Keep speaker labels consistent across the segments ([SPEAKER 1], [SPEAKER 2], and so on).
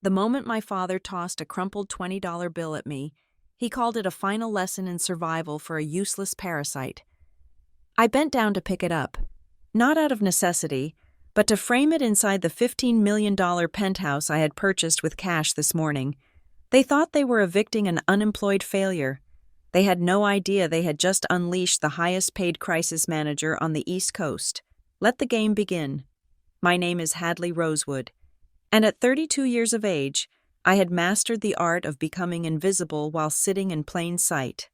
[SPEAKER 1] The moment my father tossed a crumpled $20 bill at me, he called it a final lesson in survival for a useless parasite. I bent down to pick it up, not out of necessity, but to frame it inside the $15 million penthouse I had purchased with cash this morning. They thought they were evicting an unemployed failure. They had no idea they had just unleashed the highest-paid crisis manager on the East Coast. Let the game begin. My name is Hadley Rosewood, and at 32 years of age, I had mastered the art of becoming invisible while sitting in plain sight.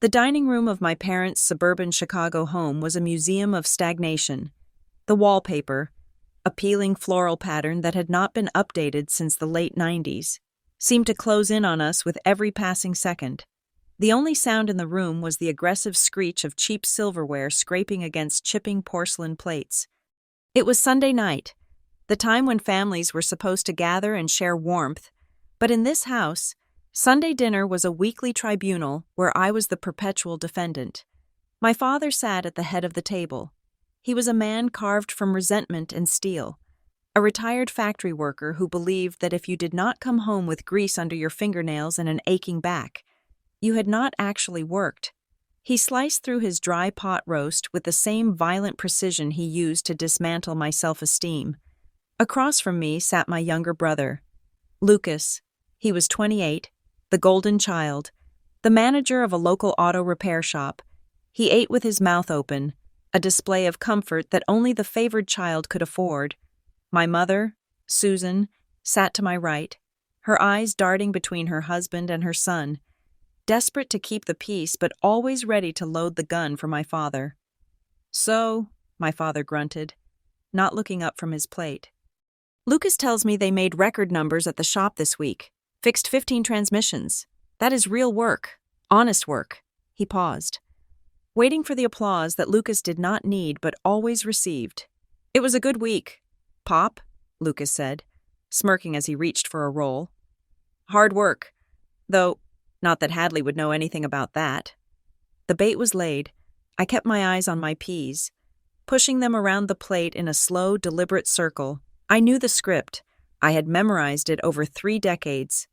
[SPEAKER 1] The dining room of my parents' suburban Chicago home was a museum of stagnation. The wallpaper, a peeling floral pattern that had not been updated since the late 90s, seemed to close in on us with every passing second. The only sound in the room was the aggressive screech of cheap silverware scraping against chipping porcelain plates. It was Sunday night, the time when families were supposed to gather and share warmth, but in this house, Sunday dinner was a weekly tribunal where I was the perpetual defendant. My father sat at the head of the table. He was a man carved from resentment and steel, a retired factory worker who believed that if you did not come home with grease under your fingernails and an aching back, you had not actually worked. He sliced through his dry pot roast with the same violent precision he used to dismantle my self-esteem. Across from me sat my younger brother, Lucas. He was 28, the golden child, the manager of a local auto repair shop. He ate with his mouth open, a display of comfort that only the favored child could afford. My mother, Susan, sat to my right, her eyes darting between her husband and her son, desperate to keep the peace but always ready to load the gun for my father. "So," my father grunted, not looking up from his plate. "Lucas tells me they made record numbers at the shop this week. Fixed 15 transmissions. That is real work. Honest work." He paused, waiting for the applause that Lucas did not need but always received. "It was a good week, Pop," Lucas said, smirking as he reached for a roll. "Hard work, though not that Hadley would know anything about that." The bait was laid. I kept my eyes on my peas, pushing them around the plate in a slow, deliberate circle. I knew the script. I had memorized it over 3 decades.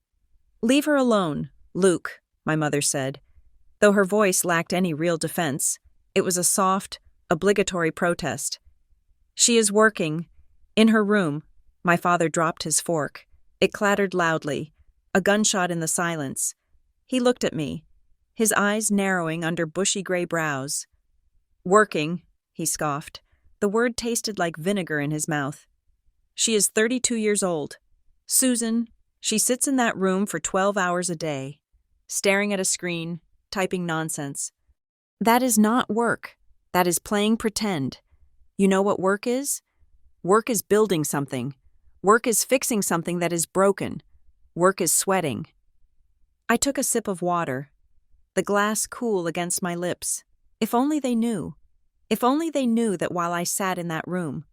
[SPEAKER 1] "Leave her alone, Luke," my mother said. Though her voice lacked any real defense, it was a soft, obligatory protest. "She is working. In her room." My father dropped his fork. It clattered loudly, a gunshot in the silence. He looked at me, his eyes narrowing under bushy gray brows. "Working," he scoffed. The word tasted like vinegar in his mouth. "She is 32 years old. Susan, she sits in that room for 12 hours a day, staring at a screen, typing nonsense. That is not work. That is playing pretend. You know what work is? Work is building something. Work is fixing something that is broken. Work is sweating." I took a sip of water, the glass cool against my lips. If only they knew. If only they knew that while I sat in that room,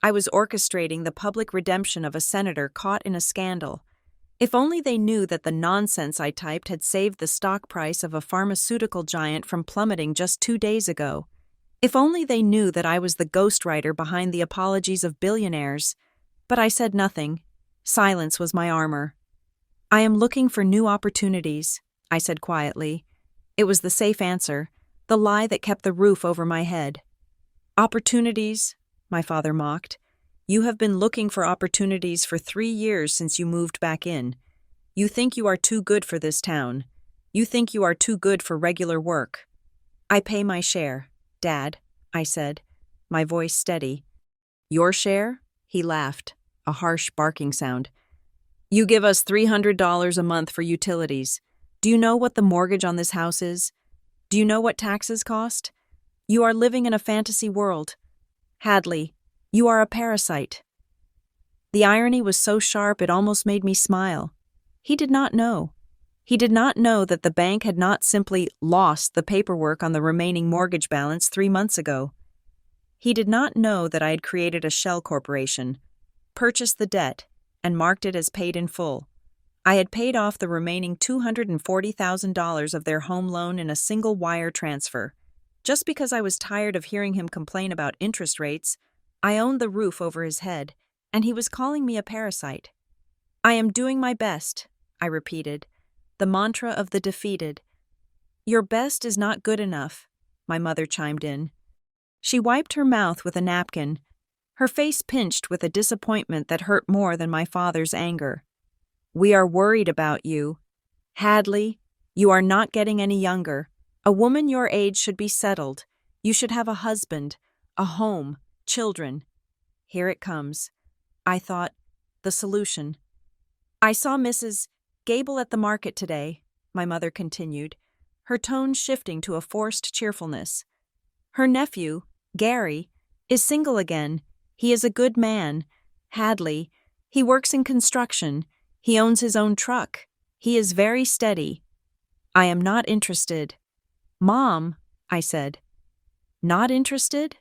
[SPEAKER 1] I was orchestrating the public redemption of a senator caught in a scandal. If only they knew that the nonsense I typed had saved the stock price of a pharmaceutical giant from plummeting just 2 days ago. If only they knew that I was the ghostwriter behind the apologies of billionaires. But I said nothing. Silence was my armor. "I am looking for new opportunities," I said quietly. It was the safe answer, the lie that kept the roof over my head. "Opportunities?" my father mocked. "You have been looking for opportunities for 3 years since you moved back in. You think you are too good for this town. You think you are too good for regular work." "I pay my share, Dad," I said, my voice steady. "Your share?" He laughed, a harsh barking sound. "You give us $300 a month for utilities. Do you know what the mortgage on this house is? Do you know what taxes cost? You are living in a fantasy world. Hadley, you are a parasite." The irony was so sharp it almost made me smile. He did not know. He did not know that the bank had not simply lost the paperwork on the remaining mortgage balance 3 months ago. He did not know that I had created a shell corporation, purchased the debt, and marked it as paid in full. I had paid off the remaining $240,000 of their home loan in a single wire transfer. Just because I was tired of hearing him complain about interest rates, I owned the roof over his head, and he was calling me a parasite. I am doing my best, I repeated, the mantra of the defeated. Your best is not good enough, my mother chimed in. She wiped her mouth with a napkin, her face pinched with a disappointment that hurt more than my father's anger. We are worried about you. Hadley, you are not getting any younger. A woman your age should be settled. You should have a husband, a home, children. Here it comes. I thought, the solution. I saw Mrs. Gable at the market today, my mother continued, her tone shifting to a forced cheerfulness. Her nephew, Gary, is single again. He is a good man. Hadley, he works in construction. He owns his own truck. He is very steady. I am not interested. Mom, I said. Not interested?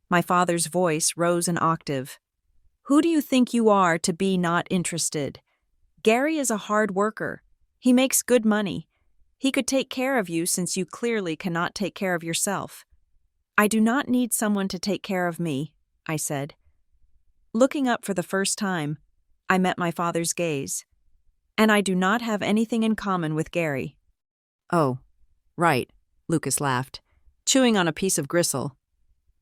[SPEAKER 1] My father's voice rose an octave. Who do you think you are to be not interested? Gary is a hard worker. He makes good money. He could take care of you since you clearly cannot take care of yourself. I do not need someone to take care of me, I said. Looking up for the first time, I met my father's gaze. And I do not have anything in common with Gary. Oh, right, Lucas laughed, chewing on a piece of gristle.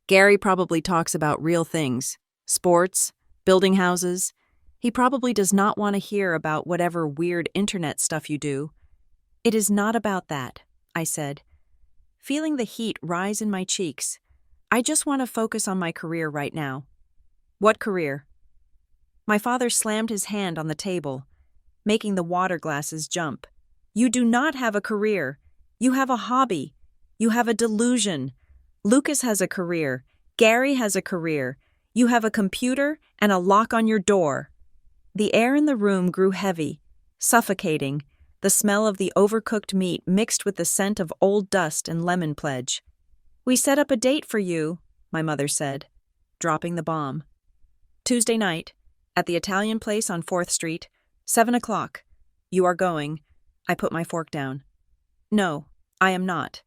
[SPEAKER 1] Gary probably talks about real things, sports, building houses. He probably does not want to hear about whatever weird internet stuff you do. It is not about that, I said, feeling the heat rise in my cheeks. I just want to focus on my career right now. What career? My father slammed his hand on the table, making the water glasses jump. You do not have a career. You have a hobby. You have a delusion. Lucas has a career. Gary has a career. You have a computer and a lock on your door. The air in the room grew heavy, suffocating, the smell of the overcooked meat mixed with the scent of old dust and lemon pledge. We set up a date for you, my mother said, dropping the bomb. Tuesday night, at the Italian place on 4th Street, 7 o'clock. You are going. I put my fork down. No, I am not.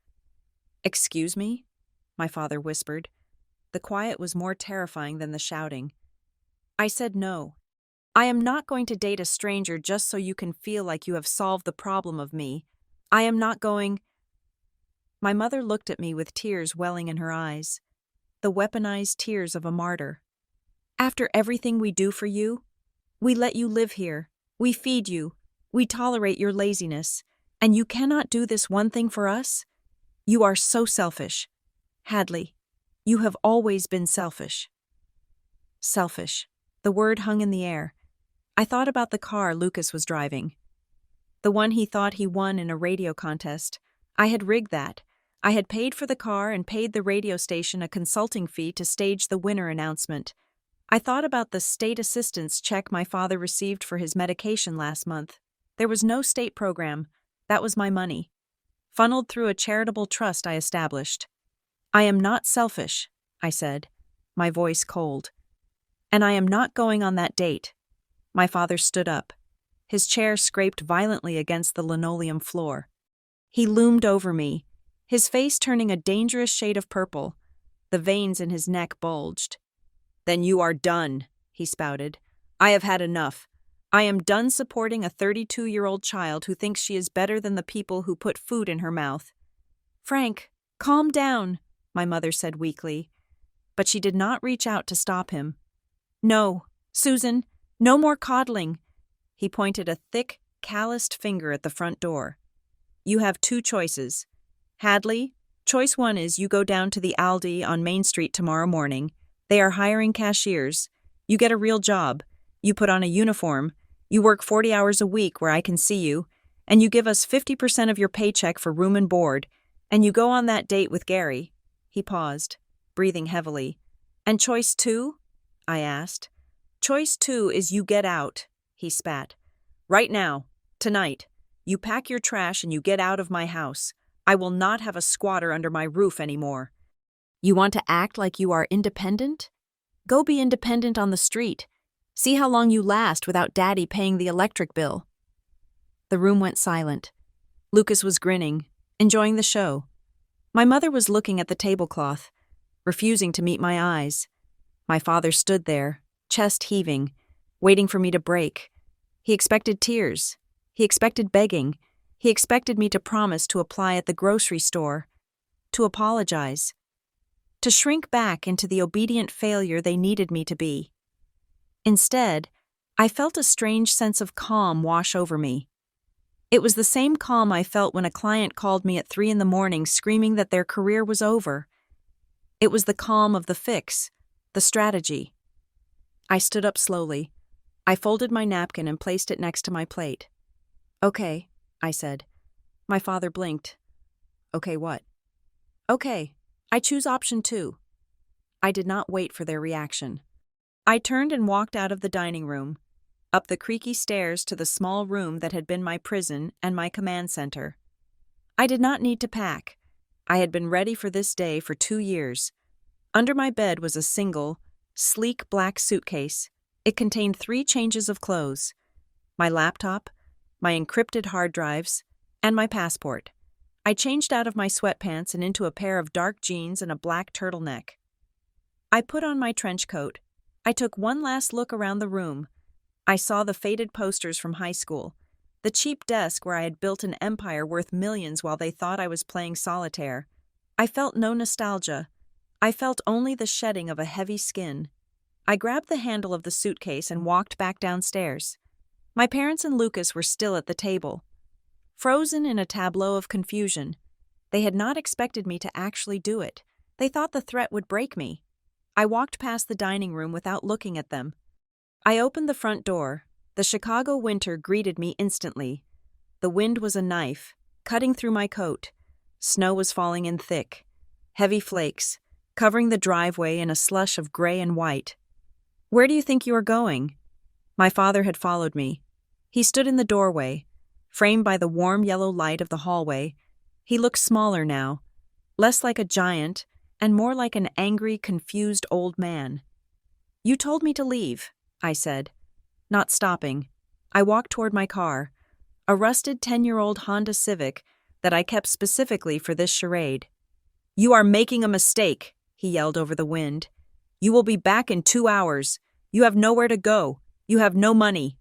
[SPEAKER 1] Excuse me? My father whispered. The quiet was more terrifying than the shouting. I said no. I am not going to date a stranger just so you can feel like you have solved the problem of me. I am not going. My mother looked at me with tears welling in her eyes, the weaponized tears of a martyr. After everything we do for you, we let you live here, we feed you, we tolerate your laziness, and you cannot do this one thing for us? You are so selfish. Hadley, you have always been selfish. Selfish. The word hung in the air. I thought about the car Lucas was driving. The one he thought he won in a radio contest. I had rigged that. I had paid for the car and paid the radio station a consulting fee to stage the winner announcement. I thought about the state assistance check my father received for his medication last month. There was no state program. That was my money, funneled through a charitable trust I established. I am not selfish, I said, my voice cold. And I am not going on that date. My father stood up. His chair scraped violently against the linoleum floor. He loomed over me, his face turning a dangerous shade of purple. The veins in his neck bulged. Then you are done, he spouted. I have had enough. I am done supporting a 32-year-old child who thinks she is better than the people who put food in her mouth. Frank, calm down, my mother said weakly. But she did not reach out to stop him. No, Susan, no more coddling. He pointed a thick, calloused finger at the front door. You have two choices. Hadley, choice one is you go down to the Aldi on Main Street tomorrow morning. They are hiring cashiers. You get a real job. You put on a uniform. You work 40 hours a week where I can see you. And you give us 50% of your paycheck for room and board. And you go on that date with Gary. He paused, breathing heavily. And choice two? I asked. Choice two is you get out, he spat. Right now, tonight, you pack your trash and you get out of my house. I will not have a squatter under my roof anymore. You want to act like you are independent? Go be independent on the street. See how long you last without Daddy paying the electric bill. The room went silent. Lucas was grinning, enjoying the show. My mother was looking at the tablecloth, refusing to meet my eyes. My father stood there, chest heaving, waiting for me to break. He expected tears. He expected begging. He expected me to promise to apply at the grocery store, to apologize, to shrink back into the obedient failure they needed me to be. Instead, I felt a strange sense of calm wash over me. It was the same calm I felt when a client called me at 3 a.m. screaming that their career was over. It was the calm of the fix, the strategy. I stood up slowly. I folded my napkin and placed it next to my plate. "Okay," I said. My father blinked. "Okay, what?" "Okay, I choose option 2. I did not wait for their reaction. I turned and walked out of the dining room, up the creaky stairs to the small room that had been my prison and my command center. I did not need to pack. I had been ready for this day for 2 years. Under my bed was a single, sleek black suitcase. It contained 3 changes of clothes: my laptop, my encrypted hard drives, and my passport. I changed out of my sweatpants and into a pair of dark jeans and a black turtleneck. I put on my trench coat. I took one last look around the room. I saw the faded posters from high school, the cheap desk where I had built an empire worth millions while they thought I was playing solitaire. I felt no nostalgia. I felt only the shedding of a heavy skin. I grabbed the handle of the suitcase and walked back downstairs. My parents and Lucas were still at the table, frozen in a tableau of confusion. They had not expected me to actually do it. They thought the threat would break me. I walked past the dining room without looking at them. I opened the front door. The Chicago winter greeted me instantly. The wind was a knife, cutting through my coat. Snow was falling in thick, heavy flakes, covering the driveway in a slush of gray and white. "Where do you think you are going?" My father had followed me. He stood in the doorway, framed by the warm yellow light of the hallway. He looked smaller now, less like a giant and more like an angry, confused old man. "You told me to leave," I said, not stopping. I walked toward my car, a rusted 10-year-old Honda Civic that I kept specifically for this charade. "You are making a mistake," he yelled over the wind. "You will be back in 2 hours. You have nowhere to go. You have no money."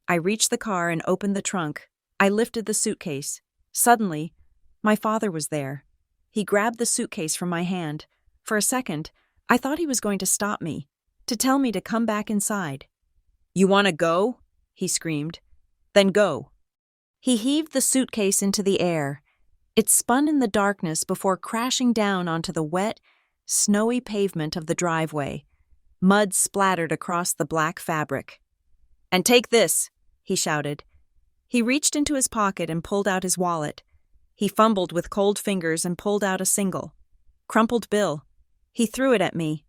[SPEAKER 1] I reached the car and opened the trunk. I lifted the suitcase. Suddenly, my father was there. He grabbed the suitcase from my hand. For a second, I thought he was going to stop me, to tell me to come back inside. "You want to go?" he screamed. "Then go." He heaved the suitcase into the air. It spun in the darkness before crashing down onto the wet, snowy pavement of the driveway. Mud splattered across the black fabric. "And take this," he shouted. He reached into his pocket and pulled out his wallet. He fumbled with cold fingers and pulled out a single, crumpled bill. He threw it at me.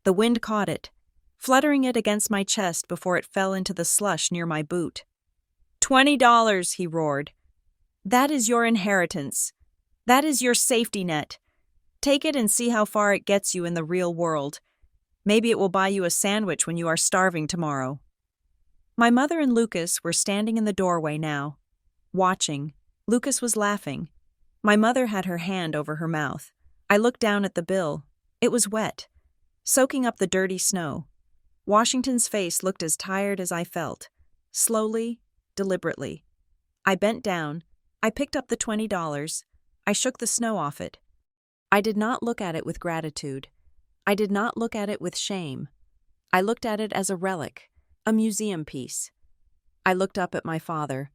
[SPEAKER 1] The wind caught it, fluttering it against my chest before it fell into the slush near my boot. $20, he roared. "That is your inheritance. That is your safety net. Take it and see how far it gets you in the real world. Maybe it will buy you a sandwich when you are starving tomorrow." My mother and Lucas were standing in the doorway now, watching. Lucas was laughing. My mother had her hand over her mouth. I looked down at the bill. It was wet, soaking up the dirty snow. Washington's face looked as tired as I felt. Slowly, deliberately. I bent down. I picked up the $20. I shook the snow off it. I did not look at it with gratitude. I did not look at it with shame. I looked at it as a relic, a museum piece. I looked up at my father.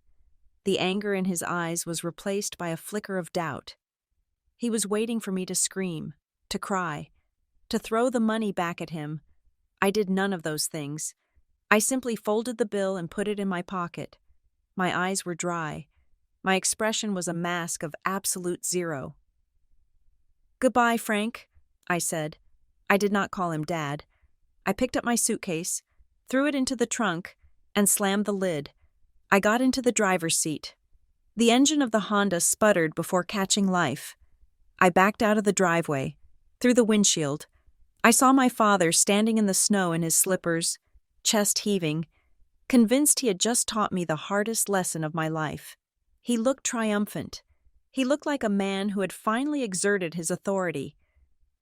[SPEAKER 1] The anger in his eyes was replaced by a flicker of doubt. He was waiting for me to scream, to cry, to throw the money back at him. I did none of those things. I simply folded the bill and put it in my pocket. My eyes were dry. My expression was a mask of absolute zero. "Goodbye, Frank," I said. I did not call him Dad. I picked up my suitcase, threw it into the trunk, and slammed the lid. I got into the driver's seat. The engine of the Honda sputtered before catching life. I backed out of the driveway, through the windshield. I saw my father standing in the snow in his slippers, chest heaving, convinced he had just taught me the hardest lesson of my life. He looked triumphant. He looked like a man who had finally exerted his authority.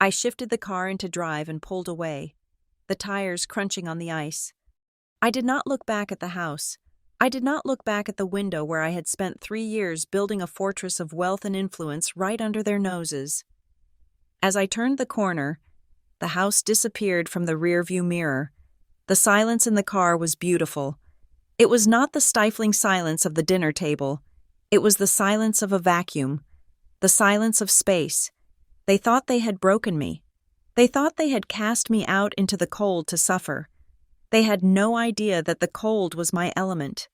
[SPEAKER 1] I shifted the car into drive and pulled away, the tires crunching on the ice. I did not look back at the house. I did not look back at the window where I had spent 3 years building a fortress of wealth and influence right under their noses. As I turned the corner, the house disappeared from the rearview mirror. The silence in the car was beautiful. It was not the stifling silence of the dinner table. It was the silence of a vacuum, the silence of space. They thought they had broken me. They thought they had cast me out into the cold to suffer. They had no idea that the cold was my element.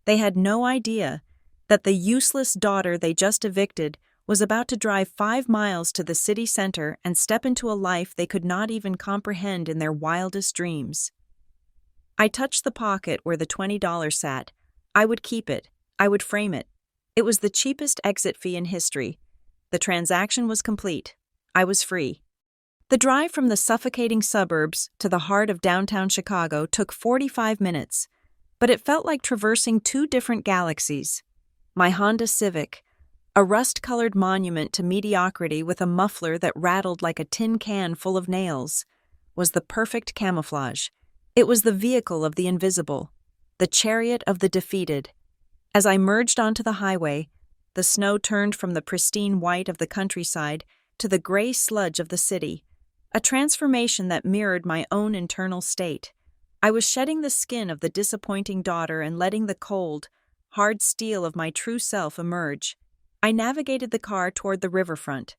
[SPEAKER 1] They had no idea that the useless daughter they just evicted was about to drive 5 miles to the city center and step into a life they could not even comprehend in their wildest dreams. I touched the pocket where the $20 sat. I would keep it. I would frame it. It was the cheapest exit fee in history. The transaction was complete. I was free. The drive from the suffocating suburbs to the heart of downtown Chicago took 45 minutes, but it felt like traversing 2 different galaxies. My Honda Civic, a rust-colored monument to mediocrity with a muffler that rattled like a tin can full of nails, was the perfect camouflage. It was the vehicle of the invisible, the chariot of the defeated. As I merged onto the highway, the snow turned from the pristine white of the countryside to the gray sludge of the city, a transformation that mirrored my own internal state. I was shedding the skin of the disappointing daughter and letting the cold, hard steel of my true self emerge. I navigated the car toward the riverfront,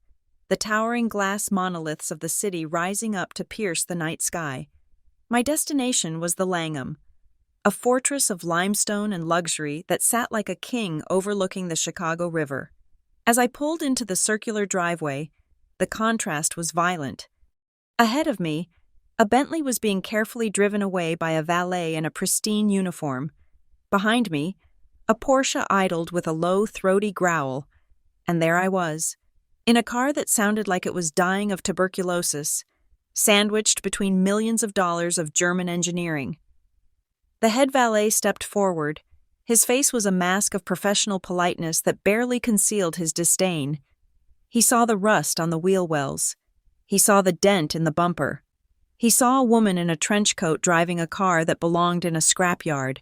[SPEAKER 1] the towering glass monoliths of the city rising up to pierce the night sky. My destination was the Langham, a fortress of limestone and luxury that sat like a king overlooking the Chicago River. As I pulled into the circular driveway, the contrast was violent. Ahead of me, a Bentley was being carefully driven away by a valet in a pristine uniform. Behind me, a Porsche idled with a low, throaty growl, and there I was, in a car that sounded like it was dying of tuberculosis, sandwiched between millions of dollars of German engineering. The head valet stepped forward. His face was a mask of professional politeness that barely concealed his disdain. He saw the rust on the wheel wells. He saw the dent in the bumper. He saw a woman in a trench coat driving a car that belonged in a scrapyard.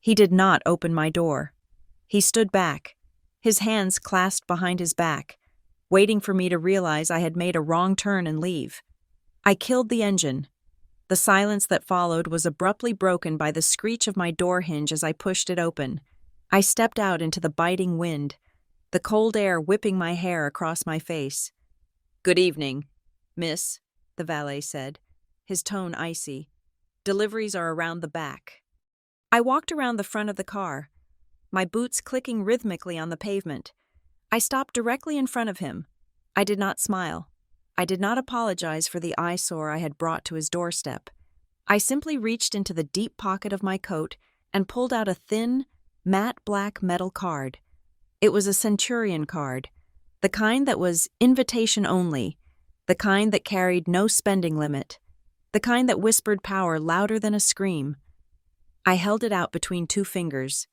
[SPEAKER 1] He did not open my door. He stood back, his hands clasped behind his back, waiting for me to realize I had made a wrong turn and leave. I killed the engine. The silence that followed was abruptly broken by the screech of my door hinge as I pushed it open. I stepped out into the biting wind, the cold air whipping my hair across my face. "Good evening, miss," the valet said, his tone icy. "Deliveries are around the back." I walked around the front of the car, my boots clicking rhythmically on the pavement. I stopped directly in front of him. I did not smile. I did not apologize for the eyesore I had brought to his doorstep. I simply reached into the deep pocket of my coat and pulled out a thin, matte black metal card. It was a Centurion card, the kind that was invitation only, the kind that carried no spending limit, the kind that whispered power louder than a scream. I held it out between 2 fingers.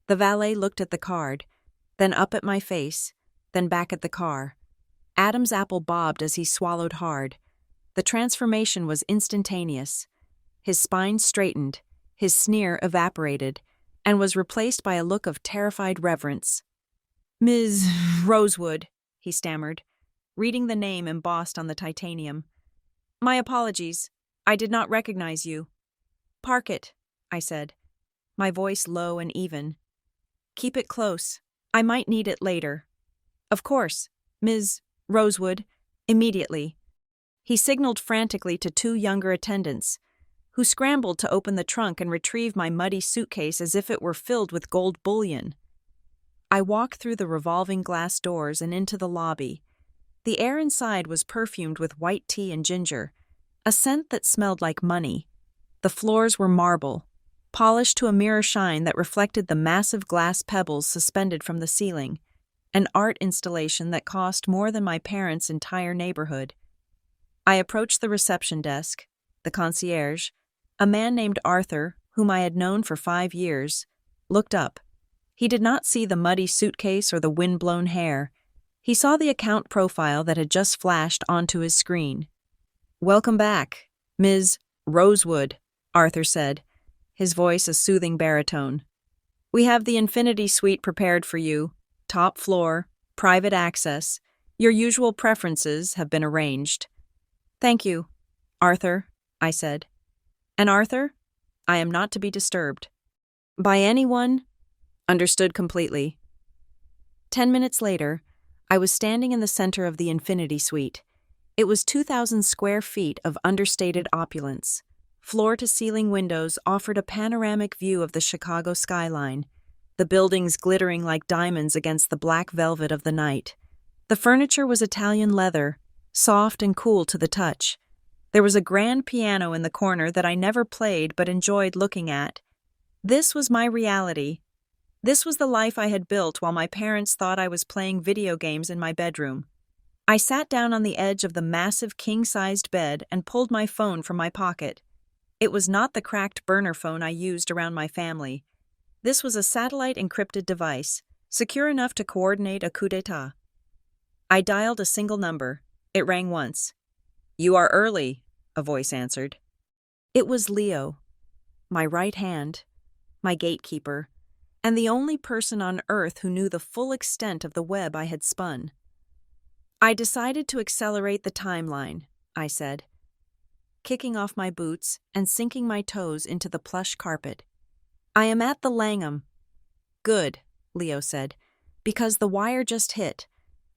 [SPEAKER 1] The valet looked at the card, then up at my face, then back at the car. Adam's apple bobbed as he swallowed hard. The transformation was instantaneous. His spine straightened, his sneer evaporated, and was replaced by a look of terrified reverence. "Ms. Rosewood," he stammered, reading the name embossed on the titanium. "My apologies. I did not recognize you." "Park it," I said, my voice low and even. "Keep it close. I might need it later." "Of course, Ms. Rosewood, immediately." He signaled frantically to 2 younger attendants, who scrambled to open the trunk and retrieve my muddy suitcase as if it were filled with gold bullion. I walked through the revolving glass doors and into the lobby. The air inside was perfumed with white tea and ginger, a scent that smelled like money. The floors were marble, polished to a mirror shine that reflected the massive glass pebbles suspended from the ceiling, an art installation that cost more than my parents' entire neighborhood. I approached the reception desk. The concierge, a man named Arthur, whom I had known for 5 years, looked up. He did not see the muddy suitcase or the wind-blown hair. He saw the account profile that had just flashed onto his screen. "Welcome back, Ms. Rosewood," Arthur said, his voice a soothing baritone. We have the infinity suite prepared for you. Top floor, private access. Your usual preferences have been arranged. Thank you, Arthur, I said. And Arthur, I am not to be disturbed. By anyone? Understood completely. 10 minutes later, I was standing in the center of the infinity suite. It was 2,000 square feet of understated opulence. Floor-to-ceiling windows offered a panoramic view of the Chicago skyline, the buildings glittering like diamonds against the black velvet of the night. The furniture was Italian leather, soft and cool to the touch. There was a grand piano in the corner that I never played but enjoyed looking at. This was my reality. This was the life I had built while my parents thought I was playing video games in my bedroom. I sat down on the edge of the massive king-sized bed and pulled my phone from my pocket. It was not the cracked burner phone I used around my family. This was a satellite-encrypted device, secure enough to coordinate a coup d'etat. I dialed a single number. It rang once. "You are early," a voice answered. It was Leo, my right hand, my gatekeeper, and the only person on Earth who knew the full extent of the web I had spun. "I decided to accelerate the timeline," I said, kicking off my boots and sinking my toes into the plush carpet. "I am at the Langham." "Good," Leo said, "because the wire just hit.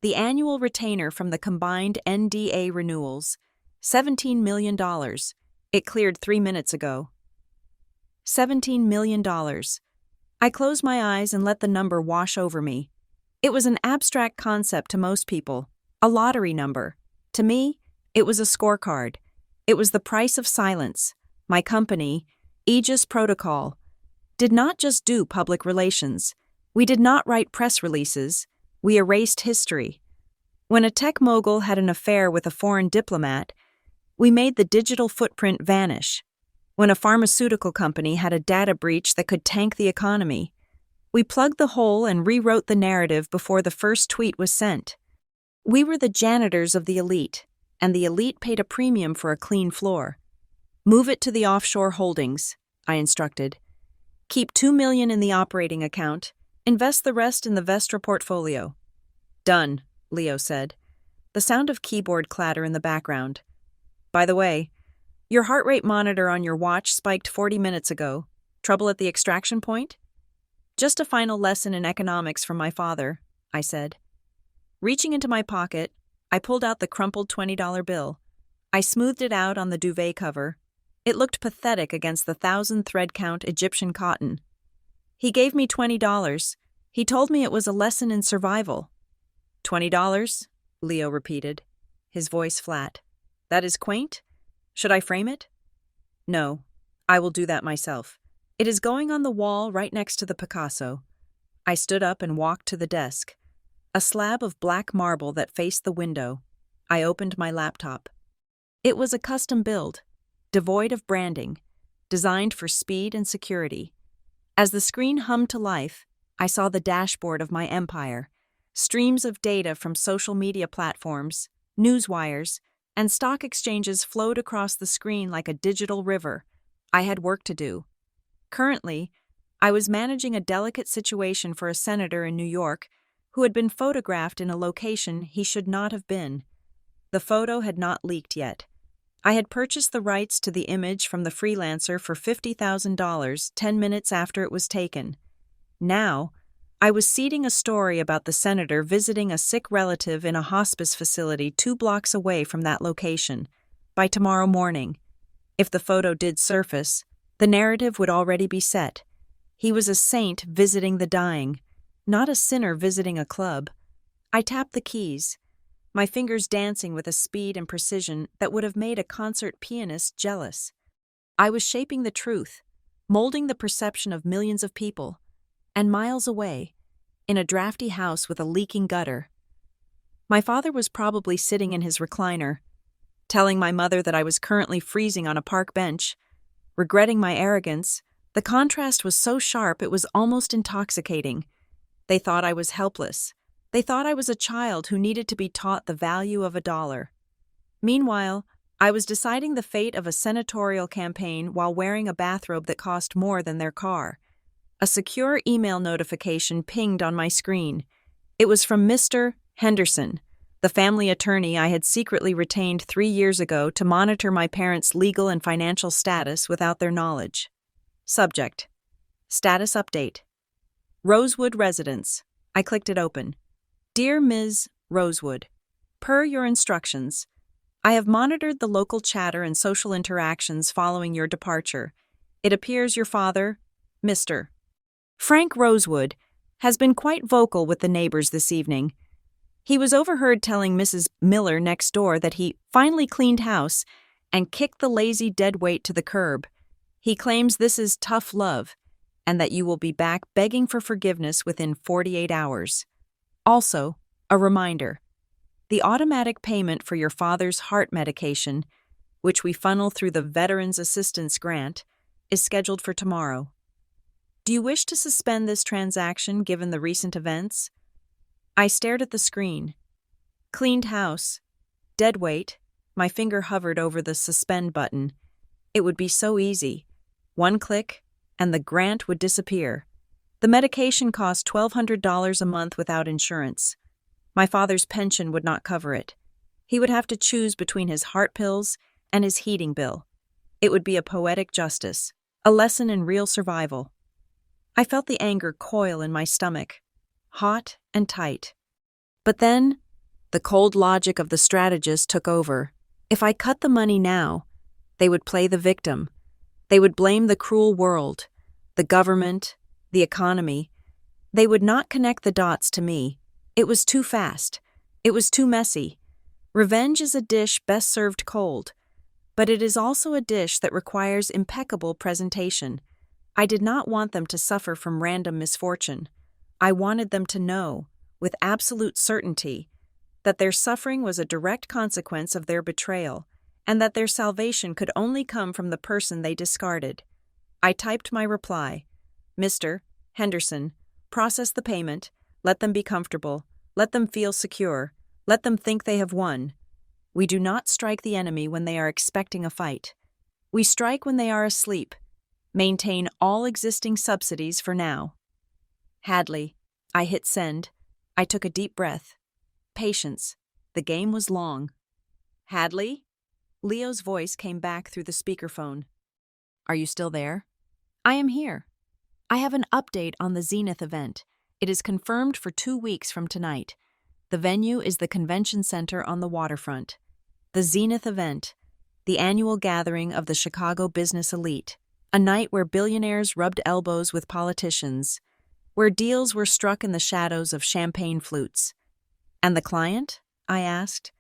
[SPEAKER 1] The annual retainer from the combined NDA renewals, $17 million. It cleared 3 minutes ago." $17 million. I closed my eyes and let the number wash over me. It was an abstract concept to most people, a lottery number. To me, it was a scorecard. It was the price of silence. My company, Aegis Protocol, did not just do public relations. We did not write press releases. We erased history. When a tech mogul had an affair with a foreign diplomat, we made the digital footprint vanish. When a pharmaceutical company had a data breach that could tank the economy, we plugged the hole and rewrote the narrative before the first tweet was sent. We were the janitors of the elite, and the elite paid a premium for a clean floor. "Move it to the offshore holdings," I instructed. "Keep $2 million in the operating account. Invest the rest in the Vestra portfolio." "Done," Leo said, the sound of keyboard clatter in the background. "By the way, your heart rate monitor on your watch spiked 40 minutes ago. Trouble at the extraction point?" "Just a final lesson in economics from my father," I said. Reaching into my pocket, I pulled out the crumpled $20 bill. I smoothed it out on the duvet cover. It looked pathetic against the 1,000-thread-count Egyptian cotton. "He gave me $20. He told me it was a lesson in survival." $20? Leo repeated, his voice flat. "That is quaint. Should I frame it?" "No, I will do that myself. It is going on the wall right next to the Picasso." I stood up and walked to the desk, a slab of black marble that faced the window. I opened my laptop. It was a custom build, devoid of branding, designed for speed and security. As the screen hummed to life, I saw the dashboard of my empire, streams of data from social media platforms, news wires, and stock exchanges flowed across the screen like a digital river. I had work to do. Currently, I was managing a delicate situation for a senator in New York who had been photographed in a location he should not have been. The photo had not leaked yet. I had purchased the rights to the image from the freelancer for $50,000 10 minutes after it was taken. Now, I was seeding a story about the senator visiting a sick relative in a hospice facility 2 blocks away from that location. By tomorrow morning, if the photo did surface, the narrative would already be set. He was a saint visiting the dying, not a sinner visiting a club. I tapped the keys, my fingers dancing with a speed and precision that would have made a concert pianist jealous. I was shaping the truth, molding the perception of millions of people. And miles away, in a drafty house with a leaking gutter, my father was probably sitting in his recliner, telling my mother that I was currently freezing on a park bench, regretting my arrogance. The contrast was so sharp it was almost intoxicating. They thought I was helpless. They thought I was a child who needed to be taught the value of $1. Meanwhile, I was deciding the fate of a senatorial campaign while wearing a bathrobe that cost more than their car. A secure email notification pinged on my screen. It was from Mr. Henderson, the family attorney I had secretly retained 3 years ago to monitor my parents' legal and financial status without their knowledge. Subject: Status update. Rosewood Residence. I clicked it open. Dear Ms. Rosewood, per your instructions, I have monitored the local chatter and social interactions following your departure. It appears your father, Mr. Frank Rosewood, has been quite vocal with the neighbors this evening. He was overheard telling Mrs. Miller next door that he finally cleaned house and kicked the lazy dead weight to the curb. He claims this is tough love and that you will be back begging for forgiveness within 48 hours. Also, a reminder: the automatic payment for your father's heart medication, which we funnel through the Veterans Assistance Grant, is scheduled for tomorrow. Do you wish to suspend this transaction given the recent events? I stared at the screen. Cleaned house. Dead weight. My finger hovered over the suspend button. It would be so easy. One click, and the grant would disappear. The medication cost $1,200 a month without insurance. My father's pension would not cover it. He would have to choose between his heart pills and his heating bill. It would be a poetic justice, a lesson in real survival. I felt the anger coil in my stomach, hot and tight. But then, the cold logic of the strategist took over. If I cut the money now, they would play the victim. They would blame the cruel world, the government, the economy. They would not connect the dots to me. It was too fast. It was too messy. Revenge is a dish best served cold, but it is also a dish that requires impeccable presentation. I did not want them to suffer from random misfortune. I wanted them to know, with absolute certainty, that their suffering was a direct consequence of their betrayal, and that their salvation could only come from the person they discarded. I typed my reply: Mr. Henderson, process the payment. Let them be comfortable. Let them feel secure. Let them think they have won. We do not strike the enemy when they are expecting a fight. We strike when they are asleep. Maintain all existing subsidies for now. Hadley. I hit send. I took a deep breath. Patience. The game was long. Hadley? Leo's voice came back through the speakerphone. Are you still there? I am here. I have an update on the Zenith event. It is confirmed for 2 weeks from tonight. The venue is the convention center on the waterfront. The Zenith event, the annual gathering of the Chicago business elite, a night where billionaires rubbed elbows with politicians, where deals were struck in the shadows of champagne flutes. And the client? I asked.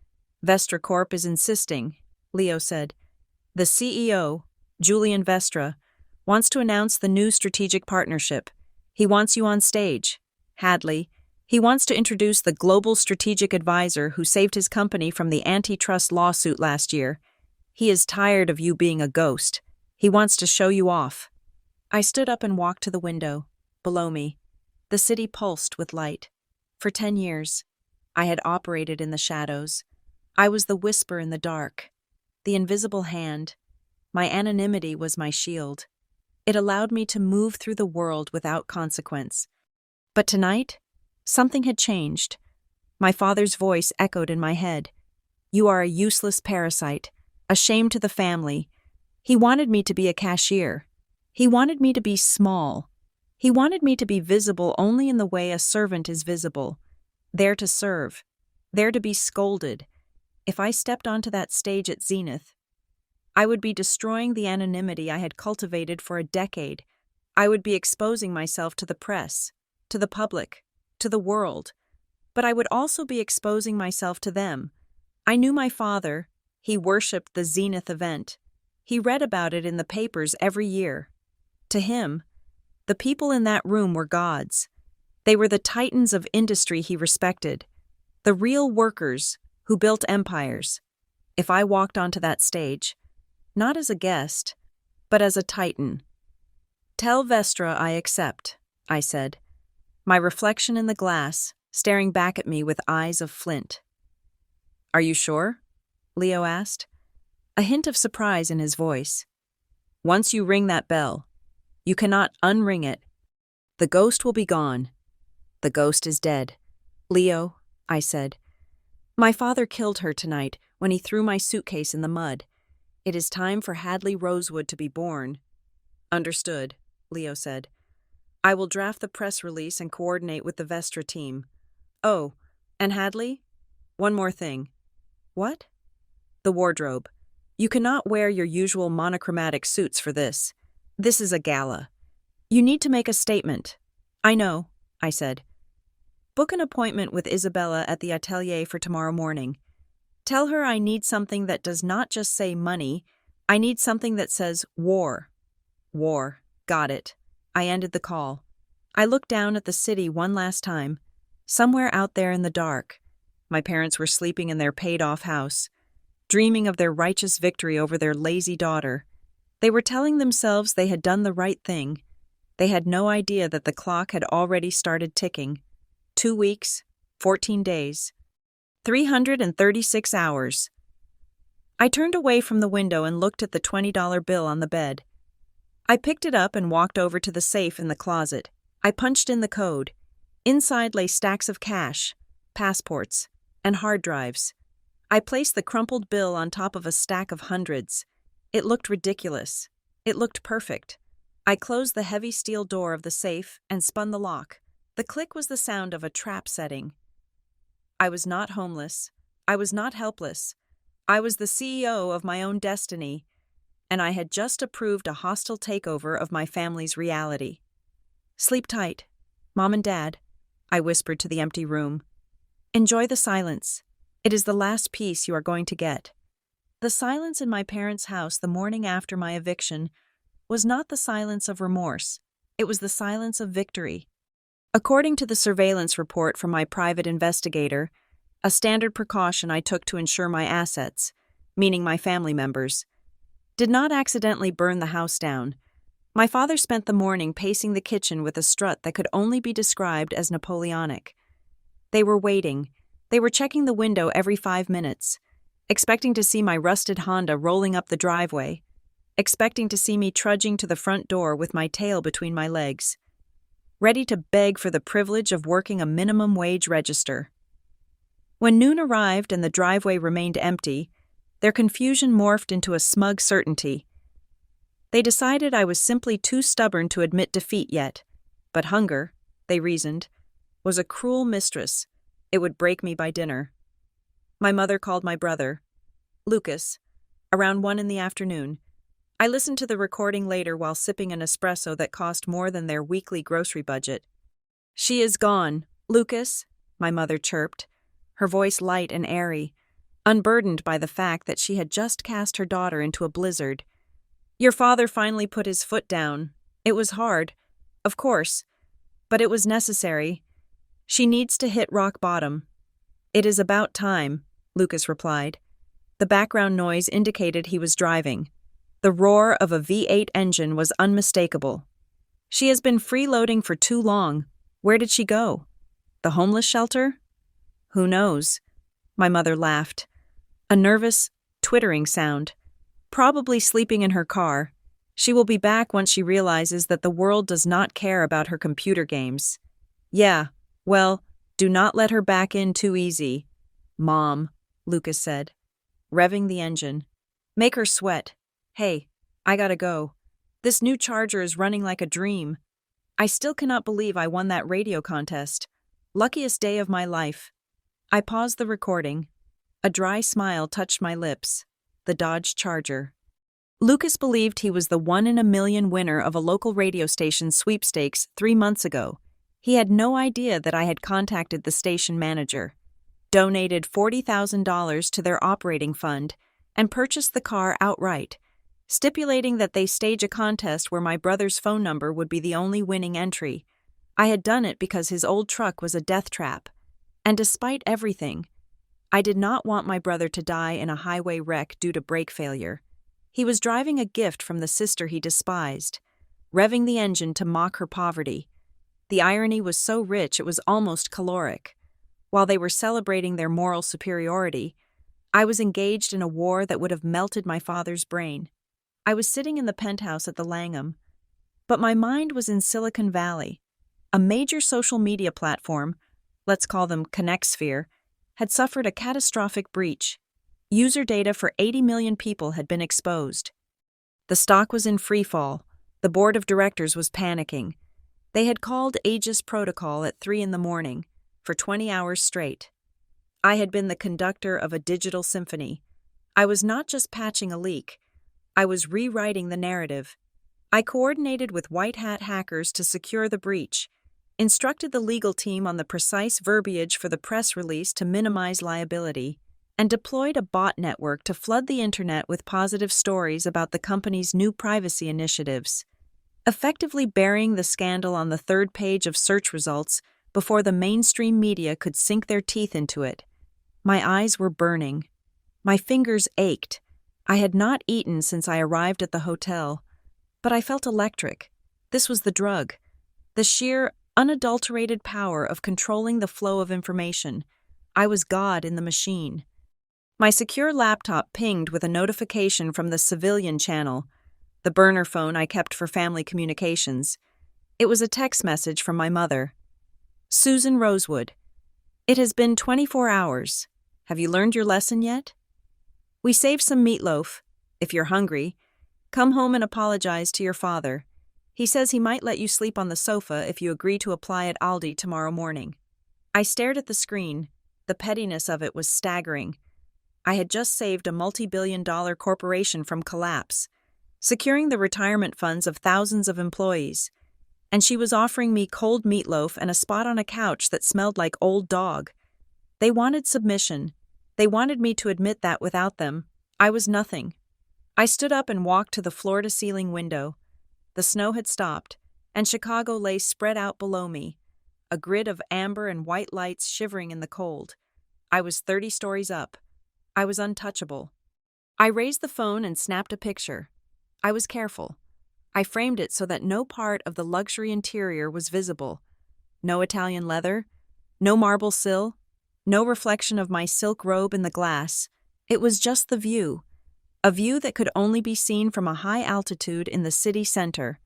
[SPEAKER 1] Vestra Corp is insisting, Leo said. The CEO, Julian Vestra, wants to announce the new strategic partnership. He wants you on stage. Hadley. He wants to introduce the global strategic advisor who saved his company from the antitrust lawsuit last year. He is tired of you being a ghost. He wants to show you off. I stood up and walked to the window. Below me, the city pulsed with light. For 10 years, I had operated in the shadows. I was the whisper in the dark, the invisible hand. My anonymity was my shield. It allowed me to move through the world without consequence. But tonight, something had changed. My father's voice echoed in my head. You are a useless parasite, a shame to the family. He wanted me to be a cashier. He wanted me to be small. He wanted me to be visible only in the way a servant is visible, there to serve, there to be scolded. If I stepped onto that stage at Zenith, I would be destroying the anonymity I had cultivated for a decade. I would be exposing myself to the press, to the public, to the world. But I would also be exposing myself to them. I knew my father. He worshipped the Zenith event. He read about it in the papers every year. To him, the people in that room were gods. They were the titans of industry he respected, the real workers who built empires. If I walked onto that stage, not as a guest, but as a titan. Tell Vestra I accept, I said, my reflection in the glass staring back at me with eyes of flint. Are you sure? Leo asked, a hint of surprise in his voice. Once you ring that bell, you cannot unring it. The ghost will be gone. The ghost is dead. Leo, I said. My father killed her tonight when he threw my suitcase in the mud. It is time for Hadley Rosewood to be born. Understood, Leo said. I will draft the press release and coordinate with the Vestra team. Oh, and Hadley? One more thing. What? The wardrobe. You cannot wear your usual monochromatic suits for this. This is a gala. You need to make a statement. I know, I said. Book an appointment with Isabella at the atelier for tomorrow morning. Tell her I need something that does not just say money. I need something that says war. War. Got it. I ended the call. I looked down at the city one last time. Somewhere out there in the dark. My parents were sleeping in their paid-off house, dreaming of their righteous victory over their lazy daughter. They were telling themselves they had done the right thing. They had no idea that the clock had already started ticking. 2 weeks, 14 days, 336 hours. I turned away from the window and looked at the $20 bill on the bed. I picked it up and walked over to the safe in the closet. I punched in the code. Inside lay stacks of cash, passports, and hard drives. I placed the crumpled bill on top of a stack of hundreds. It looked ridiculous. It looked perfect. I closed the heavy steel door of the safe and spun the lock. The click was the sound of a trap setting. I was not homeless. I was not helpless. I was the CEO of my own destiny, and I had just approved a hostile takeover of my family's reality. Sleep tight, Mom and Dad, I whispered to the empty room. Enjoy the silence. It is the last peace you are going to get. The silence in my parents' house the morning after my eviction was not the silence of remorse. It was the silence of victory. According to the surveillance report from my private investigator, a standard precaution I took to ensure my assets, meaning my family members, did not accidentally burn the house down. My father spent the morning pacing the kitchen with a strut that could only be described as Napoleonic. They were waiting. They were checking the window every 5 minutes, expecting to see my rusted Honda rolling up the driveway, expecting to see me trudging to the front door with my tail between my legs, ready to beg for the privilege of working a minimum wage register. When noon arrived and the driveway remained empty, their confusion morphed into a smug certainty. They decided I was simply too stubborn to admit defeat yet, but hunger, they reasoned, was a cruel mistress. It would break me by dinner. My mother called my brother, Lucas, around 1 p.m. I listened to the recording later while sipping an espresso that cost more than their weekly grocery budget. She is gone, Lucas, my mother chirped, her voice light and airy, unburdened by the fact that she had just cast her daughter into a blizzard. Your father finally put his foot down. It was hard, of course, but it was necessary. She needs to hit rock bottom. It is about time, Lucas replied. The background noise indicated he was driving. The roar of a V8 engine was unmistakable. She has been freeloading for too long. Where did she go? The homeless shelter? Who knows? My mother laughed. A nervous, twittering sound. Probably sleeping in her car. She will be back once she realizes that the world does not care about her computer games. Yeah, well, do not let her back in too easy. Mom, Lucas said, revving the engine. Make her sweat. Hey, I gotta go. This new Charger is running like a dream. I still cannot believe I won that radio contest. Luckiest day of my life. I paused the recording. A dry smile touched my lips. The Dodge Charger. Lucas believed he was the 1 in a million winner of a local radio station sweepstakes 3 months ago. He had no idea that I had contacted the station manager, donated $40,000 to their operating fund, and purchased the car outright, stipulating that they stage a contest where my brother's phone number would be the only winning entry. I had done it because his old truck was a death trap. And despite everything, I did not want my brother to die in a highway wreck due to brake failure. He was driving a gift from the sister he despised, revving the engine to mock her poverty. The irony was so rich it was almost caloric. While they were celebrating their moral superiority, I was engaged in a war that would have melted my father's brain. I was sitting in the penthouse at the Langham, but my mind was in Silicon Valley, A major social media platform, let's call them ConnectSphere, had suffered a catastrophic breach. User data for 80 million people had been exposed. The stock was in freefall. The board of directors was panicking. They had called Aegis Protocol at 3 a.m. for 20 hours straight. I had been the conductor of a digital symphony. I was not just patching a leak. I was rewriting the narrative. I coordinated with white hat hackers to secure the breach, instructed the legal team on the precise verbiage for the press release to minimize liability, and deployed a bot network to flood the internet with positive stories about the company's new privacy initiatives, effectively burying the scandal on the third page of search results before the mainstream media could sink their teeth into it. My eyes were burning. My fingers ached. I had not eaten since I arrived at the hotel, but I felt electric. This was the drug. The sheer, unadulterated power of controlling the flow of information. I was God in the machine. My secure laptop pinged with a notification from the civilian channel, the burner phone I kept for family communications. It was a text message from my mother. Susan Rosewood. It has been 24 hours. Have you learned your lesson yet? We saved some meatloaf. If you're hungry, come home and apologize to your father. He says he might let you sleep on the sofa if you agree to apply at Aldi tomorrow morning. I stared at the screen. The pettiness of it was staggering. I had just saved a multi-billion-dollar corporation from collapse, securing the retirement funds of thousands of employees, and she was offering me cold meatloaf and a spot on a couch that smelled like old dog. They wanted submission. They wanted me to admit that without them, I was nothing. I stood up and walked to the floor-to-ceiling window. The snow had stopped, and Chicago lay spread out below me, a grid of amber and white lights shivering in the cold. I was 30 stories up. I was untouchable. I raised the phone and snapped a picture. I was careful. I framed it so that no part of the luxury interior was visible. No Italian leather, no marble sill, no reflection of my silk robe in the glass. It was just the view, a view that could only be seen from a high altitude in the city center.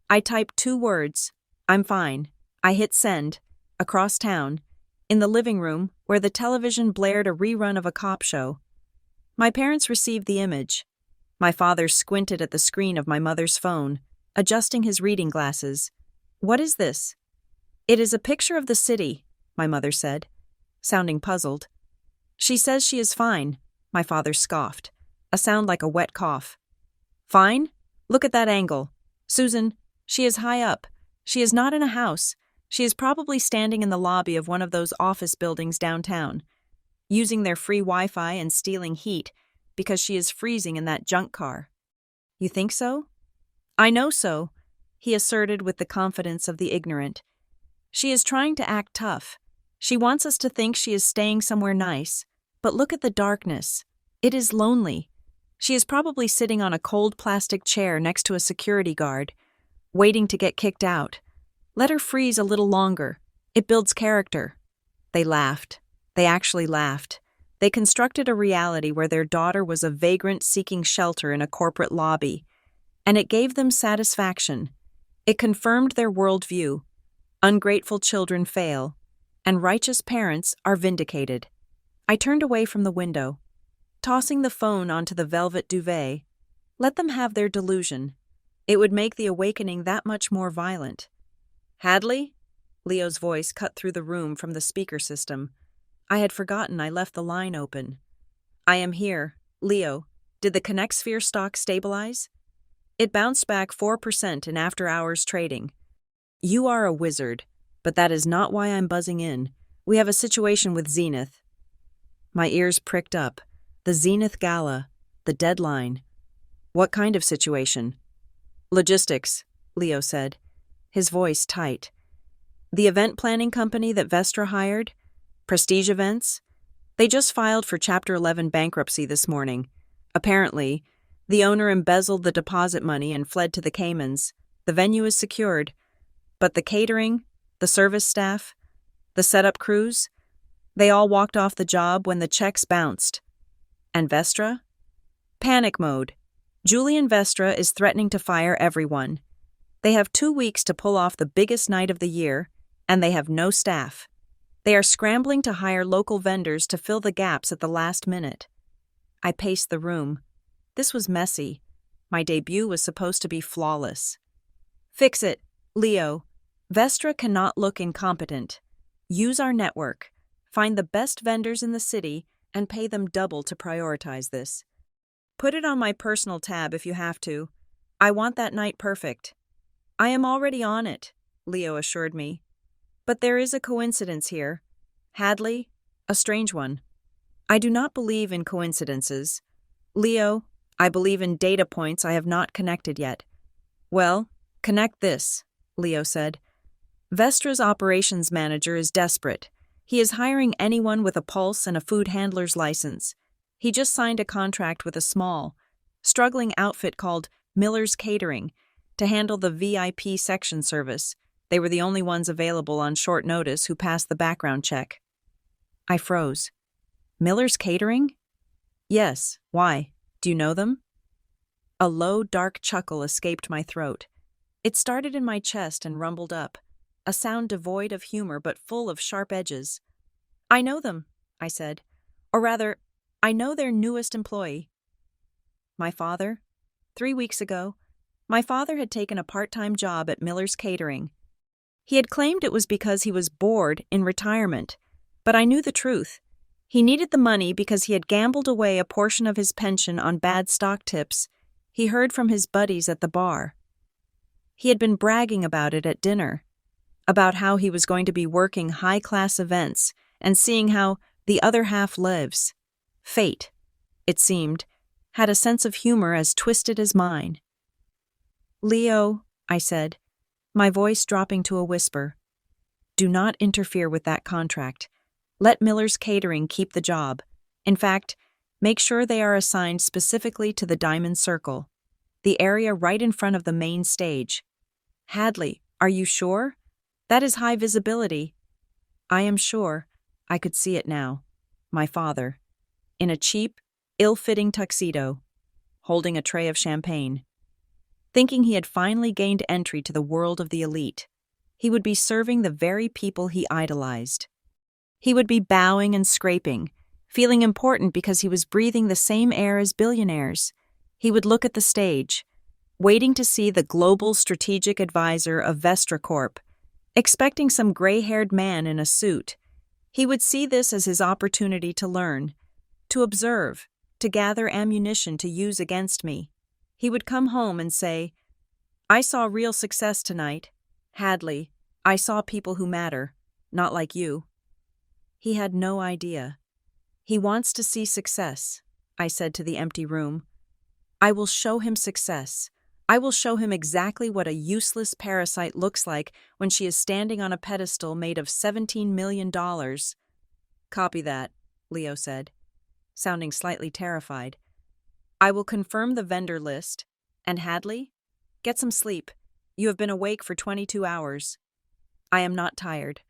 [SPEAKER 1] I typed 2 words, I'm fine. I hit send, across town, in the living room where the television blared a rerun of a cop show. My parents received the image. My father squinted at the screen of my mother's phone, adjusting his reading glasses. What is this? It is a picture of the city, my mother said, sounding puzzled. She says she is fine, my father scoffed, a sound like a wet cough. Fine? Look at that angle. Susan, she is high up. She is not in a house. She is probably standing in the lobby of one of those office buildings downtown, using their free Wi-Fi and stealing heat because she is freezing in that junk car. You think so? I know so, he asserted with the confidence of the ignorant. She is trying to act tough. She wants us to think she is staying somewhere nice, but look at the darkness. It is lonely. She is probably sitting on a cold plastic chair next to a security guard, waiting to get kicked out. Let her freeze a little longer. It builds character. They laughed. They actually laughed. They constructed a reality where their daughter was a vagrant seeking shelter in a corporate lobby, and it gave them satisfaction. It confirmed their worldview. Ungrateful children fail, and righteous parents are vindicated. I turned away from the window, tossing the phone onto the velvet duvet. Let them have their delusion. It would make the awakening that much more violent. Hadley? Leo's voice cut through the room from the speaker system. I had forgotten I left the line open. I am here. Leo, did the ConnectSphere stock stabilize? It bounced back 4% in after-hours trading. You are a wizard, but that is not why I'm buzzing in. We have a situation with Zenith. My ears pricked up. The Zenith Gala. The deadline. What kind of situation? Logistics, Leo said, his voice tight. The event planning company that Vestra hired? Prestige Events? They just filed for Chapter 11 bankruptcy this morning. Apparently, the owner embezzled the deposit money and fled to the Caymans. The venue is secured. But the catering, the service staff, the setup crews, they all walked off the job when the checks bounced. And Vestra? Panic mode. Julian Vestra is threatening to fire everyone. They have 2 weeks to pull off the biggest night of the year, and they have no staff. They are scrambling to hire local vendors to fill the gaps at the last minute. I paced the room. This was messy. My debut was supposed to be flawless. Fix it, Leo. Vestra cannot look incompetent. Use our network. Find the best vendors in the city and pay them double to prioritize this. Put it on my personal tab if you have to. I want that night perfect. I am already on it, Leo assured me. But there is a coincidence here. Hadley, a strange one. I do not believe in coincidences. Leo, I believe in data points I have not connected yet. Well, connect this, Leo said. Vestra's operations manager is desperate. He is hiring anyone with a pulse and a food handler's license. He just signed a contract with a small, struggling outfit called Miller's Catering to handle the VIP section service. They were the only ones available on short notice who passed the background check. I froze. Miller's Catering? Yes. Why? Do you know them? A low, dark chuckle escaped my throat. It started in my chest and rumbled up, a sound devoid of humor but full of sharp edges. I know them, I said. Or rather, I know their newest employee. My father? 3 weeks ago, my father had taken a part-time job at Miller's Catering. He had claimed it was because he was bored in retirement, but I knew the truth. He needed the money because he had gambled away a portion of his pension on bad stock tips he heard from his buddies at the bar. He had been bragging about it at dinner, about how he was going to be working high-class events and seeing how the other half lives. Fate, it seemed, had a sense of humor as twisted as mine. Leo, I said, my voice dropping to a whisper, do not interfere with that contract. Let Miller's Catering keep the job. In fact, make sure they are assigned specifically to the Diamond Circle, the area right in front of the main stage. Hadley, are you sure? That is high visibility. I am sure. I could see it now. My father, in a cheap, ill-fitting tuxedo, holding a tray of champagne. Thinking he had finally gained entry to the world of the elite, he would be serving the very people he idolized. He would be bowing and scraping, feeling important because he was breathing the same air as billionaires. He would look at the stage, waiting to see the global strategic advisor of Vestra Corp, expecting some gray-haired man in a suit. He would see this as his opportunity to learn, to observe, to gather ammunition to use against me. He would come home and say, I saw real success tonight. Hadley, I saw people who matter, not like you. He had no idea. He wants to see success, I said to the empty room. I will show him success. I will show him exactly what a useless parasite looks like when she is standing on a pedestal made of $17 million. Copy that, Leo said, sounding slightly terrified. I will confirm the vendor list. And Hadley? Get some sleep. You have been awake for 22 hours. I am not tired.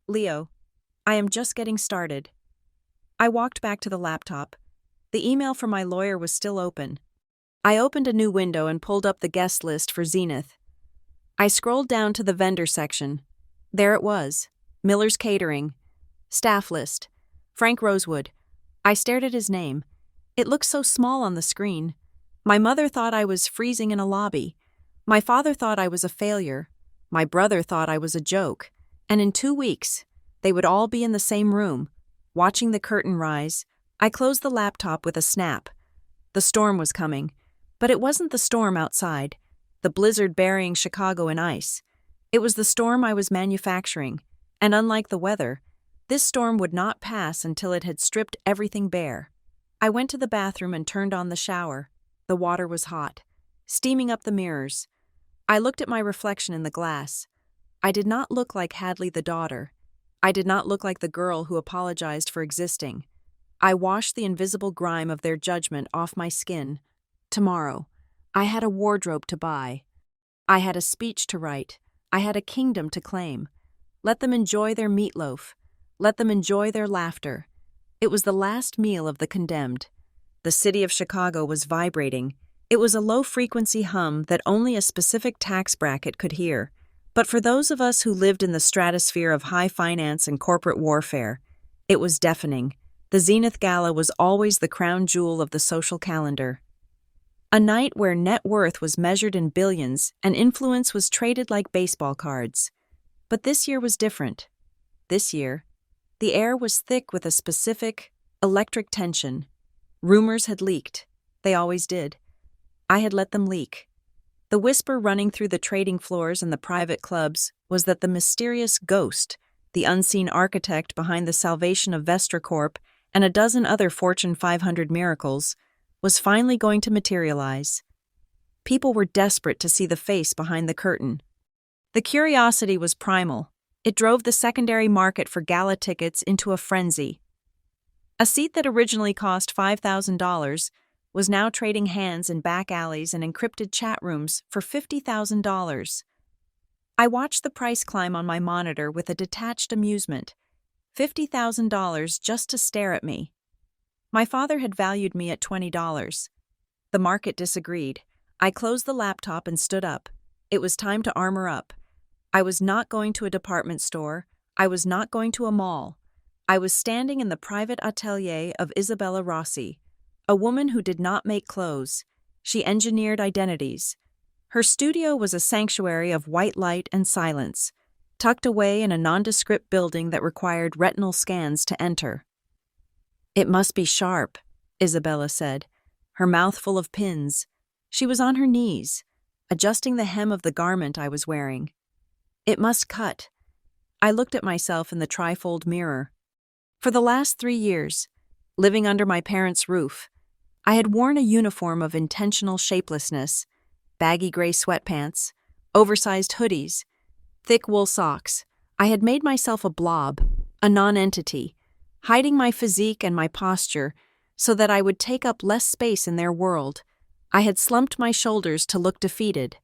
[SPEAKER 1] Leo, I am just getting started. I walked back to the laptop. The email from my lawyer was still open. I opened a new window and pulled up the guest list for Zenith. I scrolled down to the vendor section. There it was. Miller's Catering. Staff list. Frank Rosewood. I stared at his name. It looked so small on the screen. My mother thought I was freezing in a lobby. My father thought I was a failure. My brother thought I was a joke. And in 2 weeks, they would all be in the same room, watching the curtain rise. I closed the laptop with a snap. The storm was coming. But it wasn't the storm outside, the blizzard burying Chicago in ice. It was the storm I was manufacturing, and unlike the weather, this storm would not pass until it had stripped everything bare. I went to the bathroom and turned on the shower. The water was hot, steaming up the mirrors. I looked at my reflection in the glass. I did not look like Hadley the daughter. I did not look like the girl who apologized for existing. I washed the invisible grime of their judgment off my skin. Tomorrow, I had a wardrobe to buy. I had a speech to write. I had a kingdom to claim. Let them enjoy their meatloaf. Let them enjoy their laughter. It was the last meal of the condemned. The city of Chicago was vibrating. It was a low-frequency hum that only a specific tax bracket could hear. But for those of us who lived in the stratosphere of high finance and corporate warfare, it was deafening. The Zenith Gala was always the crown jewel of the social calendar. A night where net worth was measured in billions and influence was traded like baseball cards. But this year was different. This year, the air was thick with a specific, electric tension. Rumors had leaked. They always did. I had let them leak. The whisper running through the trading floors and the private clubs was that the mysterious ghost, the unseen architect behind the salvation of Vestra Corp and a dozen other Fortune 500 miracles, was finally going to materialize. People were desperate to see the face behind the curtain. The curiosity was primal. It drove the secondary market for gala tickets into a frenzy. A seat that originally cost $5,000 was now trading hands in back alleys and encrypted chat rooms for $50,000. I watched the price climb on my monitor with a detached amusement. $50,000 just to stare at me. My father had valued me at $20. The market disagreed. I closed the laptop and stood up. It was time to armor up. I was not going to a department store. I was not going to a mall. I was standing in the private atelier of Isabella Rossi, a woman who did not make clothes. She engineered identities. Her studio was a sanctuary of white light and silence, tucked away in a nondescript building that required retinal scans to enter. "It must be sharp," Isabella said, her mouth full of pins. She was on her knees, adjusting the hem of the garment I was wearing. "It must cut." I looked at myself in the trifold mirror. For the last 3 years, living under my parents' roof, I had worn a uniform of intentional shapelessness: baggy gray sweatpants, oversized hoodies, thick wool socks. I had made myself a blob, a non-entity, hiding my physique and my posture so that I would take up less space in their world. I had slumped my shoulders to look defeated.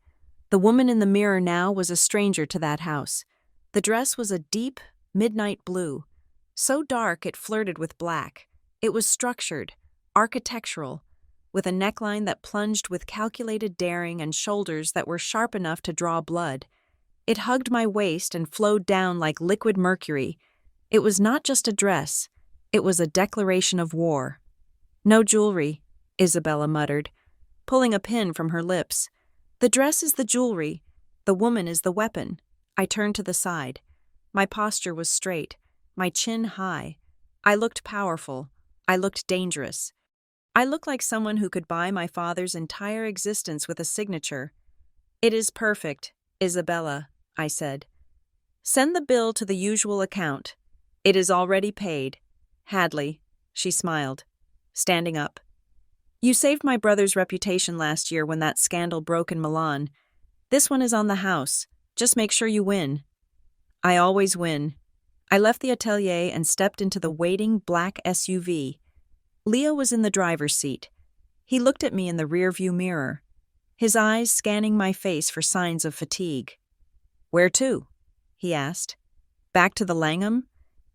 [SPEAKER 1] The woman in the mirror now was a stranger to that house. The dress was a deep, midnight blue, so dark it flirted with black. It was structured, architectural, with a neckline that plunged with calculated daring and shoulders that were sharp enough to draw blood. It hugged my waist and flowed down like liquid mercury. It was not just a dress, it was a declaration of war. "No jewelry," Isabella muttered, pulling a pin from her lips. "The dress is the jewelry, the woman is the weapon." I turned to the side. My posture was straight, my chin high. I looked powerful. I looked dangerous. I looked like someone who could buy my father's entire existence with a signature. "It is perfect, Isabella," I said. "Send the bill to the usual account. It is already paid. Hadley," she smiled, standing up. "You saved my brother's reputation last year when that scandal broke in Milan. This one is on the house. Just make sure you win." I always win. I left the atelier and stepped into the waiting black SUV. Leo was in the driver's seat. He looked at me in the rearview mirror, his eyes scanning my face for signs of fatigue. "Where to?" he asked. "Back to the Langham?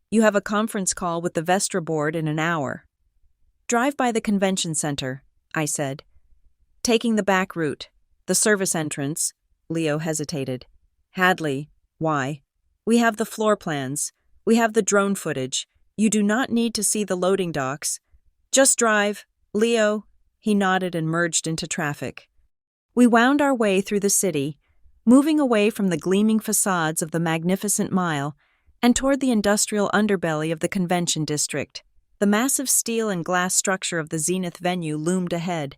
[SPEAKER 1] You have a conference call with the Vestra board in an hour." "Drive by the convention center," I said. "Taking the back route, the service entrance." Leo hesitated. "Hadley, why? We have the floor plans. We have the drone footage. You do not need to see the loading docks. Just drive, Leo." He nodded and merged into traffic. We wound our way through the city, moving away from the gleaming facades of the Magnificent Mile and toward the industrial underbelly of the convention district. The massive steel and glass structure of the Zenith venue loomed ahead,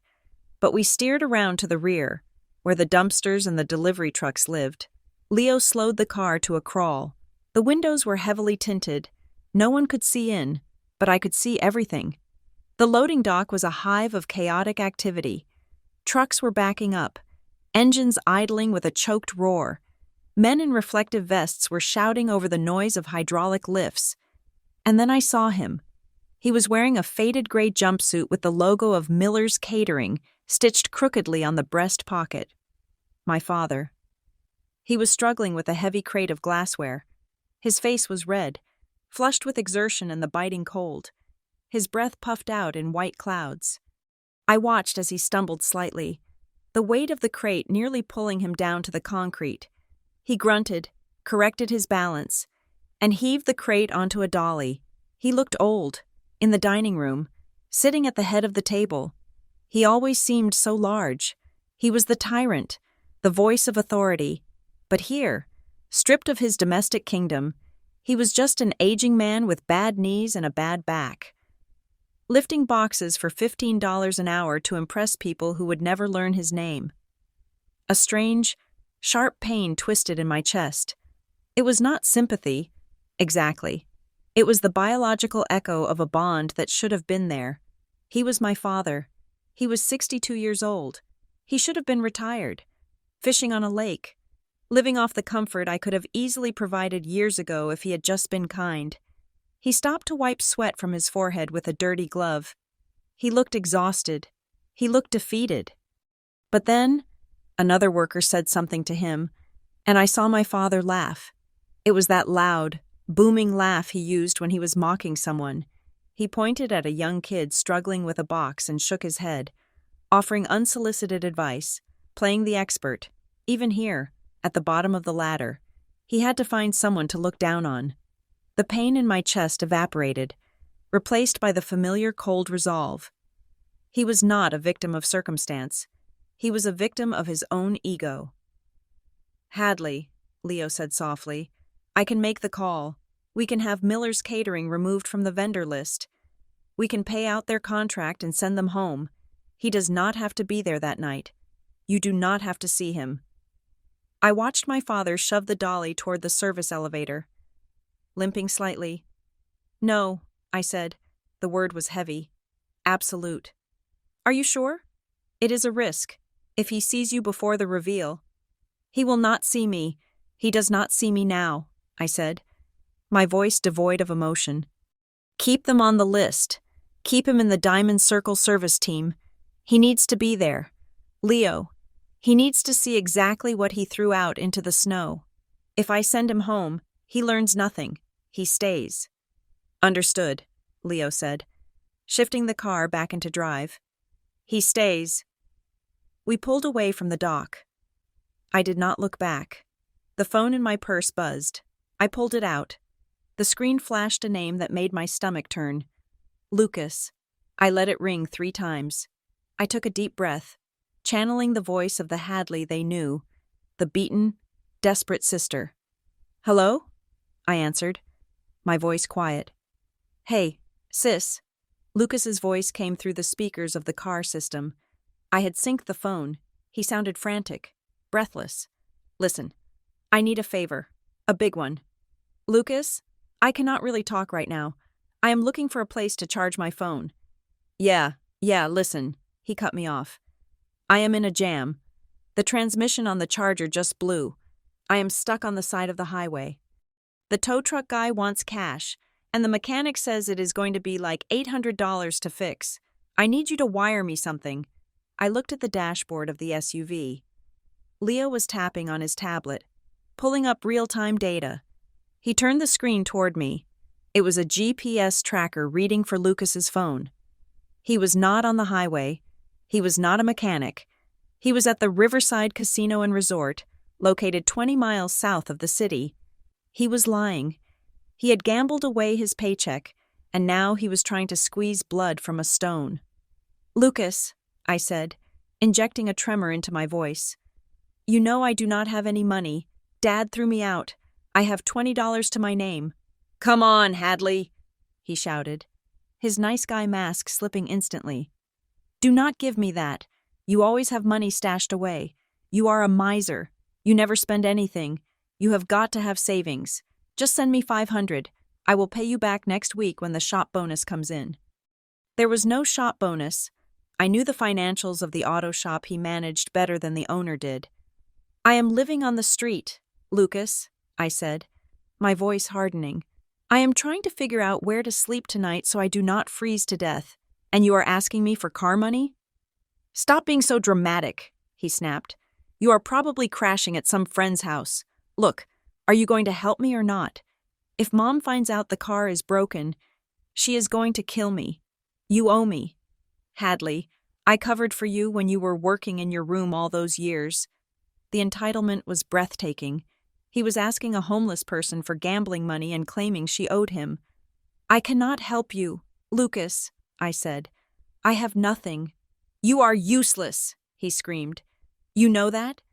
[SPEAKER 1] but we steered around to the rear, where the dumpsters and the delivery trucks lived. Leo slowed the car to a crawl. The windows were heavily tinted. No one could see in, but I could see everything. The loading dock was a hive of chaotic activity. Trucks were backing up, engines idling with a choked roar. Men in reflective vests were shouting over the noise of hydraulic lifts. And then I saw him. He was wearing a faded gray jumpsuit with the logo of Miller's Catering stitched crookedly on the breast pocket. My father. He was struggling with a heavy crate of glassware. His face was red, flushed with exertion and the biting cold. His breath puffed out in white clouds. I watched as he stumbled slightly, the weight of the crate nearly pulling him down to the concrete. He grunted, corrected his balance, and heaved the crate onto a dolly. He looked old, in the dining room, sitting at the head of the table. He always seemed so large. He was the tyrant, the voice of authority. But here, stripped of his domestic kingdom, he was just an aging man with bad knees and a bad back, lifting boxes for $15 an hour to impress people who would never learn his name. A strange, sharp pain twisted in my chest. It was not sympathy, exactly. It was the biological echo of a bond that should have been there. He was my father. He was 62 years old. He should have been retired, fishing on a lake, living off the comfort I could have easily provided years ago if he had just been kind. He stopped to wipe sweat from his forehead with a dirty glove. He looked exhausted. He looked defeated. But then, another worker said something to him, and I saw my father laugh. It was that loud, booming laugh he used when he was mocking someone. He pointed at a young kid struggling with a box and shook his head, offering unsolicited advice, playing the expert. Even here, at the bottom of the ladder, he had to find someone to look down on. The pain in my chest evaporated, replaced by the familiar cold resolve. He was not a victim of circumstance. He was a victim of his own ego. "Hadley," Leo said softly, "I can make the call. We can have Miller's Catering removed from the vendor list. We can pay out their contract and send them home. He does not have to be there that night. You do not have to see him." I watched my father shove the dolly toward the service elevator. Limping slightly. "No," I said. The word was heavy. "Absolute." "Are you sure?" "It is a risk. If he sees you before the reveal." "He will not see me. He does not see me now," I said, my voice devoid of emotion. "Keep them on the list. Keep him in the Diamond Circle service team. He needs to be there. Leo, he needs to see exactly what he threw out into the snow. If I send him home, he learns nothing. He stays." "Understood," Leo said, shifting the car back into drive. "He stays." We pulled away from the dock. I did not look back. The phone in my purse buzzed. I pulled it out. The screen flashed a name that made my stomach turn. Lucas. I let it ring 3 times. I took a deep breath, channeling the voice of the Hadley they knew, the beaten, desperate sister. "Hello?" I answered, my voice quiet. "Hey, sis." Lucas's voice came through the speakers of the car system. I had synced the phone. He sounded frantic, breathless. "Listen, I need a favor. A big one." "Lucas, I cannot really talk right now. I am looking for a place to charge my phone." Yeah, listen." He cut me off. "I am in a jam. The transmission on the charger just blew. I am stuck on the side of the highway. The tow truck guy wants cash, and the mechanic says it is going to be like $800 to fix. I need you to wire me something." I looked at the dashboard of the SUV. Leo was tapping on his tablet, pulling up real-time data. He turned the screen toward me. It was a GPS tracker reading for Lucas's phone. He was not on the highway. He was not a mechanic. He was at the Riverside Casino and Resort, located 20 miles south of the city. He was lying. He had gambled away his paycheck, and now he was trying to squeeze blood from a stone. "Lucas," I said, injecting a tremor into my voice. "You know I do not have any money. Dad threw me out. I have $20 to my name." "Come on, Hadley," he shouted, his nice guy mask slipping instantly. "Do not give me that. You always have money stashed away. You are a miser. You never spend anything. You have got to have savings. Just send me $500. I will pay you back next week when the shop bonus comes in." There was no shop bonus. I knew the financials of the auto shop he managed better than the owner did. "I am living on the street, Lucas," I said, my voice hardening. "I am trying to figure out where to sleep tonight so I do not freeze to death, and you are asking me for car money?" "Stop being so dramatic," he snapped. "You are probably crashing at some friend's house. Look, are you going to help me or not? If Mom finds out the car is broken, she is going to kill me. You owe me. Hadley, I covered for you when you were working in your room all those years." The entitlement was breathtaking. He was asking a homeless person for gambling money and claiming she owed him. "I cannot help you, Lucas," I said. "I have nothing." "You are useless," he screamed. "You know that?"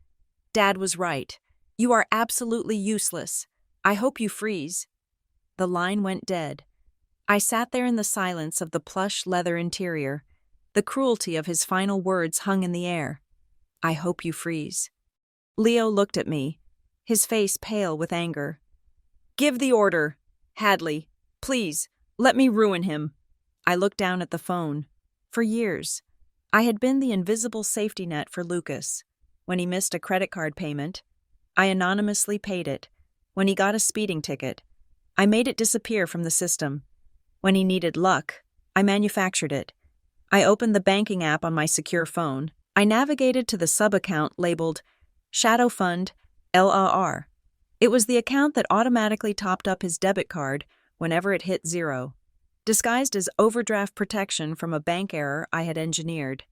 [SPEAKER 1] Dad was right. "You are absolutely useless. I hope you freeze." The line went dead. I sat there in the silence of the plush leather interior. The cruelty of his final words hung in the air. "I hope you freeze." Leo looked at me, his face pale with anger. "Give the order, Hadley. Please, let me ruin him." I looked down at the phone. For years, I had been the invisible safety net for Lucas. When he missed a credit card payment, I anonymously paid it. When he got a speeding ticket, I made it disappear from the system. When he needed luck, I manufactured it. I opened the banking app on my secure phone. I navigated to the sub-account labeled Shadow Fund LRR. It was the account that automatically topped up his debit card whenever it hit zero, disguised as overdraft protection from a bank error I had engineered.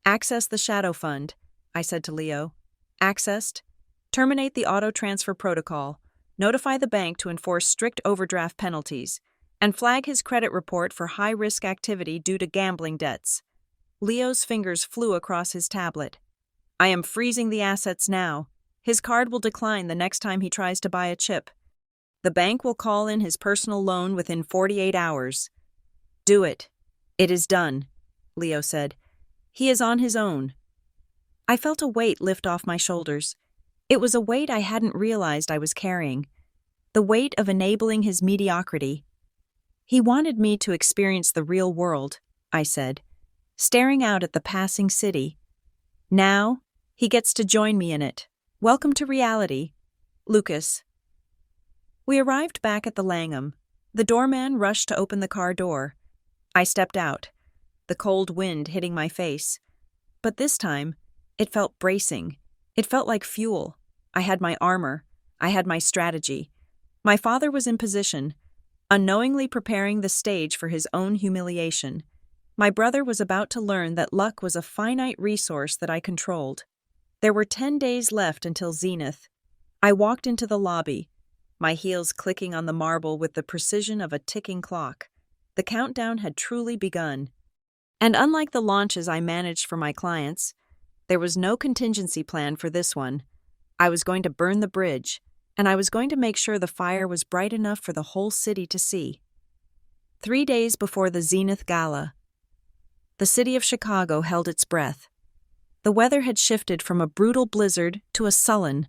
[SPEAKER 1] "Access the Shadow Fund," I said to Leo. "Accessed. Terminate the auto-transfer protocol. Notify the bank to enforce strict overdraft penalties, and flag his credit report for high-risk activity due to gambling debts." Leo's fingers flew across his tablet. "I am freezing the assets now. His card will decline the next time he tries to buy a chip. The bank will call in his personal loan within 48 hours. "Do it. It is done," Leo said. "He is on his own." I felt a weight lift off my shoulders. It was a weight I hadn't realized I was carrying. The weight of enabling his mediocrity. "He wanted me to experience the real world," I said, staring out at the passing city. "Now, he gets to join me in it. Welcome to reality, Lucas." We arrived back at the Langham. The doorman rushed to open the car door. I stepped out, the cold wind hitting my face. But this time, it felt bracing. It felt like fuel. I had my armor. I had my strategy. My father was in position, unknowingly preparing the stage for his own humiliation. My brother was about to learn that luck was a finite resource that I controlled. There were 10 days left until Zenith. I walked into the lobby, my heels clicking on the marble with the precision of a ticking clock. The countdown had truly begun. And unlike the launches I managed for my clients, there was no contingency plan for this one. I was going to burn the bridge, and I was going to make sure the fire was bright enough for the whole city to see. 3 days before the Zenith Gala, the city of Chicago held its breath. The weather had shifted from a brutal blizzard to a sullen,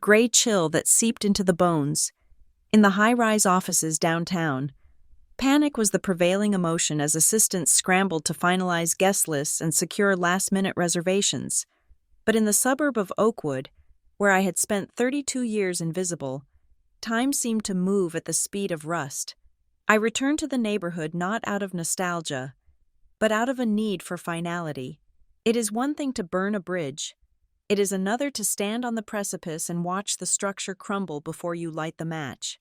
[SPEAKER 1] gray chill that seeped into the bones. In the high-rise offices downtown, panic was the prevailing emotion as assistants scrambled to finalize guest lists and secure last-minute reservations. But in the suburb of Oakwood, where I had spent 32 years invisible, time seemed to move at the speed of rust. I returned to the neighborhood not out of nostalgia, but out of a need for finality. It is one thing to burn a bridge. It is another to stand on the precipice and watch the structure crumble before you light the match.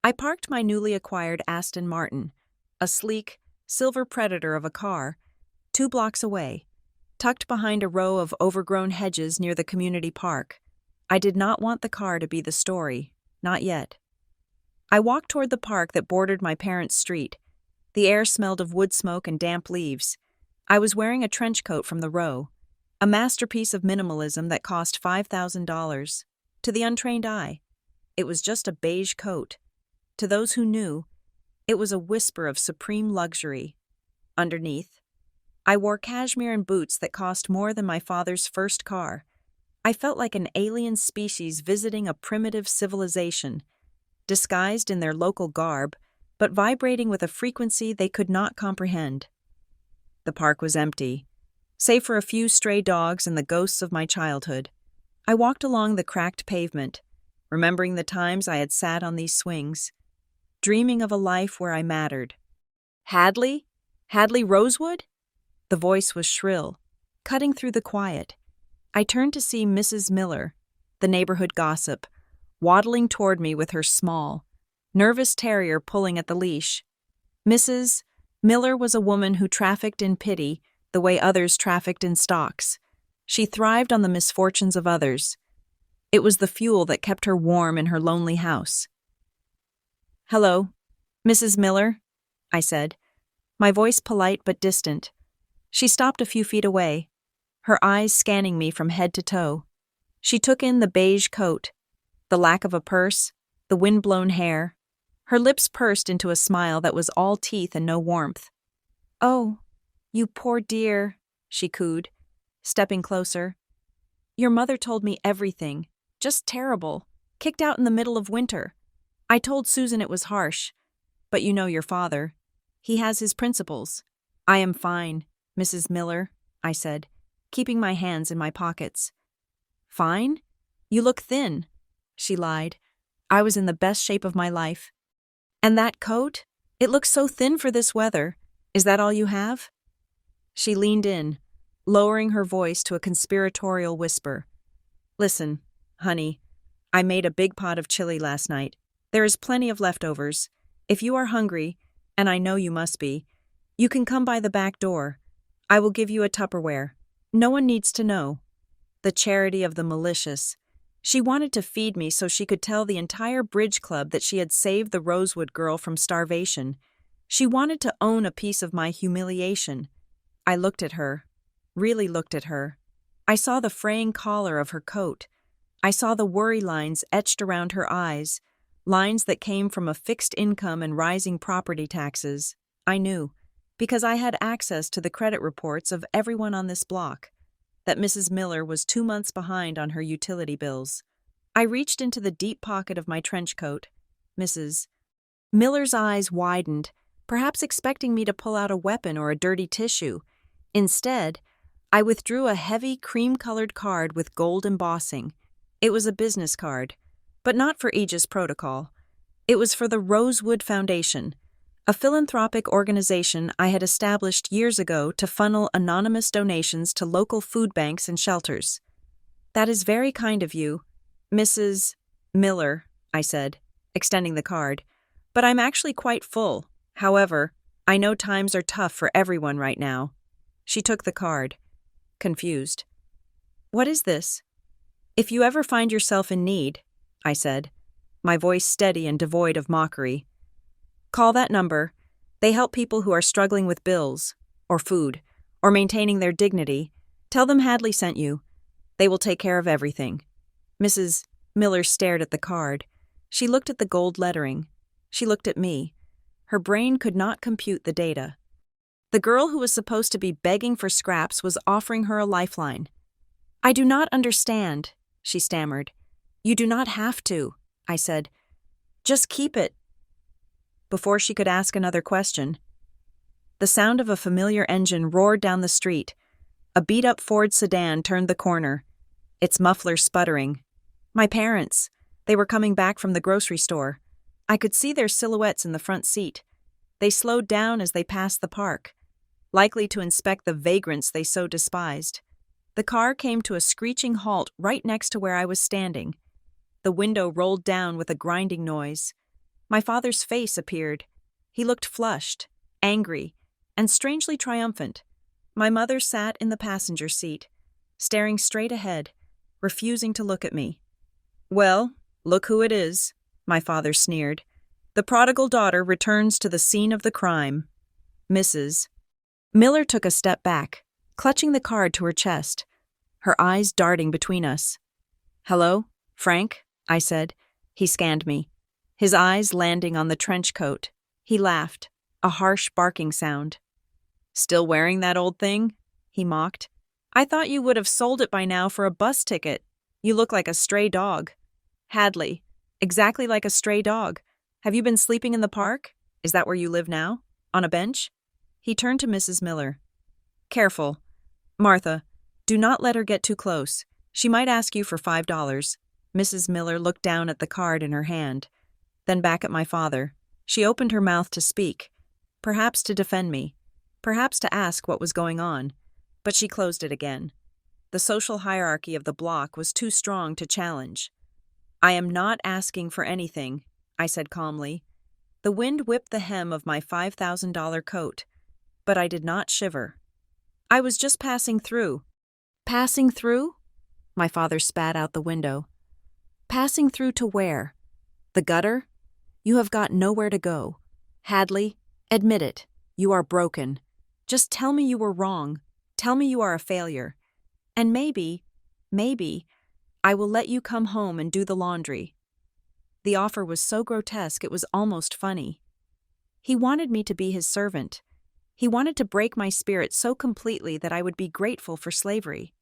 [SPEAKER 1] I parked my newly acquired Aston Martin, a sleek, silver predator of a car, 2 blocks away, tucked behind a row of overgrown hedges near the community park. I did not want the car to be the story, not yet. I walked toward the park that bordered my parents' street. The air smelled of wood smoke and damp leaves. I was wearing a trench coat from the row, a masterpiece of minimalism that cost $5,000. To the untrained eye, it was just a beige coat. To those who knew, it was a whisper of supreme luxury. Underneath, I wore cashmere and boots that cost more than my father's first car. I felt like an alien species visiting a primitive civilization, disguised in their local garb, but vibrating with a frequency they could not comprehend. The park was empty, save for a few stray dogs and the ghosts of my childhood. I walked along the cracked pavement, remembering the times I had sat on these swings, dreaming of a life where I mattered. "Hadley? Hadley Rosewood?" The voice was shrill, cutting through the quiet. I turned to see Mrs. Miller, the neighborhood gossip, waddling toward me with her small, nervous terrier pulling at the leash. Mrs. Miller was a woman who trafficked in pity the way others trafficked in stocks. She thrived on the misfortunes of others. It was the fuel that kept her warm in her lonely house. "Hello, Mrs. Miller," I said, my voice polite but distant. She stopped a few feet away, her eyes scanning me from head to toe. She took in the beige coat, the lack of a purse, the wind-blown hair. Her lips pursed into a smile that was all teeth and no warmth. "Oh, you poor dear," she cooed, stepping closer. "Your mother told me everything. Just terrible. Kicked out in the middle of winter. I told Susan it was harsh. But you know your father. He has his principles." "I am fine, Mrs. Miller," I said, keeping my hands in my pockets. "Fine? You look thin," she lied. "I was in the best shape of my life." "And that coat? It looks so thin for this weather. Is that all you have?" She leaned in, lowering her voice to a conspiratorial whisper. "Listen, honey, I made a big pot of chili last night. There is plenty of leftovers. If you are hungry, and I know you must be, you can come by the back door. I will give you a Tupperware. No one needs to know." The charity of the malicious. She wanted to feed me so she could tell the entire bridge club that she had saved the Rosewood girl from starvation. She wanted to own a piece of my humiliation. I looked at her, really looked at her. I saw the fraying collar of her coat. I saw the worry lines etched around her eyes, lines that came from a fixed income and rising property taxes. I knew, because I had access to the credit reports of everyone on this block, that Mrs. Miller was 2 months behind on her utility bills. I reached into the deep pocket of my trench coat. Mrs. Miller's eyes widened, perhaps expecting me to pull out a weapon or a dirty tissue. Instead, I withdrew a heavy cream-colored card with gold embossing. It was a business card, but not for Aegis Protocol. It was for the Rosewood Foundation, a philanthropic organization I had established years ago to funnel anonymous donations to local food banks and shelters. "That is very kind of you, Mrs. Miller," I said, extending the card. "But I'm actually quite full. However, I know times are tough for everyone right now." She took the card, confused. "What is this?" "If you ever find yourself in need," I said, my voice steady and devoid of mockery, "call that number. They help people who are struggling with bills, or food, or maintaining their dignity. Tell them Hadley sent you. They will take care of everything." Mrs. Miller stared at the card. She looked at the gold lettering. She looked at me. Her brain could not compute the data. The girl who was supposed to be begging for scraps was offering her a lifeline. "I do not understand," she stammered. "You do not have to," I said. "Just keep it." Before she could ask another question, the sound of a familiar engine roared down the street. A beat-up Ford sedan turned the corner, its muffler sputtering. My parents. They were coming back from the grocery store. I could see their silhouettes in the front seat. They slowed down as they passed the park, likely to inspect the vagrants they so despised. The car came to a screeching halt right next to where I was standing. The window rolled down with a grinding noise. My father's face appeared. He looked flushed, angry, and strangely triumphant. My mother sat in the passenger seat, staring straight ahead, refusing to look at me. "Well, look who it is," my father sneered. "The prodigal daughter returns to the scene of the crime." Mrs. Miller took a step back, clutching the card to her chest, her eyes darting between us. "Hello, Frank?" I said. He scanned me, his eyes landing on the trench coat. He laughed, a harsh barking sound. "Still wearing that old thing?" he mocked. "I thought you would have sold it by now for a bus ticket. You look like a stray dog." "Hadley, exactly like a stray dog. Have you been sleeping in the park? Is that where you live now? On a bench?" He turned to Mrs. Miller. "Careful. Martha, do not let her get too close. She might ask you for $5. Mrs. Miller looked down at the card in her hand, then back at my father. She opened her mouth to speak, perhaps to defend me, perhaps to ask what was going on, but she closed it again. The social hierarchy of the block was too strong to challenge. "I am not asking for anything," I said calmly. The wind whipped the hem of my $5,000 coat, but I did not shiver. "I was just passing through." "Passing through?" My father spat out the window. Passing through to where? The gutter? You have got nowhere to go. Hadley, admit it. You are broken. Just tell me you were wrong. Tell me you are a failure. And maybe, I will let you come home and do the laundry. The offer was so grotesque it was almost funny. He wanted me to be his servant. He wanted to break my spirit so completely that I would be grateful for slavery.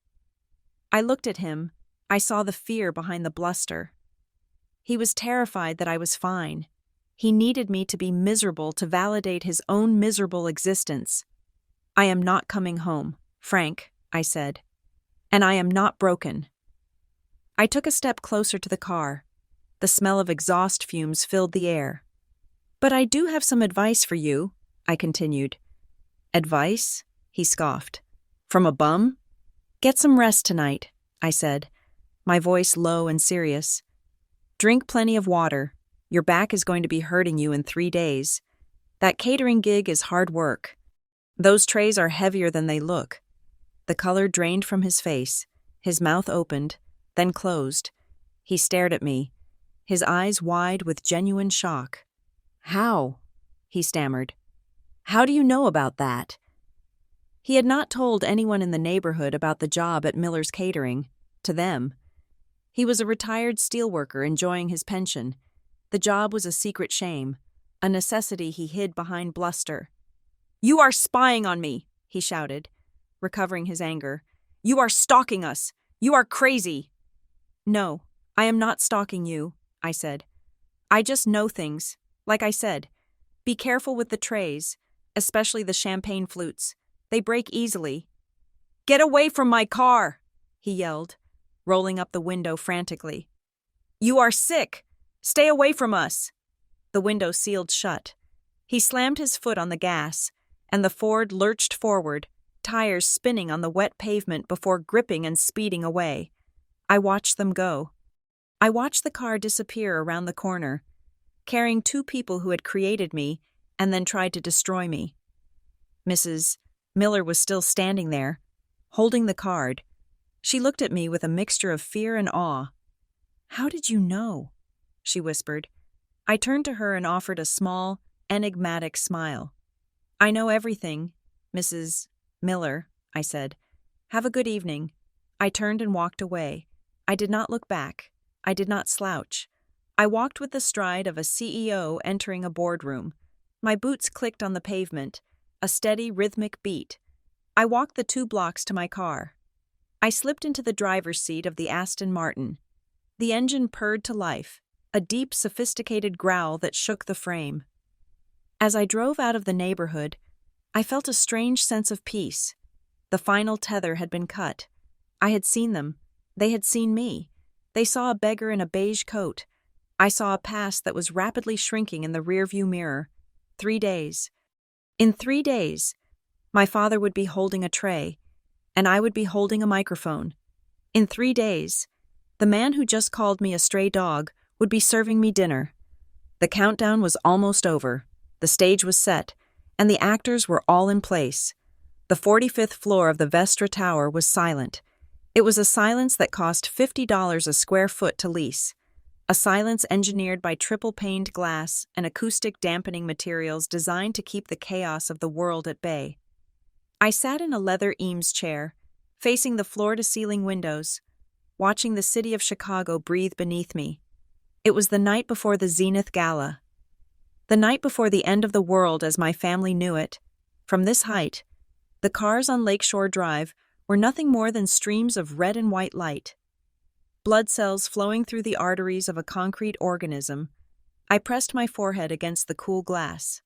[SPEAKER 1] I looked at him. I saw the fear behind the bluster. He was terrified that I was fine. He needed me to be miserable to validate his own miserable existence. I am not coming home, Frank, I said. And I am not broken. I took a step closer to the car. The smell of exhaust fumes filled the air. But I do have some advice for you, I continued. Advice? He scoffed. From a bum? Get some rest tonight, I said, my voice low and serious. Drink plenty of water. Your back is going to be hurting you in 3 days. That catering gig is hard work. Those trays are heavier than they look. The color drained from his face. His mouth opened, then closed. He stared at me, his eyes wide with genuine shock. How? He stammered. How do you know about that? He had not told anyone in the neighborhood about the job at Miller's Catering, to them. He was a retired steelworker enjoying his pension. The job was a secret shame, a necessity he hid behind bluster. You are spying on me, he shouted, recovering his anger. You are stalking us. You are crazy. No, I am not stalking you, I said. I just know things. Like I said, be careful with the trays, especially the champagne flutes. They break easily. Get away from my car, he yelled, rolling up the window frantically. You are sick. Stay away from us. The window sealed shut. He slammed his foot on the gas, and the Ford lurched forward, tires spinning on the wet pavement before gripping and speeding away. I watched them go. I watched the car disappear around the corner, carrying 2 people who had created me and then tried to destroy me. Mrs. Miller was still standing there, holding the card. She looked at me with a mixture of fear and awe. How did you know? She whispered. I turned to her and offered a small, enigmatic smile. I know everything, Mrs. Miller, I said. Have a good evening. I turned and walked away. I did not look back. I did not slouch. I walked with the stride of a CEO entering a boardroom. My boots clicked on the pavement, a steady, rhythmic beat. I walked the 2 blocks to my car. I slipped into the driver's seat of the Aston Martin. The engine purred to life, a deep, sophisticated growl that shook the frame. As I drove out of the neighborhood, I felt a strange sense of peace. The final tether had been cut. I had seen them. They had seen me. They saw a beggar in a beige coat. I saw a past that was rapidly shrinking in the rearview mirror. 3 days. In 3 days, my father would be holding a tray, and I would be holding a microphone. In 3 days, the man who just called me a stray dog would be serving me dinner. The countdown was almost over. The stage was set, and the actors were all in place. The 45th floor of the Vestra Tower was silent. It was a silence that cost $50 a square foot to lease. A silence engineered by triple-paned glass and acoustic dampening materials designed to keep the chaos of the world at bay. I sat in a leather Eames chair, facing the floor-to-ceiling windows, watching the city of Chicago breathe beneath me. It was the night before the Zenith Gala. The night before the end of the world as my family knew it. From this height, the cars on Lakeshore Drive were nothing more than streams of red and white light. Blood cells flowing through the arteries of a concrete organism. I pressed my forehead against the cool glass.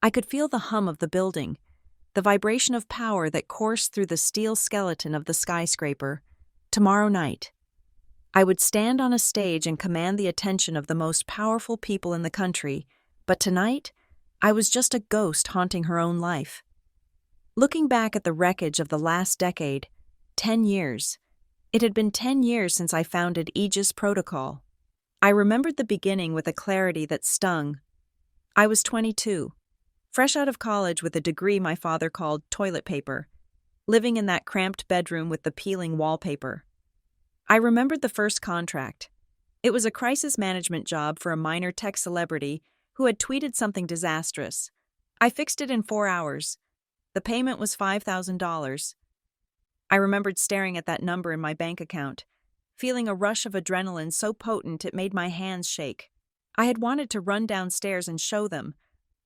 [SPEAKER 1] I could feel the hum of the building, the vibration of power that coursed through the steel skeleton of the skyscraper. Tomorrow night, I would stand on a stage and command the attention of the most powerful people in the country, but tonight, I was just a ghost haunting her own life. Looking back at the wreckage of the last decade, 10 years, it had been 10 years since I founded Aegis Protocol. I remembered the beginning with a clarity that stung. I was 22, fresh out of college with a degree my father called toilet paper, living in that cramped bedroom with the peeling wallpaper. I remembered the first contract. It was a crisis management job for a minor tech celebrity who had tweeted something disastrous. I fixed it in 4 hours. The payment was $5,000. I remembered staring at that number in my bank account, feeling a rush of adrenaline so potent it made my hands shake. I had wanted to run downstairs and show them.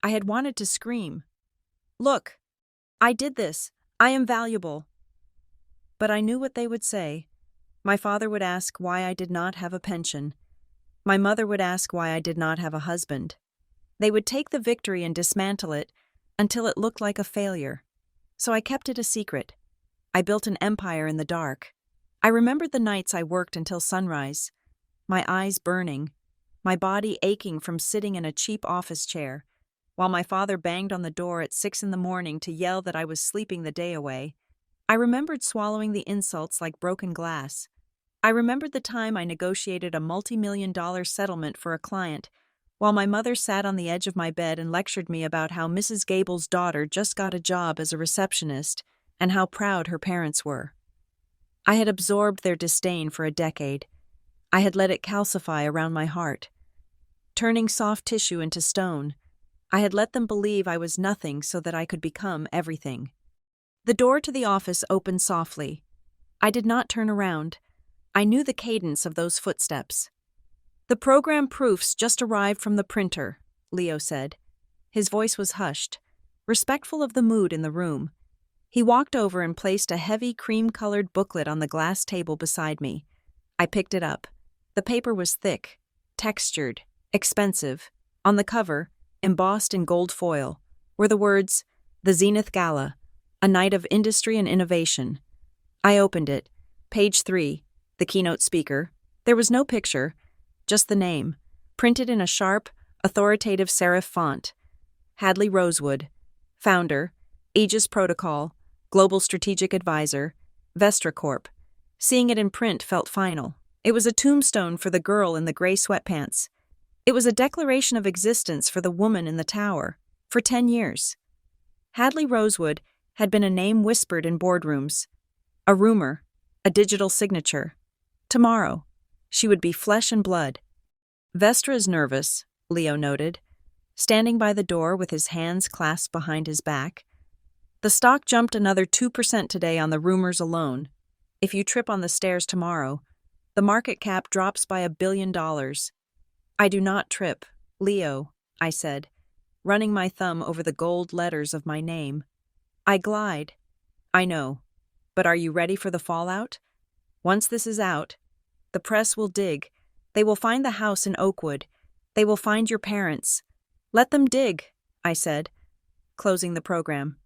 [SPEAKER 1] I had wanted to scream. "Look, I did this. I am valuable." But I knew what they would say. My father would ask why I did not have a pension. My mother would ask why I did not have a husband. They would take the victory and dismantle it until it looked like a failure. So I kept it a secret. I built an empire in the dark. I remembered the nights I worked until sunrise, my eyes burning, my body aching from sitting in a cheap office chair, while my father banged on the door at 6 a.m. to yell that I was sleeping the day away. I remembered swallowing the insults like broken glass. I remembered the time I negotiated a multi-million-dollar settlement for a client, while my mother sat on the edge of my bed and lectured me about how Mrs. Gable's daughter just got a job as a receptionist and how proud her parents were. I had absorbed their disdain for a decade. I had let it calcify around my heart, turning soft tissue into stone. I had let them believe I was nothing so that I could become everything. The door to the office opened softly. I did not turn around. I knew the cadence of those footsteps. "The program proofs just arrived from the printer," Leo said. His voice was hushed, respectful of the mood in the room. He walked over and placed a heavy cream-colored booklet on the glass table beside me. I picked it up. The paper was thick, textured, expensive. On the cover, embossed in gold foil, were the words, "The Zenith Gala, a night of industry and innovation." I opened it. Page 3, the keynote speaker. There was no picture, just the name, printed in a sharp, authoritative serif font. Hadley Rosewood, founder, Aegis Protocol, Global Strategic Advisor, Vestra Corp. Seeing it in print felt final. It was a tombstone for the girl in the gray sweatpants. It was a declaration of existence for the woman in the tower, for 10 years. Hadley Rosewood had been a name whispered in boardrooms, a rumor, a digital signature. Tomorrow, she would be flesh and blood. "Vestra is nervous," Leo noted, standing by the door with his hands clasped behind his back. "The stock jumped another 2% today on the rumors alone. If you trip on the stairs tomorrow, the market cap drops by $1 billion. "I do not trip, Leo," I said, running my thumb over the gold letters of my name. "I glide." "I know. But are you ready for the fallout? Once this is out, the press will dig. They will find the house in Oakwood. They will find your parents. Let them dig," I said, closing the program.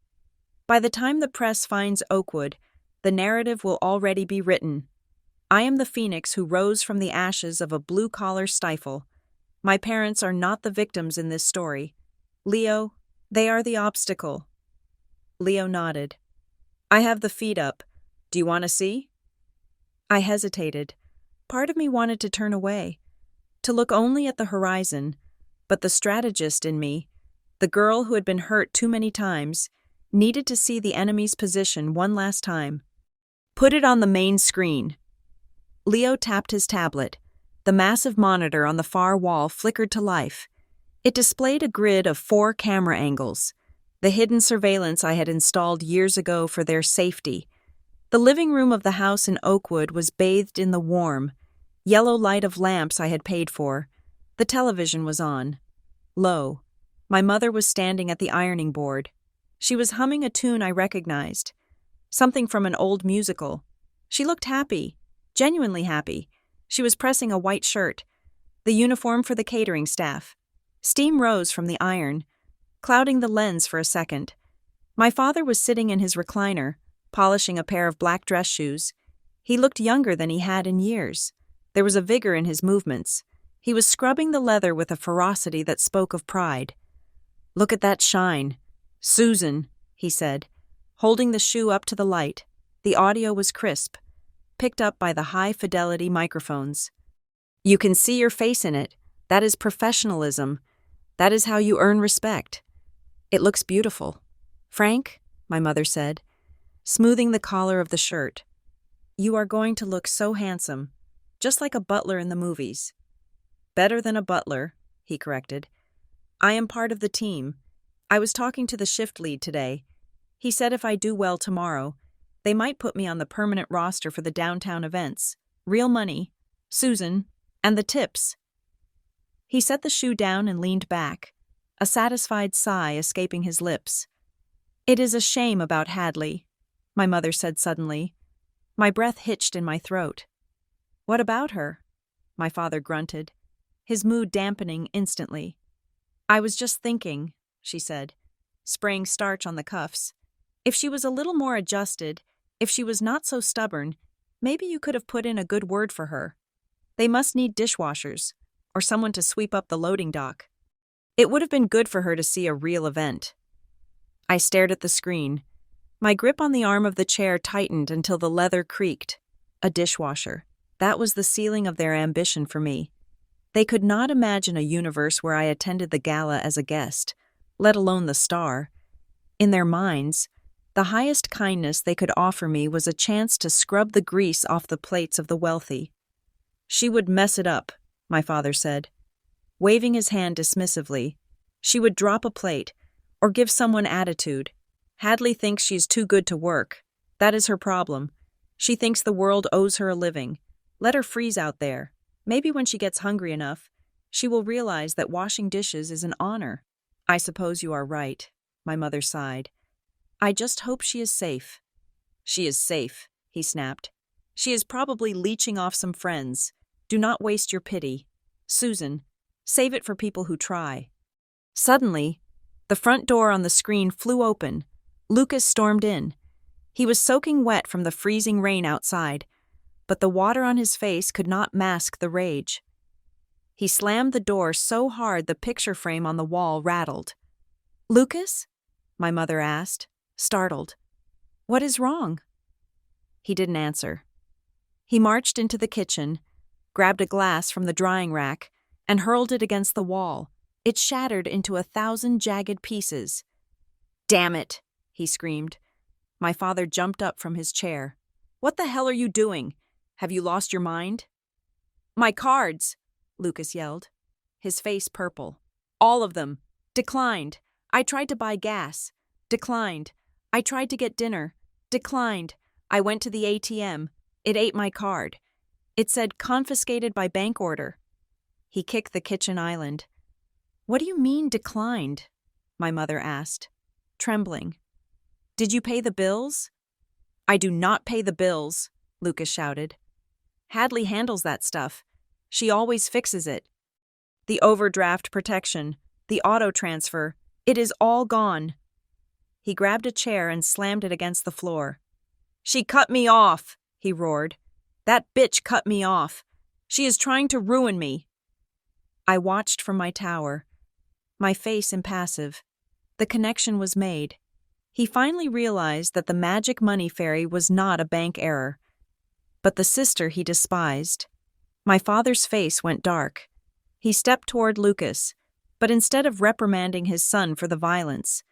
[SPEAKER 1] "By the time the press finds Oakwood, the narrative will already be written. I am the phoenix who rose from the ashes of a blue-collar stifle. My parents are not the victims in this story. Leo, they are the obstacle." Leo nodded. "I have the feed up. Do you want to see?" I hesitated. Part of me wanted to turn away, to look only at the horizon, but the strategist in me, the girl who had been hurt too many times, needed to see the enemy's position one last time. "Put it on the main screen." Leo tapped his tablet. The massive monitor on the far wall flickered to life. It displayed a grid of 4 camera angles, the hidden surveillance I had installed years ago for their safety. The living room of the house in Oakwood was bathed in the warm, yellow light of lamps I had paid for. The television was on. Low. My mother was standing at the ironing board. She was humming a tune I recognized, something from an old musical. She looked happy, genuinely happy. She was pressing a white shirt, the uniform for the catering staff. Steam rose from the iron, clouding the lens for a second. My father was sitting in his recliner, polishing a pair of black dress shoes. He looked younger than he had in years. There was a vigor in his movements. He was scrubbing the leather with a ferocity that spoke of pride. "Look at that shine. Susan," he said, holding the shoe up to the light. The audio was crisp, picked up by the high-fidelity microphones. "You can see your face in it. That is professionalism. That is how you earn respect. It looks beautiful." "Frank," my mother said, smoothing the collar of the shirt, "you are going to look so handsome, just like a butler in the movies." Better than a butler, he corrected. I am part of the team. I was talking to the shift lead today. He said if I do well tomorrow, they might put me on the permanent roster for the downtown events. Real money, Susan, and the tips. He set the shoe down and leaned back, a satisfied sigh escaping his lips. It is a shame about Hadley, my mother said suddenly. My breath hitched in my throat. What about her? My father grunted, his mood dampening instantly. I was just thinking, she said, spraying starch on the cuffs. If she was a little more adjusted, if she was not so stubborn, maybe you could have put in a good word for her. They must need dishwashers, or someone to sweep up the loading dock. It would have been good for her to see a real event. I stared at the screen. My grip on the arm of the chair tightened until the leather creaked. A dishwasher. That was the ceiling of their ambition for me. They could not imagine a universe where I attended the gala as a guest, let alone the star. In their minds, the highest kindness they could offer me was a chance to scrub the grease off the plates of the wealthy. She would mess it up, my father said, waving his hand dismissively. She would drop a plate, or give someone attitude. Hadley thinks she's too good to work. That is her problem. She thinks the world owes her a living. Let her freeze out there. Maybe when she gets hungry enough, she will realize that washing dishes is an honor. I suppose you are right, my mother sighed. I just hope she is safe. She is safe, he snapped. She is probably leeching off some friends. Do not waste your pity. Susan, save it for people who try. Suddenly, the front door on the screen flew open. Lucas stormed in. He was soaking wet from the freezing rain outside, but the water on his face could not mask the rage. He slammed the door so hard the picture frame on the wall rattled. Lucas? My mother asked, startled. What is wrong? He didn't answer. He marched into the kitchen, grabbed a glass from the drying rack, and hurled it against the wall. It shattered into 1,000 jagged pieces. Damn it, he screamed. My father jumped up from his chair. What the hell are you doing? Have you lost your mind? My cards, Lucas yelled, his face purple. All of them. Declined. I tried to buy gas. Declined. I tried to get dinner. Declined. I went to the ATM. It ate my card. It said confiscated by bank order. He kicked the kitchen island. What do you mean declined? My mother asked, trembling. Did you pay the bills? I do not pay the bills, Lucas shouted. Hadley handles that stuff. She always fixes it. The overdraft protection, the auto transfer, it is all gone. He grabbed a chair and slammed it against the floor. She cut me off, he roared. That bitch cut me off. She is trying to ruin me. I watched from my tower, my face impassive. The connection was made. He finally realized that the magic money fairy was not a bank error, but the sister he despised. My father's face went dark. He stepped toward Lucas, but instead of reprimanding his son for the violence,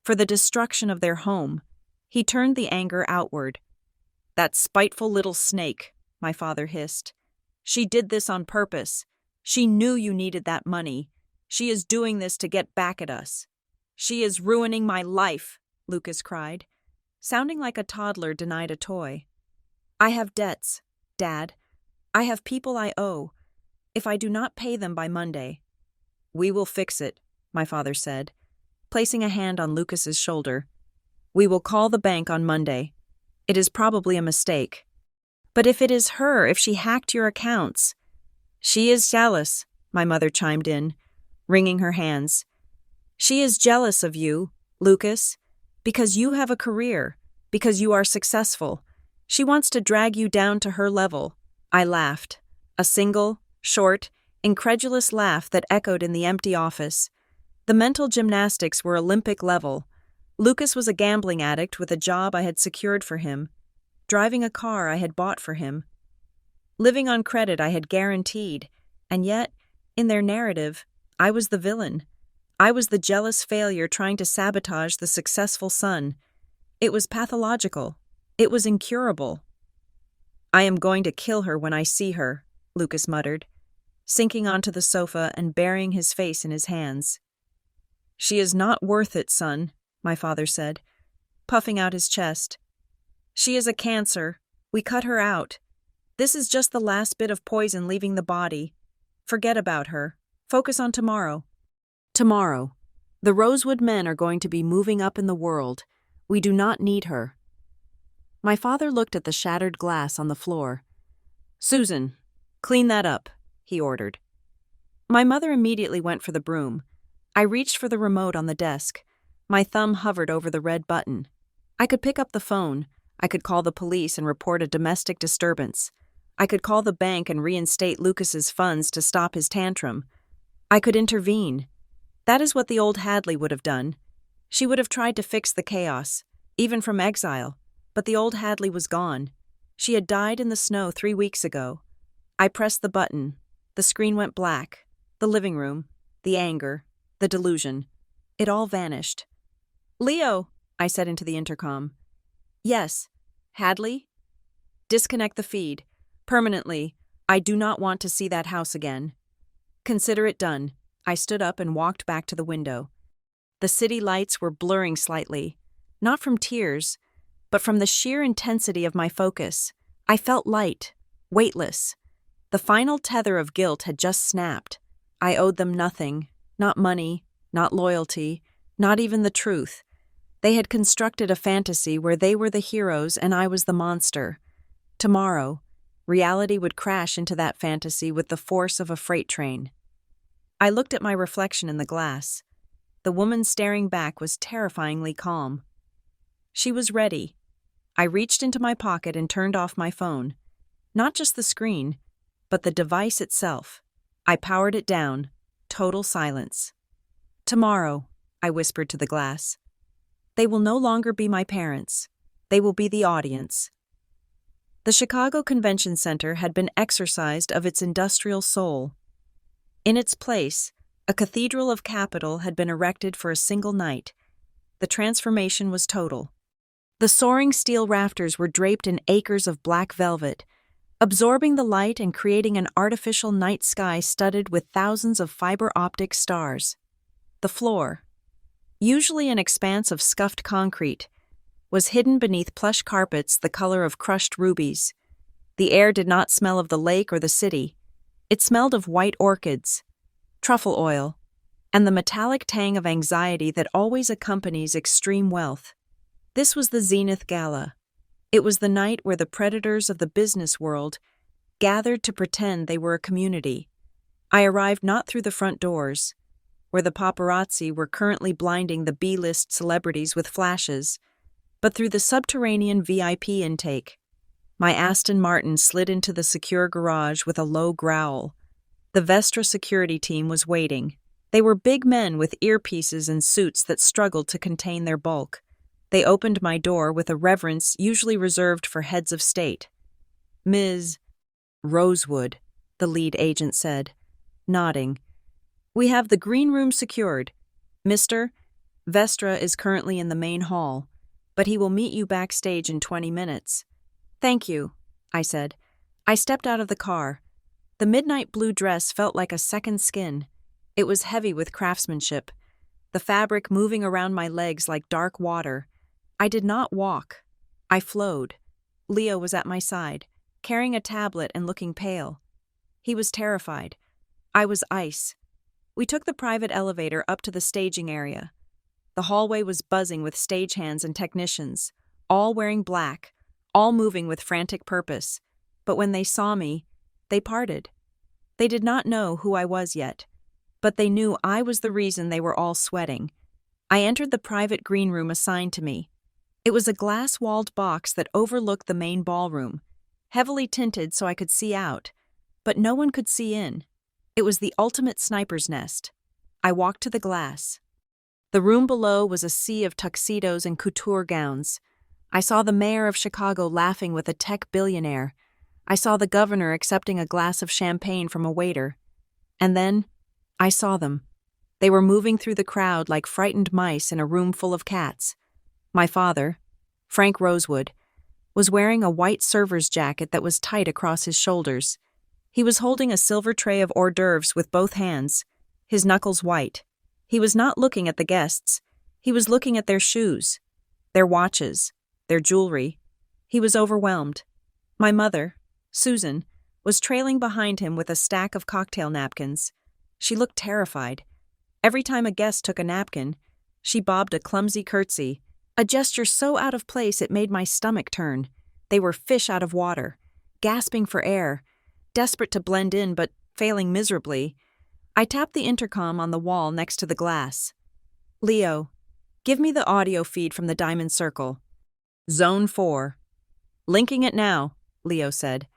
[SPEAKER 1] for the destruction of their home, he turned the anger outward. That spiteful little snake, my father hissed. She did this on purpose. She knew you needed that money. She is doing this to get back at us. She is ruining my life, Lucas cried, sounding like a toddler denied a toy. I have debts, Dad. I have people I owe. If I do not pay them by Monday. We will fix it, my father said, placing a hand on Lucas's shoulder. We will call the bank on Monday. It is probably a mistake. But if it is her, if she hacked your accounts. She is jealous, my mother chimed in, wringing her hands. She is jealous of you, Lucas, because you have a career, because you are successful. She wants to drag you down to her level. I laughed, a single, short, incredulous laugh that echoed in the empty office. The mental gymnastics were Olympic level. Lucas was a gambling addict with a job I had secured for him, driving a car I had bought for him, living on credit I had guaranteed, and yet, in their narrative, I was the villain. I was the jealous failure trying to sabotage the successful son. It was pathological. It was incurable. I am going to kill her when I see her, Lucas muttered. sinking onto the sofa and burying his face in his hands. "She is not worth it, son," my father said, puffing out his chest. "She is a cancer. We cut her out. This is just the last bit of poison leaving the body. Forget about her. Focus on tomorrow." Tomorrow. The Rosewood men are going to be moving up in the world. We do not need her. My father looked at the shattered glass on the floor. "Susan, clean that up," he ordered. My mother immediately went for the broom. I reached for the remote on the desk. My thumb hovered over the red button. I could pick up the phone. I could call the police and report a domestic disturbance. I could call the bank and reinstate Lucas's funds to stop his tantrum. I could intervene. That is what the old Hadley would have done. She would have tried to fix the chaos, even from exile, but the old Hadley was gone. She had died in the snow 3 weeks ago. I pressed the button. The screen went black. The living room, the anger, the delusion. It all vanished. "Leo," I said into the intercom. "Yes. Hadley?" "Disconnect the feed. Permanently. I do not want to see that house again." "Consider it done." I stood up and walked back to the window. The city lights were blurring slightly, not from tears, but from the sheer intensity of my focus. I felt light, weightless. The final tether of guilt had just snapped. I owed them nothing, not money, not loyalty, not even the truth. They had constructed a fantasy where they were the heroes and I was the monster. Tomorrow, reality would crash into that fantasy with the force of a freight train. I looked at my reflection in the glass. The woman staring back was terrifyingly calm. She was ready. I reached into my pocket and turned off my phone. Not just the screen, but the device itself. I powered it down. Total silence. "Tomorrow," I whispered to the glass. "They will no longer be my parents. They will be the audience." The Chicago Convention Center had been exorcised of its industrial soul. In its place, a cathedral of capital had been erected for a single night. The transformation was total. The soaring steel rafters were draped in acres of black velvet, absorbing the light and creating an artificial night sky studded with thousands of fiber-optic stars. The floor, usually an expanse of scuffed concrete, was hidden beneath plush carpets the color of crushed rubies. The air did not smell of the lake or the city. It smelled of white orchids, truffle oil, and the metallic tang of anxiety that always accompanies extreme wealth. This was the Zenith Gala. It was the night where the predators of the business world gathered to pretend they were a community. I arrived not through the front doors, where the paparazzi were currently blinding the B-list celebrities with flashes, but through the subterranean VIP intake. My Aston Martin slid into the secure garage with a low growl. The Vestra security team was waiting. They were big men with earpieces and suits that struggled to contain their bulk. They opened my door with a reverence usually reserved for heads of state. "Ms. Rosewood," the lead agent said, nodding. "We have the green room secured. Mr. Vestra is currently in the main hall, but he will meet you backstage in 20 minutes. "Thank you," I said. I stepped out of the car. The midnight blue dress felt like a second skin. It was heavy with craftsmanship, the fabric moving around my legs like dark water. I did not walk. I flowed. Leo was at my side, carrying a tablet and looking pale. He was terrified. I was ice. We took the private elevator up to the staging area. The hallway was buzzing with stagehands and technicians, all wearing black, all moving with frantic purpose. But when they saw me, they parted. They did not know who I was yet, but they knew I was the reason they were all sweating. I entered the private green room assigned to me. It was a glass-walled box that overlooked the main ballroom, heavily tinted so I could see out, but no one could see in. It was the ultimate sniper's nest. I walked to the glass. The room below was a sea of tuxedos and couture gowns. I saw the mayor of Chicago laughing with a tech billionaire. I saw the governor accepting a glass of champagne from a waiter. And then, I saw them. They were moving through the crowd like frightened mice in a room full of cats. My father, Frank Rosewood, was wearing a white server's jacket that was tight across his shoulders. He was holding a silver tray of hors d'oeuvres with both hands, his knuckles white. He was not looking at the guests. He was looking at their shoes, their watches, their jewelry. He was overwhelmed. My mother, Susan, was trailing behind him with a stack of cocktail napkins. She looked terrified. Every time a guest took a napkin, she bobbed a clumsy curtsy, a gesture so out of place it made my stomach turn. They were fish out of water, gasping for air, desperate to blend in but failing miserably. I tapped the intercom on the wall next to the glass. "Leo, give me the audio feed from the Diamond Circle." "Zone 4. "Linking it now," Leo said.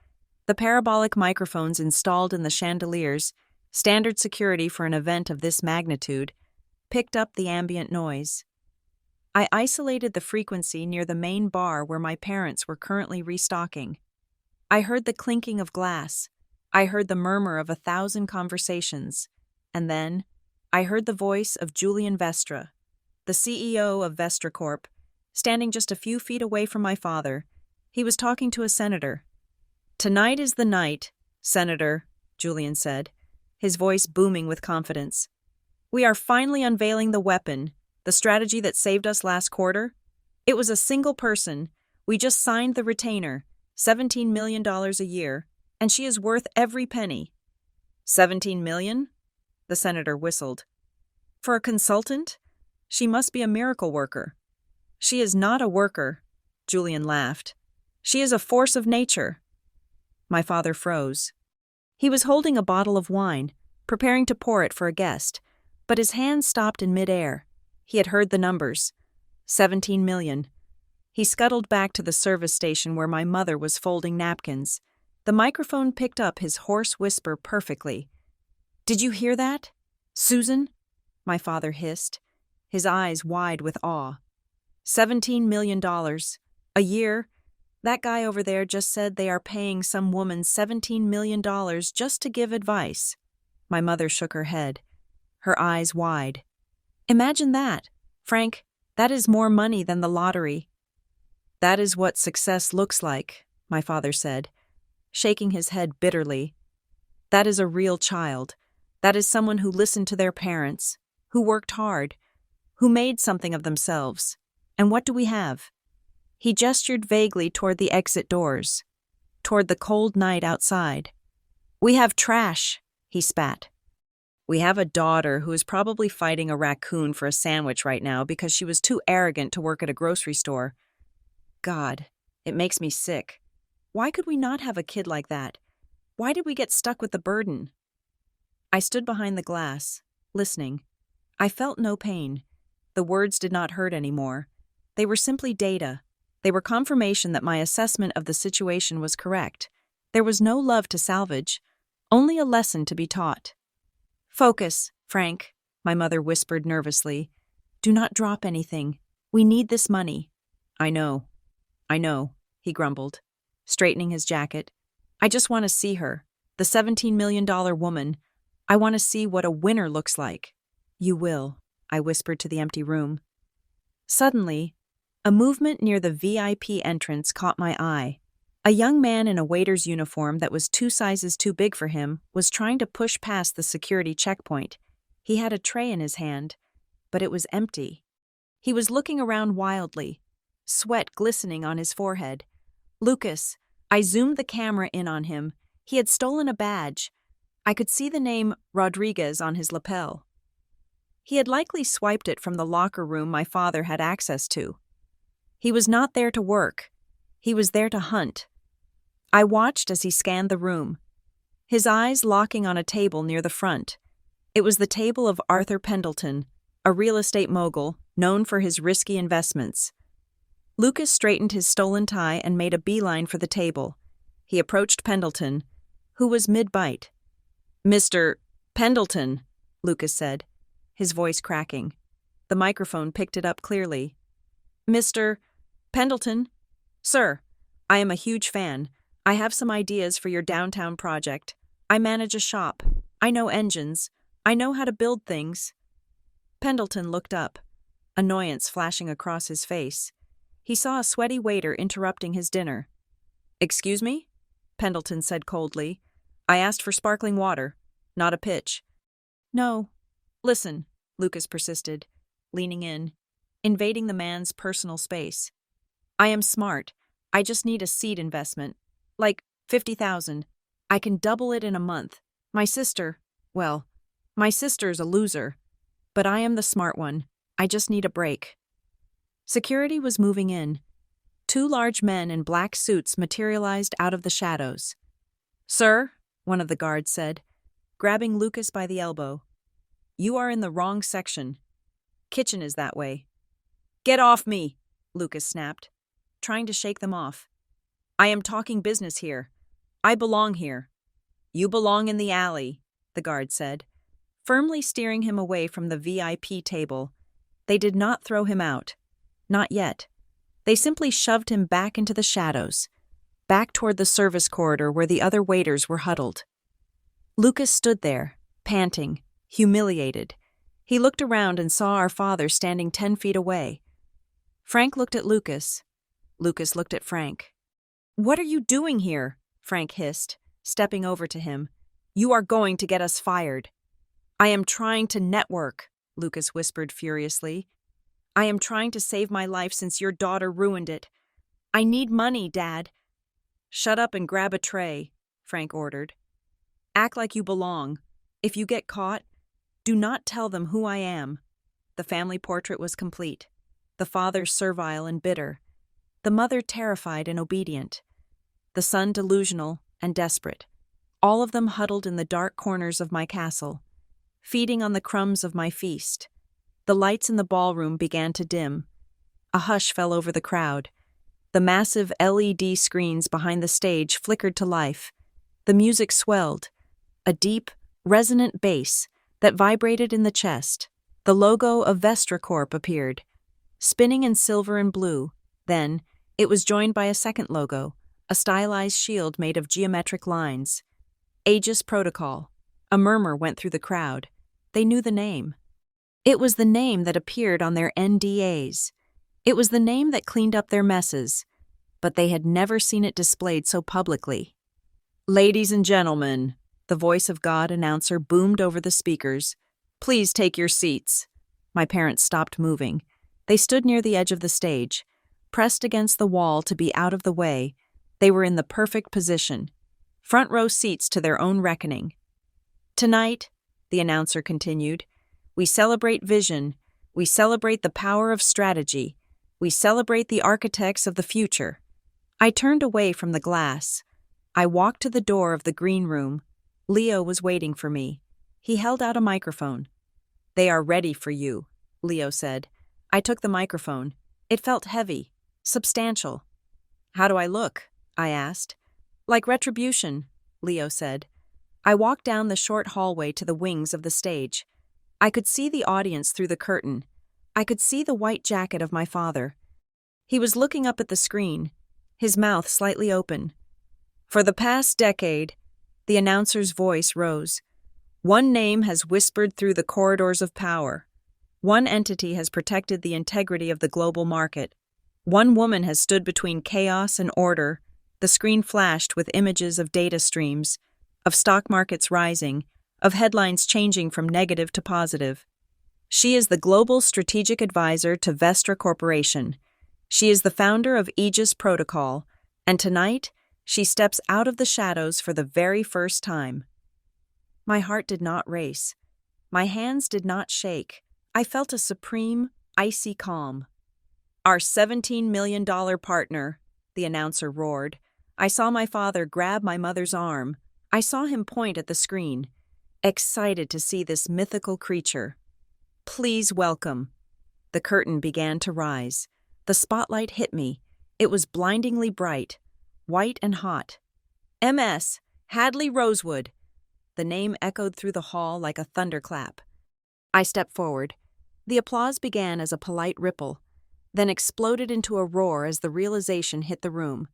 [SPEAKER 1] The parabolic microphones installed in the chandeliers, standard security for an event of this magnitude, picked up the ambient noise. I isolated the frequency near the main bar where my parents were currently restocking. I heard the clinking of glass. I heard the murmur of 1,000 conversations. And then, I heard the voice of Julian Vestra, the CEO of Vestra Corp, standing just a few feet away from my father. He was talking to a senator. "Tonight is the night, Senator," Julian said, his voice booming with confidence. "We are finally unveiling the weapon, the strategy that saved us last quarter. It was a single person. We just signed the retainer, $17 million a year, and she is worth every penny." "$17 million?" The senator whistled. "For a consultant? She must be a miracle worker." "She is not a worker," Julian laughed. "She is a force of nature." My father froze. He was holding a bottle of wine, preparing to pour it for a guest, but his hand stopped in midair. He had heard the numbers. 17 million. He scuttled back to the service station where my mother was folding napkins. The microphone picked up his hoarse whisper perfectly. "Did you hear that? Susan?" My father hissed, his eyes wide with awe. $17 million. A year. That guy over there just said they are paying some woman $17 million just to give advice. My mother shook her head, her eyes wide. "Imagine that, Frank. That is more money than the lottery." "That is what success looks like," my father said, shaking his head bitterly. "That is a real child. That is someone who listened to their parents, who worked hard, who made something of themselves. And what do we have?" He gestured vaguely toward the exit doors, toward the cold night outside. "We have trash," he spat. "We have a daughter who is probably fighting a raccoon for a sandwich right now because she was too arrogant to work at a grocery store. God, it makes me sick. Why could we not have a kid like that? Why did we get stuck with the burden?" I stood behind the glass, listening. I felt no pain. The words did not hurt anymore. They were simply data. They were confirmation that my assessment of the situation was correct. There was no love to salvage, only a lesson to be taught. "Focus, Frank," my mother whispered nervously. "Do not drop anything. We need this money." I know, he grumbled, straightening his jacket. "I just want to see her, the $17 million woman. I want to see what a winner looks like." "You will," I whispered to the empty room. Suddenly, a movement near the VIP entrance caught my eye. A young man in a waiter's uniform that was 2 sizes too big for him was trying to push past the security checkpoint. He had a tray in his hand, but it was empty. He was looking around wildly, sweat glistening on his forehead. "Lucas," I zoomed the camera in on him. He had stolen a badge. I could see the name Rodriguez on his lapel. He had likely swiped it from the locker room my father had access to. He was not there to work. He was there to hunt. I watched as he scanned the room, his eyes locking on a table near the front. It was the table of Arthur Pendleton, a real estate mogul known for his risky investments. Lucas straightened his stolen tie and made a beeline for the table. He approached Pendleton, who was mid-bite. "Mr. Pendleton," Lucas said, his voice cracking. The microphone picked it up clearly. "Mr. Pendleton? Sir, I am a huge fan. I have some ideas for your downtown project. I manage a shop. I know engines. I know how to build things." Pendleton looked up, annoyance flashing across his face. He saw a sweaty waiter interrupting his dinner. "Excuse me?" Pendleton said coldly. I asked for sparkling water, not a pitch. No. Listen, Lucas persisted, leaning in, invading the man's personal space. I am smart. I just need a seed investment. Like 50,000. I can double it in a month. My sister's a loser. But I am the smart one. I just need a break. Security was moving in. 2 large men in black suits materialized out of the shadows. Sir, one of the guards said, grabbing Lucas by the elbow. You are in the wrong section. Kitchen is that way. Get off me, Lucas snapped, trying to shake them off. I am talking business here. I belong here. You belong in the alley, the guard said, firmly steering him away from the VIP table. They did not throw him out. Not yet. They simply shoved him back into the shadows, back toward the service corridor where the other waiters were huddled. Lucas stood there, panting, humiliated. He looked around and saw our father standing 10 feet away. Frank looked at Lucas. Lucas looked at Frank. What are you doing here? Frank hissed, stepping over to him. You are going to get us fired. I am trying to network, Lucas whispered furiously. I am trying to save my life since your daughter ruined it. I need money, Dad. Shut up and grab a tray, Frank ordered. Act like you belong. If you get caught, do not tell them who I am. The family portrait was complete. The father servile and bitter. The mother terrified and obedient. The son delusional and desperate. All of them huddled in the dark corners of my castle, feeding on the crumbs of my feast. The lights in the ballroom began to dim. A hush fell over the crowd. The massive LED screens behind the stage flickered to life. The music swelled. A deep, resonant bass that vibrated in the chest. The logo of Vestra Corp appeared, spinning in silver and blue. Then, it was joined by a second logo, a stylized shield made of geometric lines. Aegis Protocol. A murmur went through the crowd. They knew the name. It was the name that appeared on their NDAs. It was the name that cleaned up their messes, but they had never seen it displayed so publicly. Ladies and gentlemen, the voice of God announcer boomed over the speakers. Please take your seats. My parents stopped moving. They stood near the edge of the stage, pressed against the wall to be out of the way. They were in the perfect position. Front row seats to their own reckoning. Tonight, the announcer continued, we celebrate vision. We celebrate the power of strategy. We celebrate the architects of the future. I turned away from the glass. I walked to the door of the green room. Leo was waiting for me. He held out a microphone. They are ready for you, Leo said. I took the microphone. It felt heavy, substantial. How do I look? I asked. Like retribution, Leo said. I walked down the short hallway to the wings of the stage. I could see the audience through the curtain. I could see the white jacket of my father. He was looking up at the screen, his mouth slightly open. For the past decade, the announcer's voice rose. One name has whispered through the corridors of power. One entity has protected the integrity of the global market. One woman has stood between chaos and order. The screen flashed with images of data streams, of stock markets rising, of headlines changing from negative to positive. She is the global strategic advisor to Vestra Corporation. She is the founder of Aegis Protocol, and tonight, she steps out of the shadows for the very first time. My heart did not race. My hands did not shake. I felt a supreme, icy calm. Our $17 million partner, the announcer roared. I saw my father grab my mother's arm. I saw him point at the screen, excited to see this mythical creature. Please welcome. The curtain began to rise. The spotlight hit me. It was blindingly bright, white and hot. MS, Hadley Rosewood. The name echoed through the hall like a thunderclap. I stepped forward. The applause began as a polite ripple, then exploded into a roar as the realization hit the room.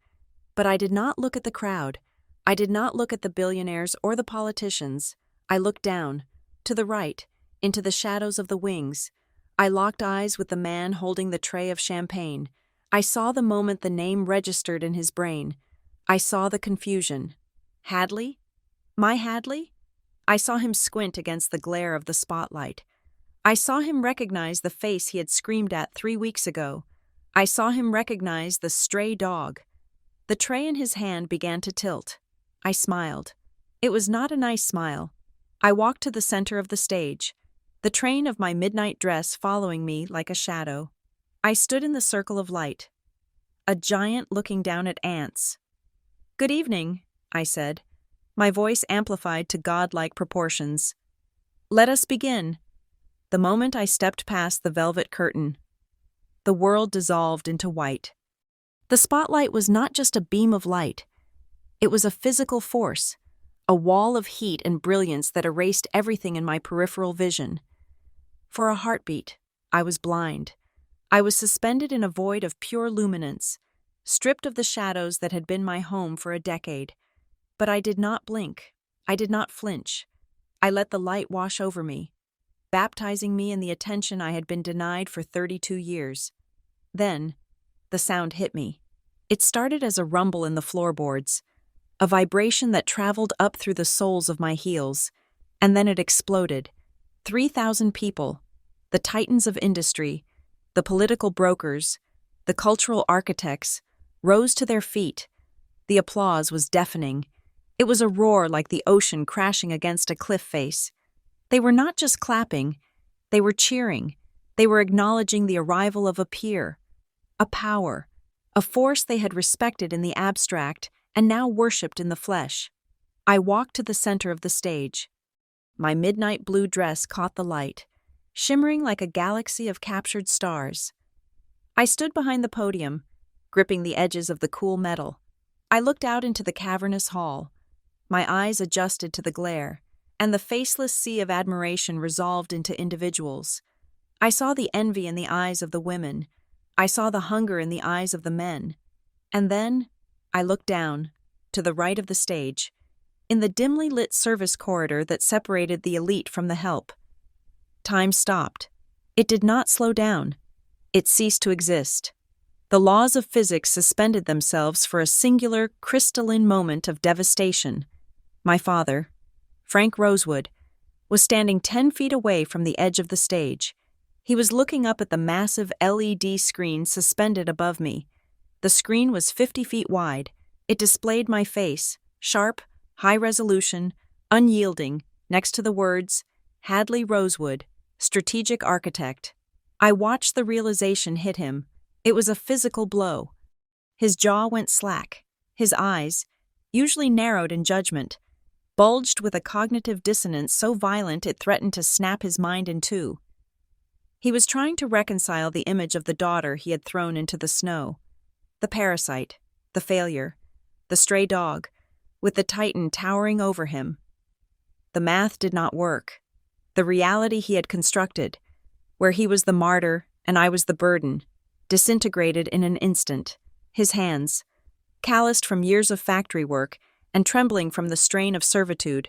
[SPEAKER 1] But I did not look at the crowd. I did not look at the billionaires or the politicians. I looked down, to the right, into the shadows of the wings. I locked eyes with the man holding the tray of champagne. I saw the moment the name registered in his brain. I saw the confusion. Hadley? My Hadley? I saw him squint against the glare of the spotlight. I saw him recognize the face he had screamed at 3 weeks ago. I saw him recognize the stray dog. The tray in his hand began to tilt. I smiled. It was not a nice smile. I walked to the center of the stage, the train of my midnight dress following me like a shadow. I stood in the circle of light, a giant looking down at ants. "Good evening," I said, my voice amplified to godlike proportions. "Let us begin." The moment I stepped past the velvet curtain, the world dissolved into white. The spotlight was not just a beam of light. It was a physical force, a wall of heat and brilliance that erased everything in my peripheral vision. For a heartbeat, I was blind. I was suspended in a void of pure luminance, stripped of the shadows that had been my home for a decade. But I did not blink. I did not flinch. I let the light wash over me, baptizing me in the attention I had been denied for 32 years. Then, the sound hit me. It started as a rumble in the floorboards, a vibration that traveled up through the soles of my heels, and then it exploded. 3,000 people, the titans of industry, the political brokers, the cultural architects, rose to their feet. The applause was deafening. It was a roar like the ocean crashing against a cliff face. They were not just clapping, they were cheering. They were acknowledging the arrival of a peer, a power, a force they had respected in the abstract and now worshipped in the flesh. I walked to the center of the stage. My midnight blue dress caught the light, shimmering like a galaxy of captured stars. I stood behind the podium, gripping the edges of the cool metal. I looked out into the cavernous hall. My eyes adjusted to the glare, and the faceless sea of admiration resolved into individuals. I saw the envy in the eyes of the women. I saw the hunger in the eyes of the men. And then, I looked down, to the right of the stage, in the dimly lit service corridor that separated the elite from the help. Time stopped. It did not slow down. It ceased to exist. The laws of physics suspended themselves for a singular, crystalline moment of devastation. My father, Frank Rosewood, was standing 10 feet away from the edge of the stage. He was looking up at the massive LED screen suspended above me. The screen was 50 feet wide. It displayed my face, sharp, high resolution, unyielding, next to the words, Hadley Rosewood, Strategic Architect. I watched the realization hit him. It was a physical blow. His jaw went slack. His eyes, usually narrowed in judgment, bulged with a cognitive dissonance so violent it threatened to snap his mind in two. He was trying to reconcile the image of the daughter he had thrown into the snow, the parasite, the failure, the stray dog, with the titan towering over him. The math did not work. The reality he had constructed, where he was the martyr and I was the burden, disintegrated in an instant. His hands, calloused from years of factory work and trembling from the strain of servitude,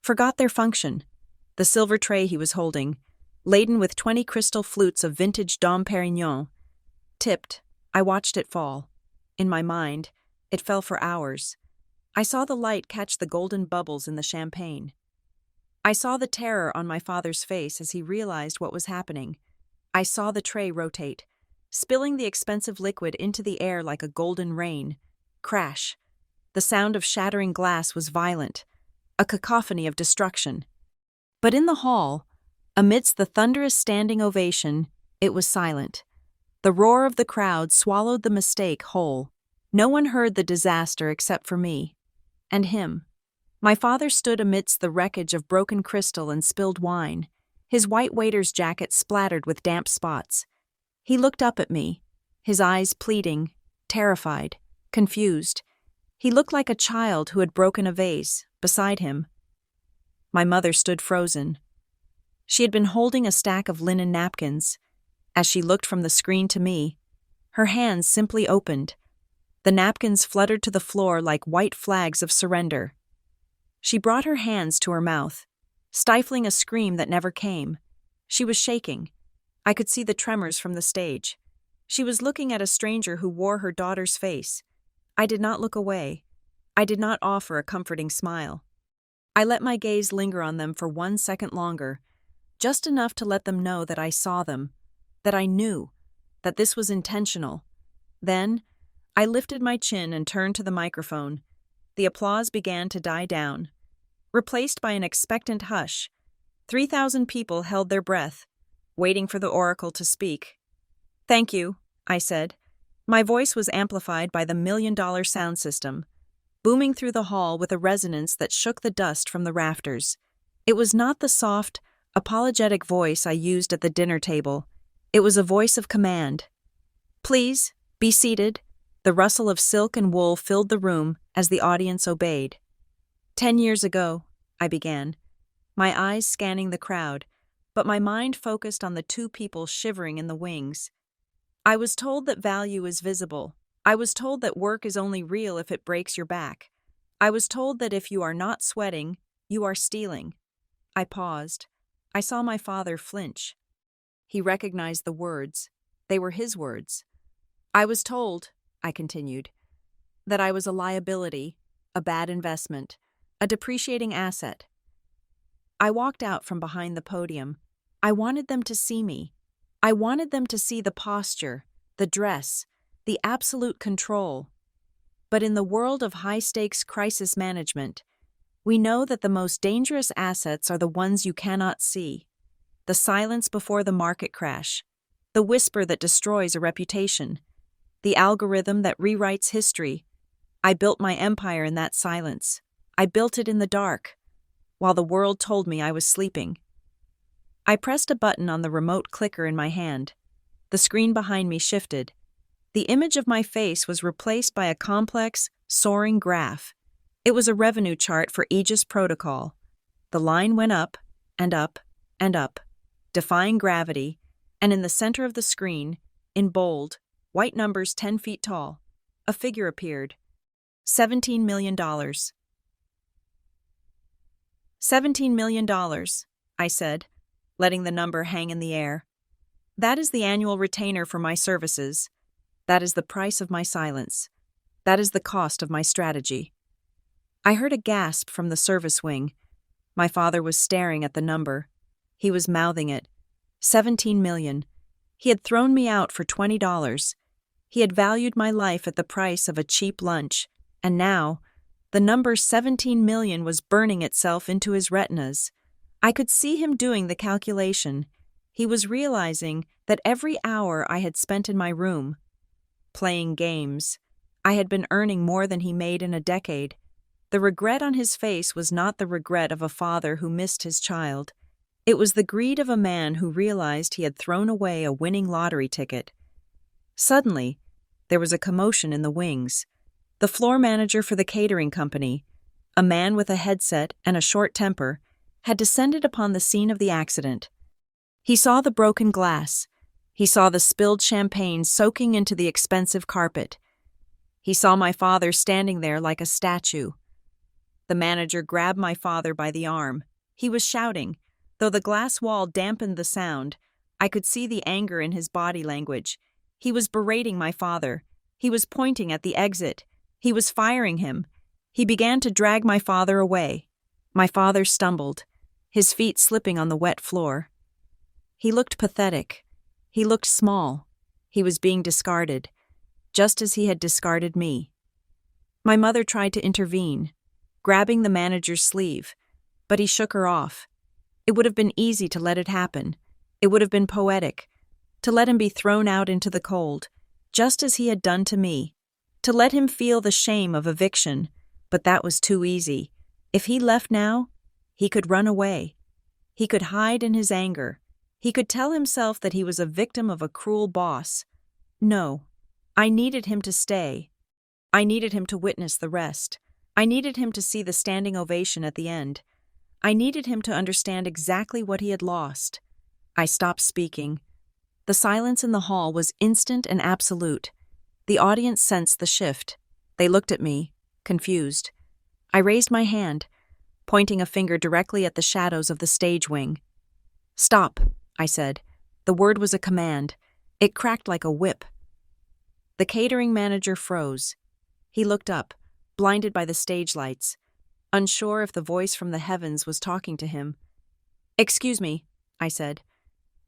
[SPEAKER 1] forgot their function. The silver tray he was holding, laden with 20 crystal flutes of vintage Dom Perignon, tipped. I watched it fall. In my mind, it fell for hours. I saw the light catch the golden bubbles in the champagne. I saw the terror on my father's face as he realized what was happening. I saw the tray rotate, spilling the expensive liquid into the air like a golden rain. Crash. The sound of shattering glass was violent, a cacophony of destruction. But in the hall, amidst the thunderous standing ovation, it was silent. The roar of the crowd swallowed the mistake whole. No one heard the disaster except for me. And him. My father stood amidst the wreckage of broken crystal and spilled wine, his white waiter's jacket splattered with damp spots. He looked up at me, his eyes pleading, terrified, confused. He looked like a child who had broken a vase. Beside him, my mother stood frozen. She had been holding a stack of linen napkins. As she looked from the screen to me, her hands simply opened. The napkins fluttered to the floor like white flags of surrender. She brought her hands to her mouth, stifling a scream that never came. She was shaking. I could see the tremors from the stage. She was looking at a stranger who wore her daughter's face. I did not look away. I did not offer a comforting smile. I let my gaze linger on them for 1 second longer, just enough to let them know that I saw them, that I knew, that this was intentional. Then, I lifted my chin and turned to the microphone. The applause began to die down. Replaced by an expectant hush, 3,000 people held their breath, waiting for the oracle to speak. "Thank you," I said. My voice was amplified by the $1 million sound system, booming through the hall with a resonance that shook the dust from the rafters. It was not the soft, apologetic voice I used at the dinner table. It was a voice of command. "Please, be seated." The rustle of silk and wool filled the room as the audience obeyed. 10 years ago, I began, my eyes scanning the crowd, but my mind focused on the two people shivering in the wings. I was told that value is visible. I was told that work is only real if it breaks your back. I was told that if you are not sweating, you are stealing. I paused. I saw my father flinch. He recognized the words. They were his words. I was told, I continued, that I was a liability, a bad investment, a depreciating asset. I walked out from behind the podium. I wanted them to see me. I wanted them to see the posture, the dress, the absolute control. But in the world of high-stakes crisis management, we know that the most dangerous assets are the ones you cannot see. The silence before the market crash, the whisper that destroys a reputation, the algorithm that rewrites history. I built my empire in that silence. I built it in the dark, while the world told me I was sleeping. I pressed a button on the remote clicker in my hand. The screen behind me shifted. The image of my face was replaced by a complex, soaring graph. It was a revenue chart for Aegis Protocol. The line went up and up and up, defying gravity, and in the center of the screen, in bold, white numbers 10 feet tall, a figure appeared. $17 million. $17 million, I said, letting the number hang in the air. That is the annual retainer for my services. That is the price of my silence. That is the cost of my strategy. I heard a gasp from the service wing. My father was staring at the number. He was mouthing it. 17 million. He had thrown me out for $20. He had valued my life at the price of a cheap lunch, and now, the number 17 million was burning itself into his retinas. I could see him doing the calculation. He was realizing that every hour I had spent in my room, playing games, I had been earning more than he made in a decade. The regret on his face was not the regret of a father who missed his child. It was the greed of a man who realized he had thrown away a winning lottery ticket. Suddenly, there was a commotion in the wings. The floor manager for the catering company, a man with a headset and a short temper, had descended upon the scene of the accident. He saw the broken glass. He saw the spilled champagne soaking into the expensive carpet. He saw my father standing there like a statue. The manager grabbed my father by the arm. He was shouting. Though the glass wall dampened the sound, I could see the anger in his body language. He was berating my father. He was pointing at the exit. He was firing him. He began to drag my father away. My father stumbled, his feet slipping on the wet floor. He looked pathetic. He looked small. He was being discarded, just as he had discarded me. My mother tried to intervene, grabbing the manager's sleeve, but he shook her off. It would have been easy to let it happen. It would have been poetic, to let him be thrown out into the cold, just as he had done to me, to let him feel the shame of eviction, but that was too easy. If he left now, he could run away. He could hide in his anger. He could tell himself that he was a victim of a cruel boss. No, I needed him to stay. I needed him to witness the rest. I needed him to see the standing ovation at the end. I needed him to understand exactly what he had lost. I stopped speaking. The silence in the hall was instant and absolute. The audience sensed the shift. They looked at me, confused. I raised my hand, pointing a finger directly at the shadows of the stage wing. "Stop," I said. The word was a command. It cracked like a whip. The catering manager froze. He looked up, blinded by the stage lights. unsure if the voice from the heavens was talking to him. "Excuse me," I said,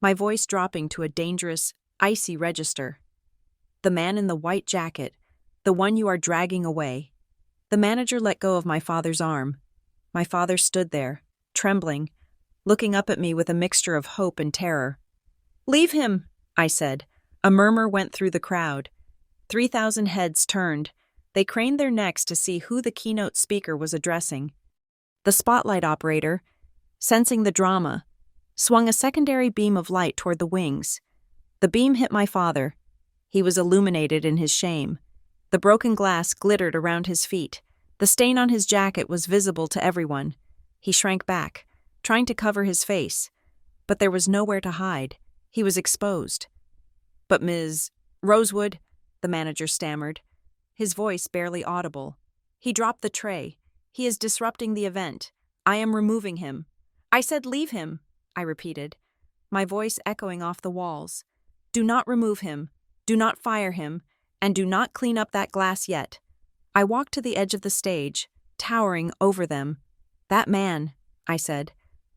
[SPEAKER 1] my voice dropping to a dangerous, icy register. "The man in the white jacket, the one you are dragging away." The manager let go of my father's arm. My father stood there, trembling, looking up at me with a mixture of hope and terror. "Leave him," I said. A murmur went through the crowd. 3,000 heads turned. They craned their necks to see who the keynote speaker was addressing. The spotlight operator, sensing the drama, swung a secondary beam of light toward the wings. The beam hit my father. He was illuminated in his shame. The broken glass glittered around his feet. The stain on his jacket was visible to everyone. He shrank back, trying to cover his face. But there was nowhere to hide. He was exposed. "But Ms. Rosewood," the manager stammered, his voice barely audible. "He dropped the tray. He is disrupting the event. I am removing him." "I said leave him," I repeated, my voice echoing off the walls. "Do not remove him. Do not fire him. And do not clean up that glass yet." I walked to the edge of the stage, towering over them. "That man," I said,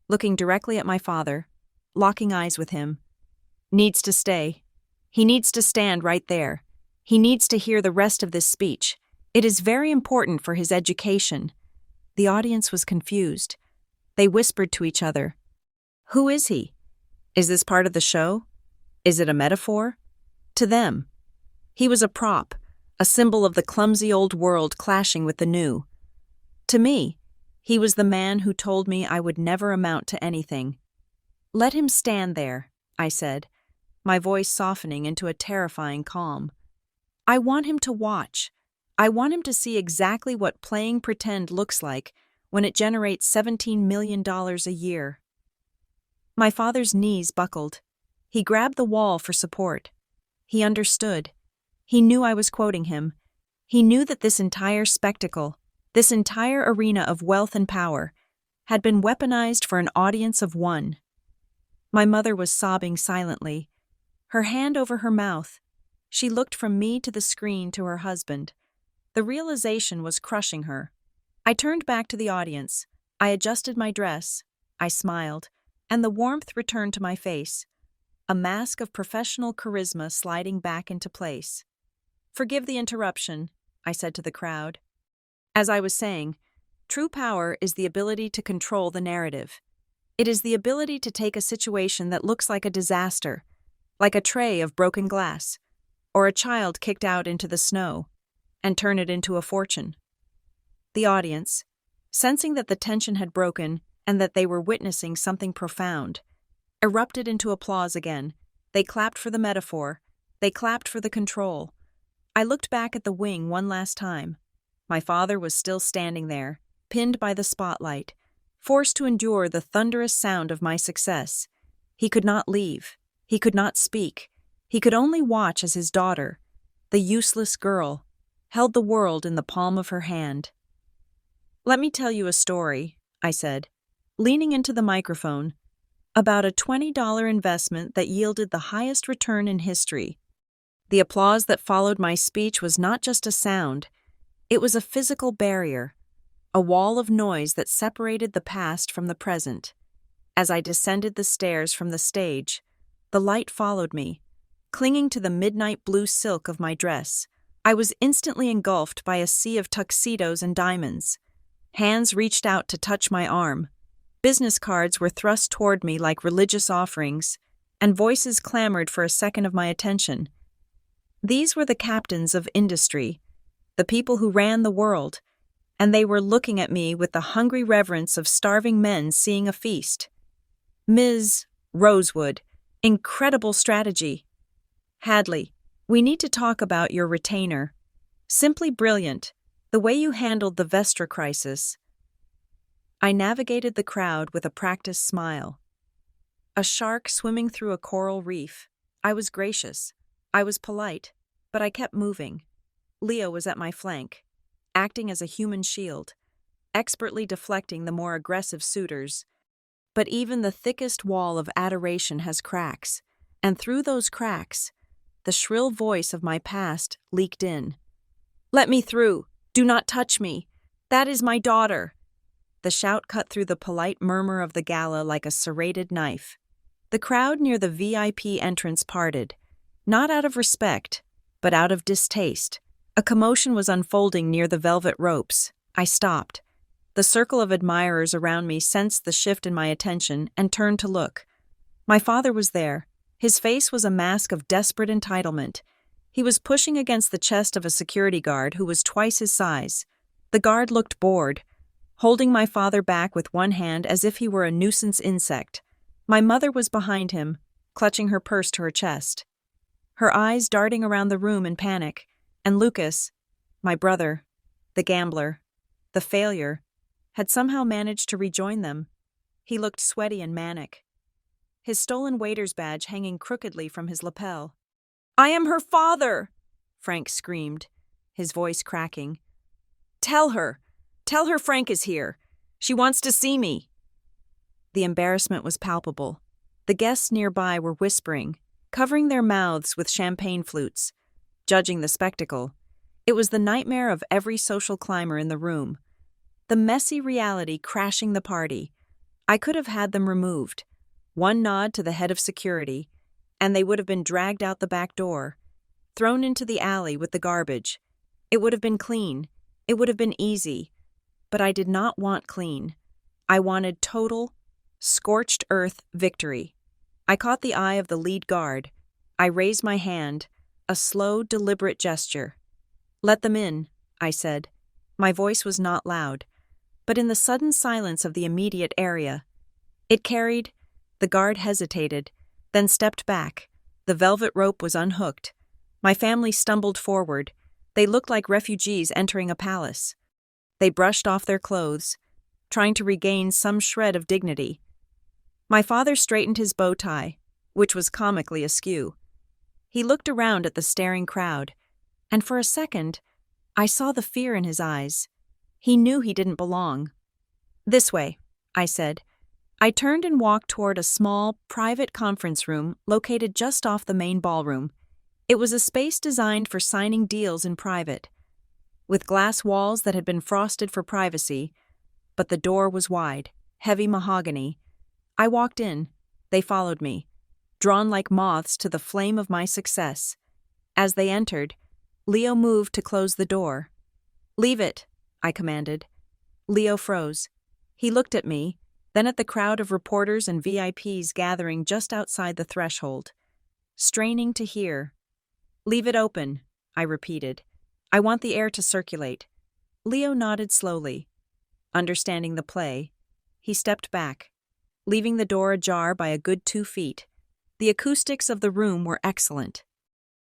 [SPEAKER 1] looking directly at my father, locking eyes with him, "needs to stay. He needs to stand right there. He needs to hear the rest of this speech. It is very important for his education." The audience was confused. They whispered to each other. "Who is he? Is this part of the show? Is it a metaphor?" To them, he was a prop, a symbol of the clumsy old world clashing with the new. To me, he was the man who told me I would never amount to anything. "Let him stand there," I said, my voice softening into a terrifying calm. "I want him to watch. I want him to see exactly what playing pretend looks like when it generates $17 million a year." My father's knees buckled. He grabbed the wall for support. He understood. He knew I was quoting him. He knew that this entire spectacle, this entire arena of wealth and power, had been weaponized for an audience of one. My mother was sobbing silently, her hand over her mouth. She looked from me to the screen to her husband. The realization was crushing her. I turned back to the audience. I adjusted my dress. I smiled, and the warmth returned to my face, a mask of professional charisma sliding back into place. "Forgive the interruption," I said to the crowd. As I was saying, true power is the ability to control the narrative. It is the ability to take a situation that looks like a disaster, like a tray of broken glass, or a child kicked out into the snow, and turn it into a fortune. The audience, sensing that the tension had broken and that they were witnessing something profound, erupted into applause again. They clapped for the metaphor. They clapped for the control. I looked back at the wing one last time. My father was still standing there, pinned by the spotlight, forced to endure the thunderous sound of my success. He could not leave. He could not speak. He could only watch as his daughter, the useless girl, held the world in the palm of her hand. "Let me tell you a story," I said, leaning into the microphone, "about a $20 investment that yielded the highest return in history." The applause that followed my speech was not just a sound, it was a physical barrier, a wall of noise that separated the past from the present. As I descended the stairs from the stage, the light followed me, clinging to the midnight blue silk of my dress. I was instantly engulfed by a sea of tuxedos and diamonds. Hands reached out to touch my arm. Business cards were thrust toward me like religious offerings, and voices clamored for a second of my attention. These were the captains of industry, the people who ran the world, and they were looking at me with the hungry reverence of starving men seeing a feast. "Ms. Rosewood, incredible strategy. Hadley, we need to talk about your retainer. Simply brilliant, the way you handled the Vestra crisis." I navigated the crowd with a practiced smile. A shark swimming through a coral reef. I was gracious. I was polite, but I kept moving. Leo was at my flank, acting as a human shield, expertly deflecting the more aggressive suitors. But even the thickest wall of adoration has cracks, and through those cracks, the shrill voice of my past leaked in. "Let me through! Do not touch me! That is my daughter! The shout cut through the polite murmur of the gala like a serrated knife. The crowd near the VIP entrance parted, not out of respect, but out of distaste. A commotion was unfolding near the velvet ropes. I stopped. The circle of admirers around me sensed the shift in my attention and turned to look. My father was there. His face was a mask of desperate entitlement. He was pushing against the chest of a security guard who was twice his size. The guard looked bored, holding my father back with one hand as if he were a nuisance insect. My mother was behind him, clutching her purse to her chest, her eyes darting around the room in panic, and Lucas, my brother, the gambler, the failure, had somehow managed to rejoin them. He looked sweaty and manic, his stolen waiter's badge hanging crookedly from his lapel. "I am her father!" Frank screamed, his voice cracking. Tell her Frank is here. She wants to see me." The embarrassment was palpable. The guests nearby were whispering, covering their mouths with champagne flutes, judging the spectacle. It was the nightmare of every social climber in the room. The messy reality crashing the party. I could have had them removed. One nod to the head of security, and they would have been dragged out the back door, thrown into the alley with the garbage. It would have been clean. It would have been easy. But I did not want clean. I wanted total, scorched earth victory. I caught the eye of the lead guard. I raised my hand, a slow, deliberate gesture. "Let them in," I said. My voice was not loud, but in the sudden silence of the immediate area, it carried. The guard hesitated, then stepped back. The velvet rope was unhooked. My family stumbled forward. They looked like refugees entering a palace. They brushed off their clothes, trying to regain some shred of dignity. My father straightened his bow tie, which was comically askew. He looked around at the staring crowd, and for a second, I saw the fear in his eyes. He knew he didn't belong. "This way," I said. I turned and walked toward a small, private conference room located just off the main ballroom. It was a space designed for signing deals in private, with glass walls that had been frosted for privacy, but the door was wide, heavy mahogany. I walked in. They followed me, drawn like moths to the flame of my success. As they entered, Leo moved to close the door. "Leave it," I commanded. Leo froze. He looked at me, then at the crowd of reporters and VIPs gathering just outside the threshold, straining to hear. "Leave it open," I repeated. "I want the air to circulate." Leo nodded slowly. Understanding the play, he stepped back, leaving the door ajar by a good 2 feet. The acoustics of the room were excellent.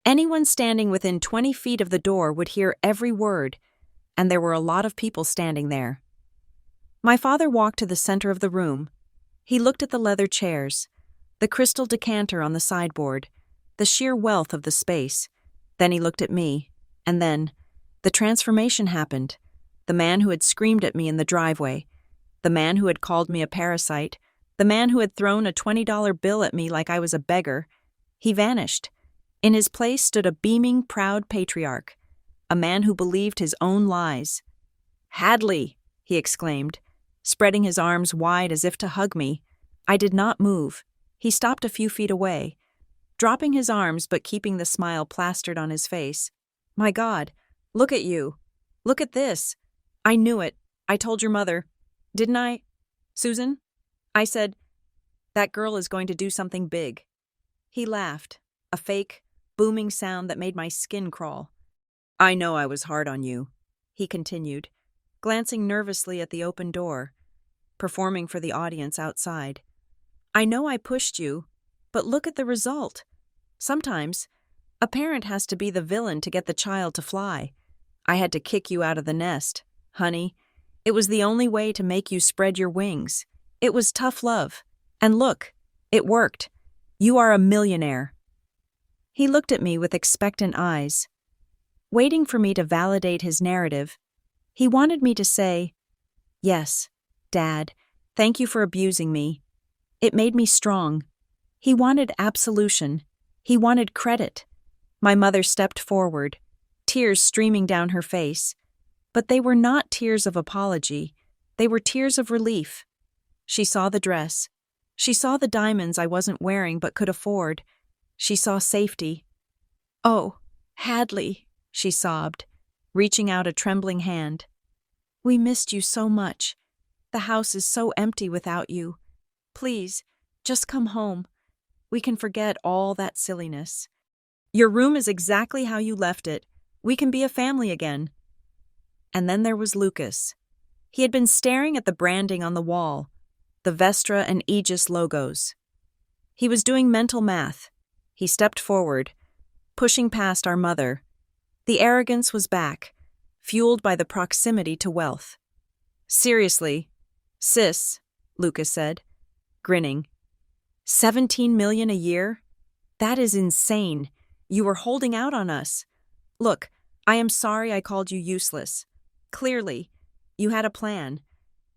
[SPEAKER 1] Anyone standing within 20 feet of the door would hear every word, and there were a lot of people standing there. My father walked to the center of the room. He looked at the leather chairs, the crystal decanter on the sideboard, the sheer wealth of the space. Then he looked at me, and then the transformation happened. The man who had screamed at me in the driveway, the man who had called me a parasite, the man who had thrown a $20 bill at me like I was a beggar, he vanished. In his place stood a beaming, proud patriarch, a man who believed his own lies. "Hadley!" he exclaimed, spreading his arms wide as if to hug me. I did not move. He stopped a few feet away, dropping his arms but keeping the smile plastered on his face. "My God, look at you. Look at this. I knew it. I told your mother. Didn't I? Susan?" I said, "That girl is going to do something big." He laughed, a fake, booming sound that made my skin crawl. "I know I was hard on you," he continued, glancing nervously at the open door, performing for the audience outside. "I know I pushed you, but look at the result. Sometimes, a parent has to be the villain to get the child to fly. I had to kick you out of the nest, honey. It was the only way to make you spread your wings. It was tough love. And look, it worked. You are a millionaire." He looked at me with expectant eyes, waiting for me to validate his narrative. He wanted me to say, "Yes, Dad, thank you for abusing me. It made me strong." He wanted absolution. He wanted credit. My mother stepped forward, tears streaming down her face. But they were not tears of apology. They were tears of relief. She saw the dress. She saw the diamonds I wasn't wearing but could afford. She saw safety. "Oh, Hadley," she sobbed, reaching out a trembling hand. "We missed you so much. The house is so empty without you. Please, just come home. We can forget all that silliness. Your room is exactly how you left it. We can be a family again." And then there was Lucas. He had been staring at the branding on the wall, the Vestra and Aegis logos. He was doing mental math. He stepped forward, pushing past our mother. The arrogance was back, fueled by the proximity to wealth. "Seriously, sis," Lucas said, grinning. 17 million a year? That is insane. You were holding out on us. Look, I am sorry I called you useless. Clearly, you had a plan.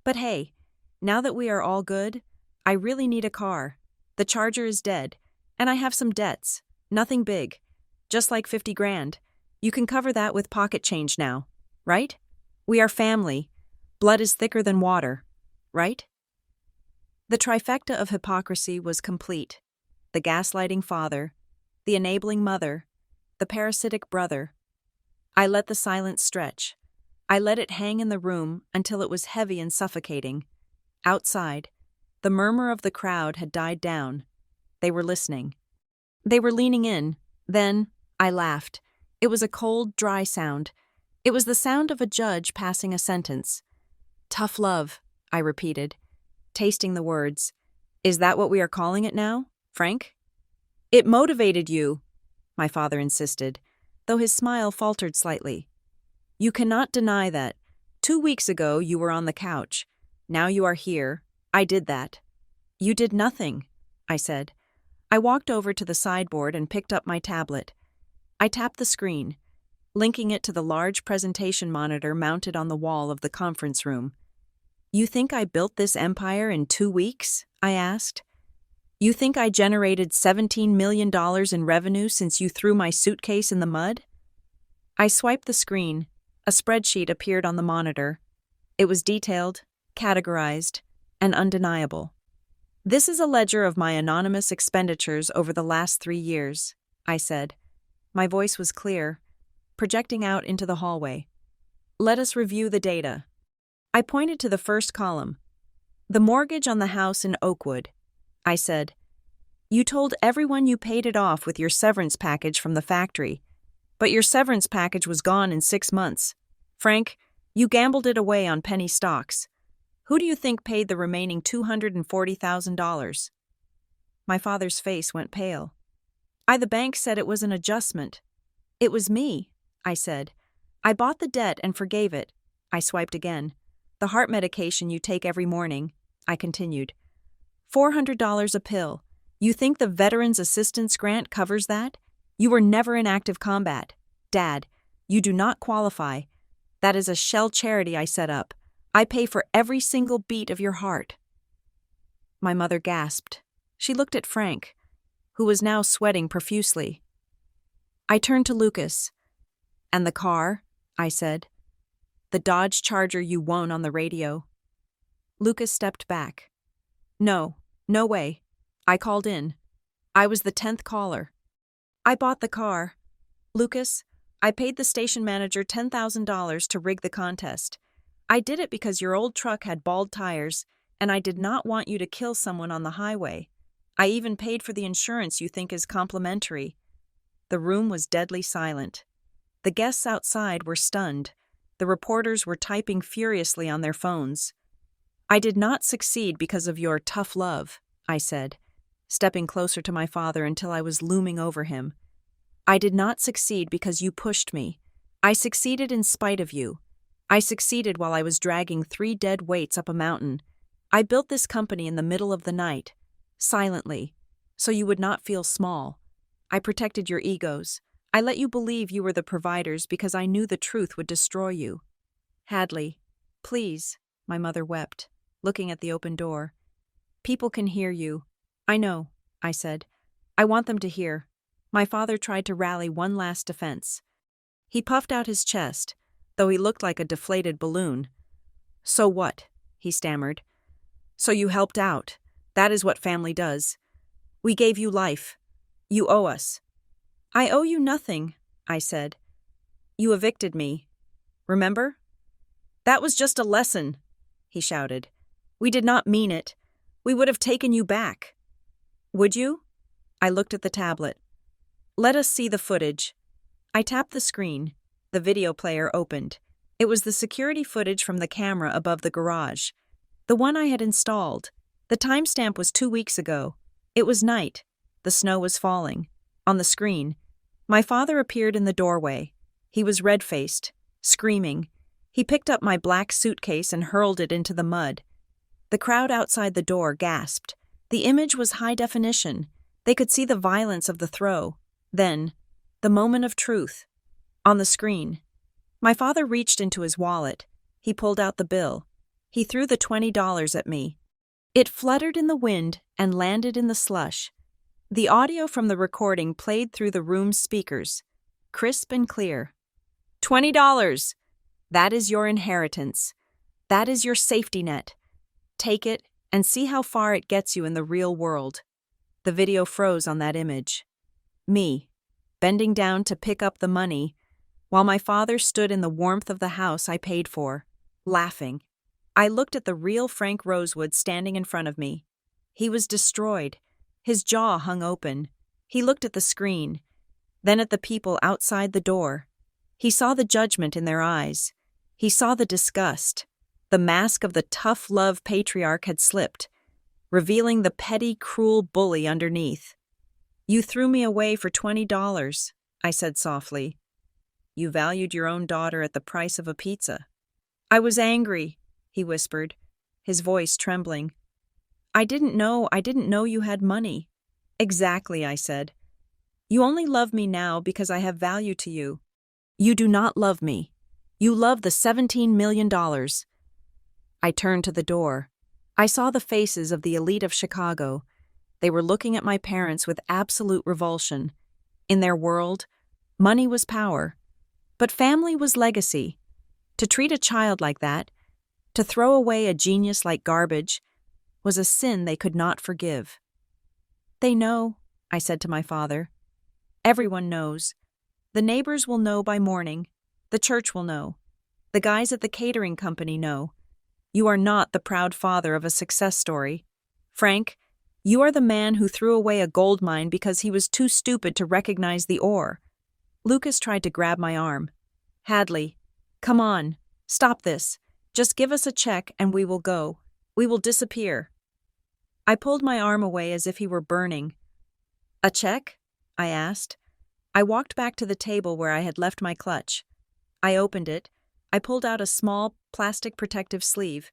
[SPEAKER 1] But hey, now that we are all good, I really need a car. The Charger is dead, and I have some debts. Nothing big. Just like 50 grand. You can cover that with pocket change now, right? We are family. Blood is thicker than water, right? The trifecta of hypocrisy was complete. The gaslighting father, the enabling mother, the parasitic brother. I let the silence stretch. I let it hang in the room until it was heavy and suffocating. Outside, the murmur of the crowd had died down. They were listening. They were leaning in. Then, I laughed. It was a cold, dry sound. It was the sound of a judge passing a sentence. "Tough love," I repeated, tasting the words. "Is that what we are calling it now, Frank?" "It motivated you," my father insisted, though his smile faltered slightly. "You cannot deny that. 2 weeks ago you were on the couch. Now you are here. I did that." "You did nothing," I said. I walked over to the sideboard and picked up my tablet. I tapped the screen, linking it to the large presentation monitor mounted on the wall of the conference room. "You think I built this empire in 2 weeks?" I asked. "You think I generated $17 million in revenue since you threw my suitcase in the mud?" I swiped the screen. A spreadsheet appeared on the monitor. It was detailed, categorized, and undeniable. "This is a ledger of my anonymous expenditures over the last 3 years," I said. My voice was clear, projecting out into the hallway. "Let us review the data." I pointed to the first column. "The mortgage on the house in Oakwood." I said, "You told everyone you paid it off with your severance package from the factory. But your severance package was gone in 6 months. Frank, you gambled it away on penny stocks. Who do you think paid the remaining $240,000? My father's face went pale. The bank said it was an adjustment." "It was me," I said. "I bought the debt and forgave it." I swiped again. "The heart medication you take every morning," I continued. $400 a pill. You think the Veterans Assistance Grant covers that? You were never in active combat. Dad, you do not qualify. That is a shell charity I set up. I pay for every single beat of your heart." My mother gasped. She looked at Frank, who was now sweating profusely. I turned to Lucas. "And the car?" I said. "The Dodge Charger you won on the radio." Lucas stepped back. No way. I called in. I was the 10th caller. I bought the car. Lucas, I paid the station manager $10,000 to rig the contest. I did it because your old truck had bald tires, and I did not want you to kill someone on the highway. I even paid for the insurance you think is complimentary. The room was deadly silent. The guests outside were stunned. The reporters were typing furiously on their phones. "I did not succeed because of your tough love," I said, stepping closer to my father until I was looming over him. "I did not succeed because you pushed me. I succeeded in spite of you. I succeeded while I was dragging 3 dead weights up a mountain. I built this company in the middle of the night, silently, so you would not feel small. I protected your egos. I let you believe you were the providers because I knew the truth would destroy you." "Hadley, please," my mother wept, looking at the open door. "People can hear you." "I know," I said. "I want them to hear." My father tried to rally one last defense. He puffed out his chest, though he looked like a deflated balloon. "So what?" he stammered. So you helped out. That is what family does. We gave you life. You owe us. I owe you nothing, I said. You evicted me. Remember? That was just a lesson, he shouted. We did not mean it. We would have taken you back. Would you? I looked at the tablet. Let us see the footage. I tapped the screen. The video player opened. It was the security footage from the camera above the garage. The one I had installed. The timestamp was 2 weeks ago. It was night. The snow was falling. On the screen, my father appeared in the doorway. He was red-faced, screaming. He picked up my black suitcase and hurled it into the mud. The crowd outside the door gasped. The image was high definition. They could see the violence of the throw. Then, the moment of truth. On the screen, my father reached into his wallet. He pulled out the bill. He threw the $20 at me. It fluttered in the wind and landed in the slush. The audio from the recording played through the room's speakers, crisp and clear. $20! That is your inheritance. That is your safety net. Take it and see how far it gets you in the real world. The video froze on that image. Me, bending down to pick up the money, while my father stood in the warmth of the house I paid for, laughing. I looked at the real Frank Rosewood standing in front of me. He was destroyed. His jaw hung open. He looked at the screen, then at the people outside the door. He saw the judgment in their eyes. He saw the disgust. The mask of the tough love patriarch had slipped, revealing the petty, cruel bully underneath. You threw me away for $20, I said softly. You valued your own daughter at the price of a pizza. I was angry, he whispered, his voice trembling. I didn't know you had money. Exactly, I said. You only love me now because I have value to you. You do not love me. You love the $17 million. I turned to the door. I saw the faces of the elite of Chicago. They were looking at my parents with absolute revulsion. In their world, money was power, but family was legacy. To treat a child like that, to throw away a genius like garbage, was a sin they could not forgive. They know, I said to my father. Everyone knows. The neighbors will know by morning. The church will know. The guys at the catering company know. You are not the proud father of a success story. Frank, you are the man who threw away a gold mine because he was too stupid to recognize the ore. Lucas tried to grab my arm. Hadley, come on, stop this. Just give us a check and we will go. We will disappear. I pulled my arm away as if he were burning. A check? I asked. I walked back to the table where I had left my clutch. I opened it. I pulled out a small, plastic protective sleeve.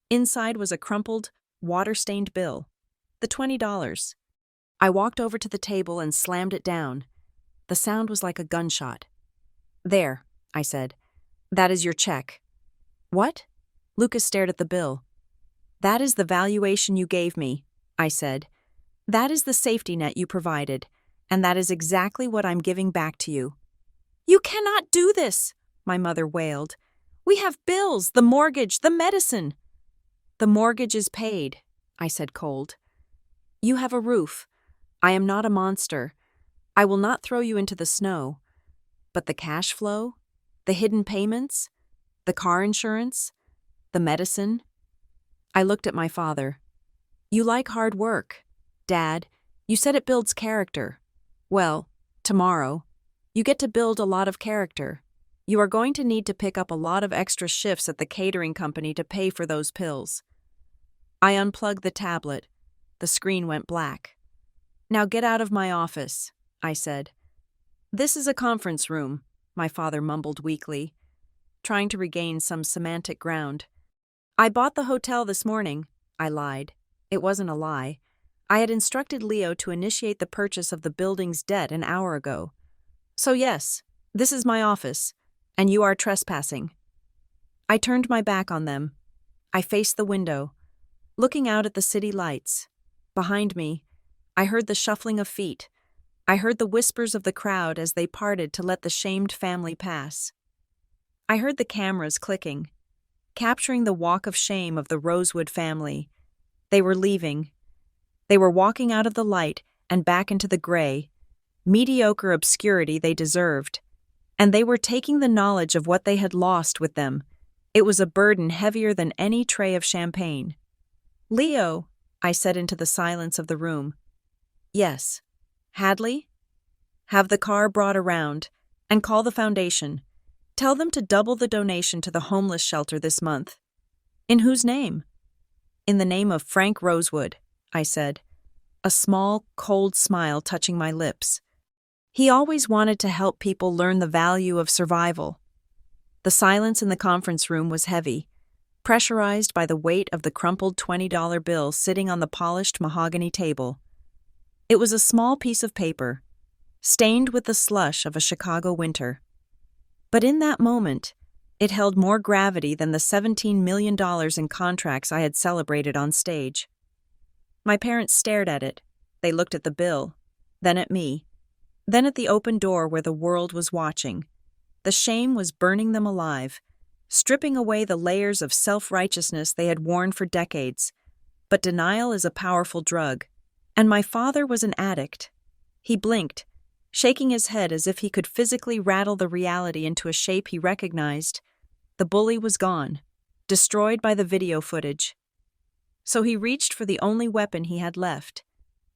[SPEAKER 1] Inside was a crumpled, water-stained bill. The $20. I walked over to the table and slammed it down. The sound was like a gunshot. There, I said. That is your check. What? Lucas stared at the bill. That is the valuation you gave me, I said. That is the safety net you provided, and that is exactly what I'm giving back to you. You cannot do this, my mother wailed. We have bills, the mortgage, the medicine. The mortgage is paid, I said cold. You have a roof. I am not a monster. I will not throw you into the snow. But the cash flow, the hidden payments, the car insurance, the medicine. I looked at my father. You like hard work. Dad, you said it builds character. Well, tomorrow, you get to build a lot of character. You are going to need to pick up a lot of extra shifts at the catering company to pay for those pills. I unplugged the tablet. The screen went black. Now get out of my office, I said. This is a conference room, my father mumbled weakly, trying to regain some semantic ground. I bought the hotel this morning, I lied. It wasn't a lie. I had instructed Leo to initiate the purchase of the building's debt an hour ago. So yes, this is my office, and you are trespassing. I turned my back on them. I faced the window, looking out at the city lights. Behind me, I heard the shuffling of feet. I heard the whispers of the crowd as they parted to let the shamed family pass. I heard the cameras clicking. capturing the walk of shame of the Rosewood family. They were leaving. They were walking out of the light and back into the gray, mediocre obscurity they deserved. And they were taking the knowledge of what they had lost with them. It was a burden heavier than any tray of champagne. "Leo," I said into the silence of the room. "Yes." "Hadley? Have the car brought around, and call the foundation. Tell them to double the donation to the homeless shelter this month." "In whose name?" "In the name of Frank Rosewood," I said, a small, cold smile touching my lips. He always wanted to help people learn the value of survival. The silence in the conference room was heavy, pressurized by the weight of the crumpled $20 bill sitting on the polished mahogany table. It was a small piece of paper, stained with the slush of a Chicago winter. But in that moment, it held more gravity than the $17 million in contracts I had celebrated on stage. My parents stared at it. They looked at the bill, then at me, then at the open door where the world was watching. The shame was burning them alive, stripping away the layers of self-righteousness they had worn for decades. But denial is a powerful drug, and my father was an addict. He blinked, shaking his head as if he could physically rattle the reality into a shape he recognized. The bully was gone, destroyed by the video footage. So he reached for the only weapon he had left.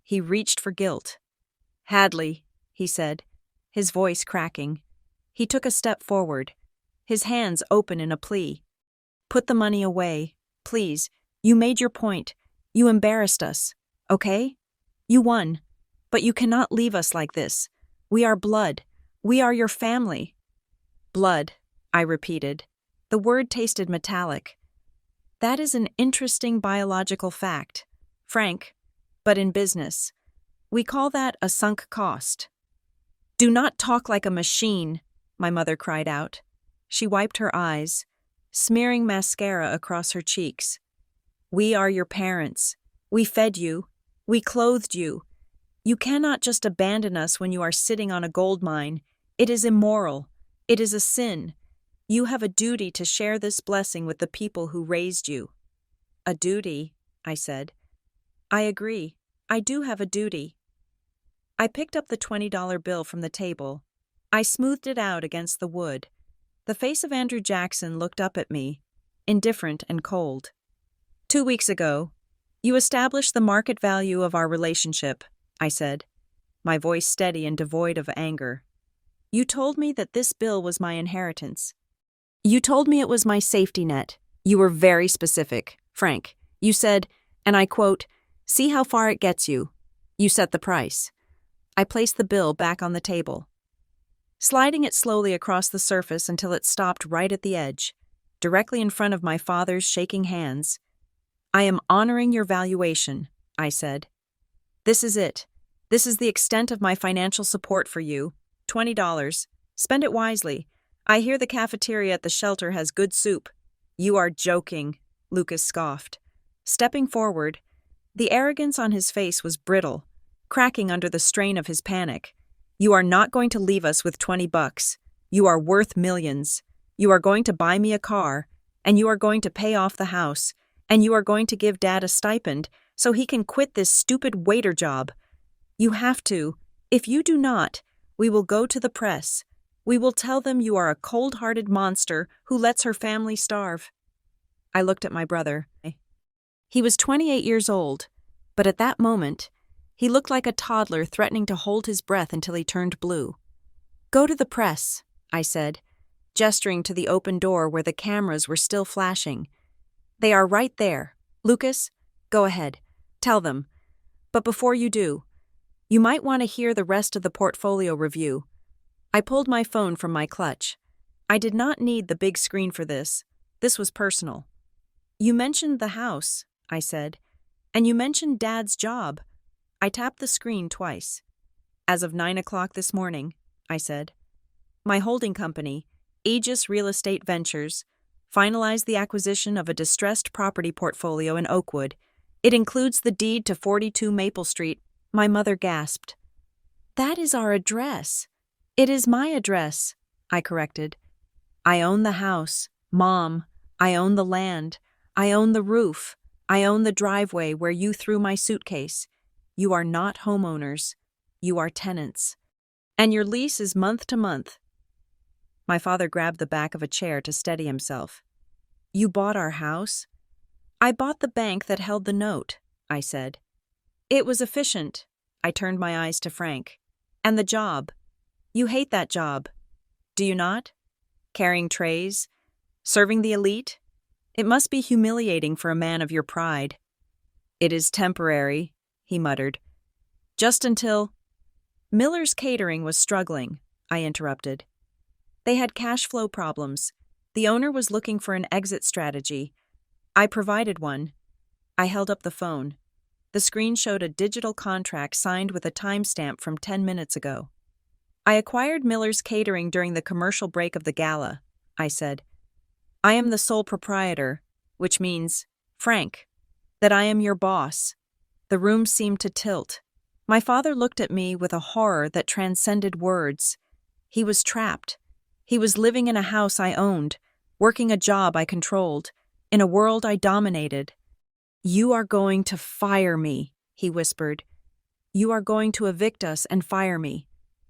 [SPEAKER 1] He reached for guilt. "Hadley," he said, his voice cracking. He took a step forward, his hands open in a plea. "Put the money away, please. You made your point. You embarrassed us, okay? You won. But you cannot leave us like this. We are blood. We are your family." "Blood," I repeated. The word tasted metallic. "That is an interesting biological fact, Frank, but in business, we call that a sunk cost." "Do not talk like a machine," my mother cried out. She wiped her eyes, smearing mascara across her cheeks. "We are your parents. We fed you. We clothed you. You cannot just abandon us when you are sitting on a gold mine. It is immoral. It is a sin. You have a duty to share this blessing with the people who raised you." "A duty," I said. "I agree. I do have a duty." I picked up the $20 bill from the table. I smoothed it out against the wood. The face of Andrew Jackson looked up at me, indifferent and cold. "2 weeks ago, you established the market value of our relationship," I said, my voice steady and devoid of anger. "You told me that this bill was my inheritance. You told me it was my safety net. You were very specific, Frank. You said, and I quote, 'See how far it gets you.' You set the price." I placed the bill back on the table, sliding it slowly across the surface until it stopped right at the edge, directly in front of my father's shaking hands. "I am honoring your valuation," I said. "This is it. This is the extent of my financial support for you. $20. Spend it wisely. I hear the cafeteria at the shelter has good soup." "You are joking," Lucas scoffed. Stepping forward, the arrogance on his face was brittle, cracking under the strain of his panic. "You are not going to leave us with $20. You are worth millions. You are going to buy me a car, and you are going to pay off the house, and you are going to give Dad a stipend so he can quit this stupid waiter job. You have to. If you do not, we will go to the press. We will tell them you are a cold-hearted monster who lets her family starve." I looked at my brother. He was 28 years old, but at that moment, he looked like a toddler threatening to hold his breath until he turned blue. "Go to the press," I said, gesturing to the open door where the cameras were still flashing. "They are right there. Lucas, go ahead. Tell them. But before you do, you might want to hear the rest of the portfolio review." I pulled my phone from my clutch. I did not need the big screen for this. This was personal. "You mentioned the house," I said, "and you mentioned Dad's job." I tapped the screen twice. "As of 9 o'clock this morning," I said. "My holding company, Aegis Real Estate Ventures, finalized the acquisition of a distressed property portfolio in Oakwood. It includes the deed to 42 Maple Street." My mother gasped. "That is our address." "It is my address," I corrected. "I own the house, Mom. I own the land. I own the roof. I own the driveway where you threw my suitcase. You are not homeowners. You are tenants. And your lease is month to month. My father grabbed the back of a chair to steady himself. You bought our house? I bought the bank that held the note, I said. It was efficient. I turned my eyes to Frank. And the job. You hate that job. Do you not? Carrying trays? Serving the elite? It must be humiliating for a man of your pride. It is temporary, he muttered. Just until… Miller's Catering was struggling, I interrupted. They had cash flow problems. The owner was looking for an exit strategy. I provided one. I held up the phone. The screen showed a digital contract signed with a timestamp from 10 minutes ago. I acquired Miller's Catering during the commercial break of the gala, I said. I am the sole proprietor, which means, Frank, that I am your boss. The room seemed to tilt. My father looked at me with a horror that transcended words. He was trapped. He was living in a house I owned, working a job I controlled, in a world I dominated. You are going to fire me, he whispered. You are going to evict us and fire me.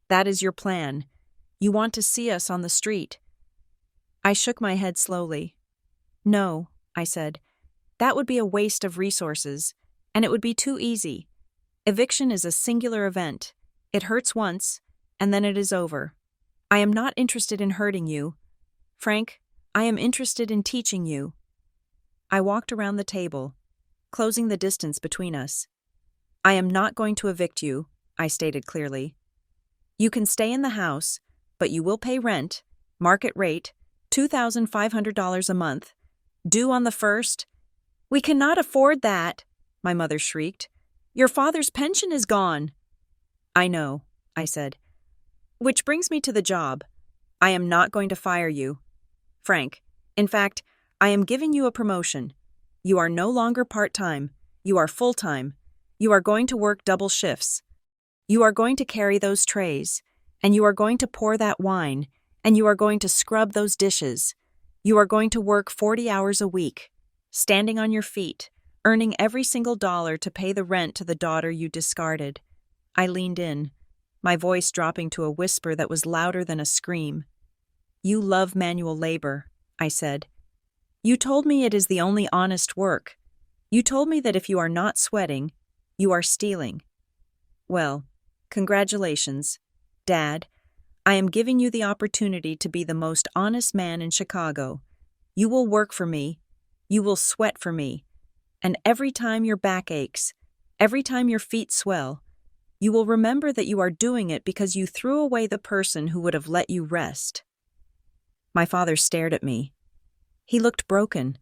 [SPEAKER 1] That is your plan. You want to see us on the street. I shook my head slowly. No, I said. That would be a waste of resources, and it would be too easy. Eviction is a singular event. It hurts once, and then it is over. I am not interested in hurting you. Frank, I am interested in teaching you. I walked around the table, closing the distance between us. I am not going to evict you, I stated clearly. You can stay in the house, but you will pay rent, market rate, $2,500 a month, due on the 1st. We cannot afford that, my mother shrieked. Your father's pension is gone. I know, I said. Which brings me to the job. I am not going to fire you. Frank, in fact, I am giving you a promotion. You are no longer part-time. You are full-time. You are going to work double shifts. You are going to carry those trays, and you are going to pour that wine, and you are going to scrub those dishes. You are going to work 40 hours a week, standing on your feet, earning every single dollar to pay the rent to the daughter you discarded. I leaned in, my voice dropping to a whisper that was louder than a scream. You love manual labor, I said. You told me it is the only honest work. You told me that if you are not sweating, you are stealing. Well, congratulations, Dad. I am giving you the opportunity to be the most honest man in Chicago. You will work for me. You will sweat for me. And every time your back aches, every time your feet swell, you will remember that you are doing it because you threw away the person who would have let you rest. My father stared at me. He looked broken.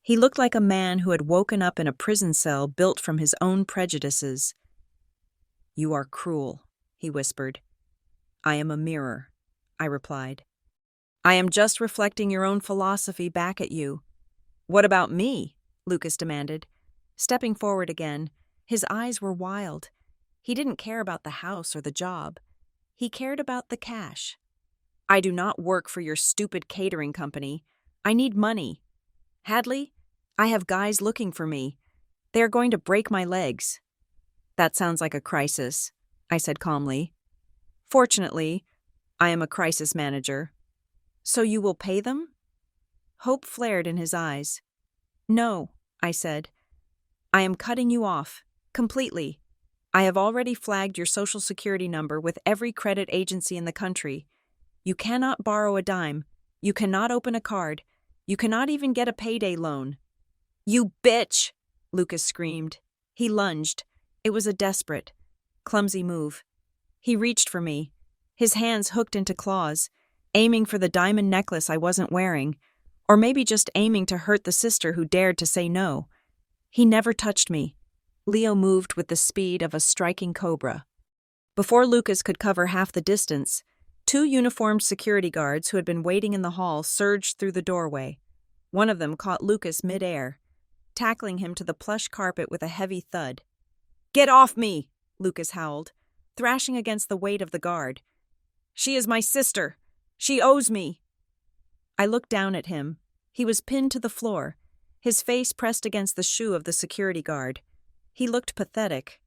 [SPEAKER 1] He looked like a man who had woken up in a prison cell built from his own prejudices. You are cruel, he whispered. I am a mirror, I replied. I am just reflecting your own philosophy back at you. What about me? Lucas demanded. Stepping forward again, his eyes were wild. He didn't care about the house or the job. He cared about the cash. I do not work for your stupid catering company. I need money. Hadley, I have guys looking for me. They are going to break my legs. That sounds like a crisis, I said calmly. Fortunately, I am a crisis manager. So you will pay them? Hope flared in his eyes. No, I said. I am cutting you off, completely. I have already flagged your social security number with every credit agency in the country. You cannot borrow a dime. You cannot open a card. You cannot even get a payday loan. You bitch! Lucas screamed. He lunged. It was a desperate, clumsy move. He reached for me, his hands hooked into claws, aiming for the diamond necklace I wasn't wearing, or maybe just aiming to hurt the sister who dared to say no. He never touched me. Leo moved with the speed of a striking cobra. Before Lucas could cover half the distance, 2 uniformed security guards who had been waiting in the hall surged through the doorway. One of them caught Lucas mid-air, tackling him to the plush carpet with a heavy thud. Get off me! Lucas howled, thrashing against the weight of the guard. She is my sister. She owes me. I looked down at him, He was pinned to the floor, his face pressed against the shoe of the security guard. He looked pathetic.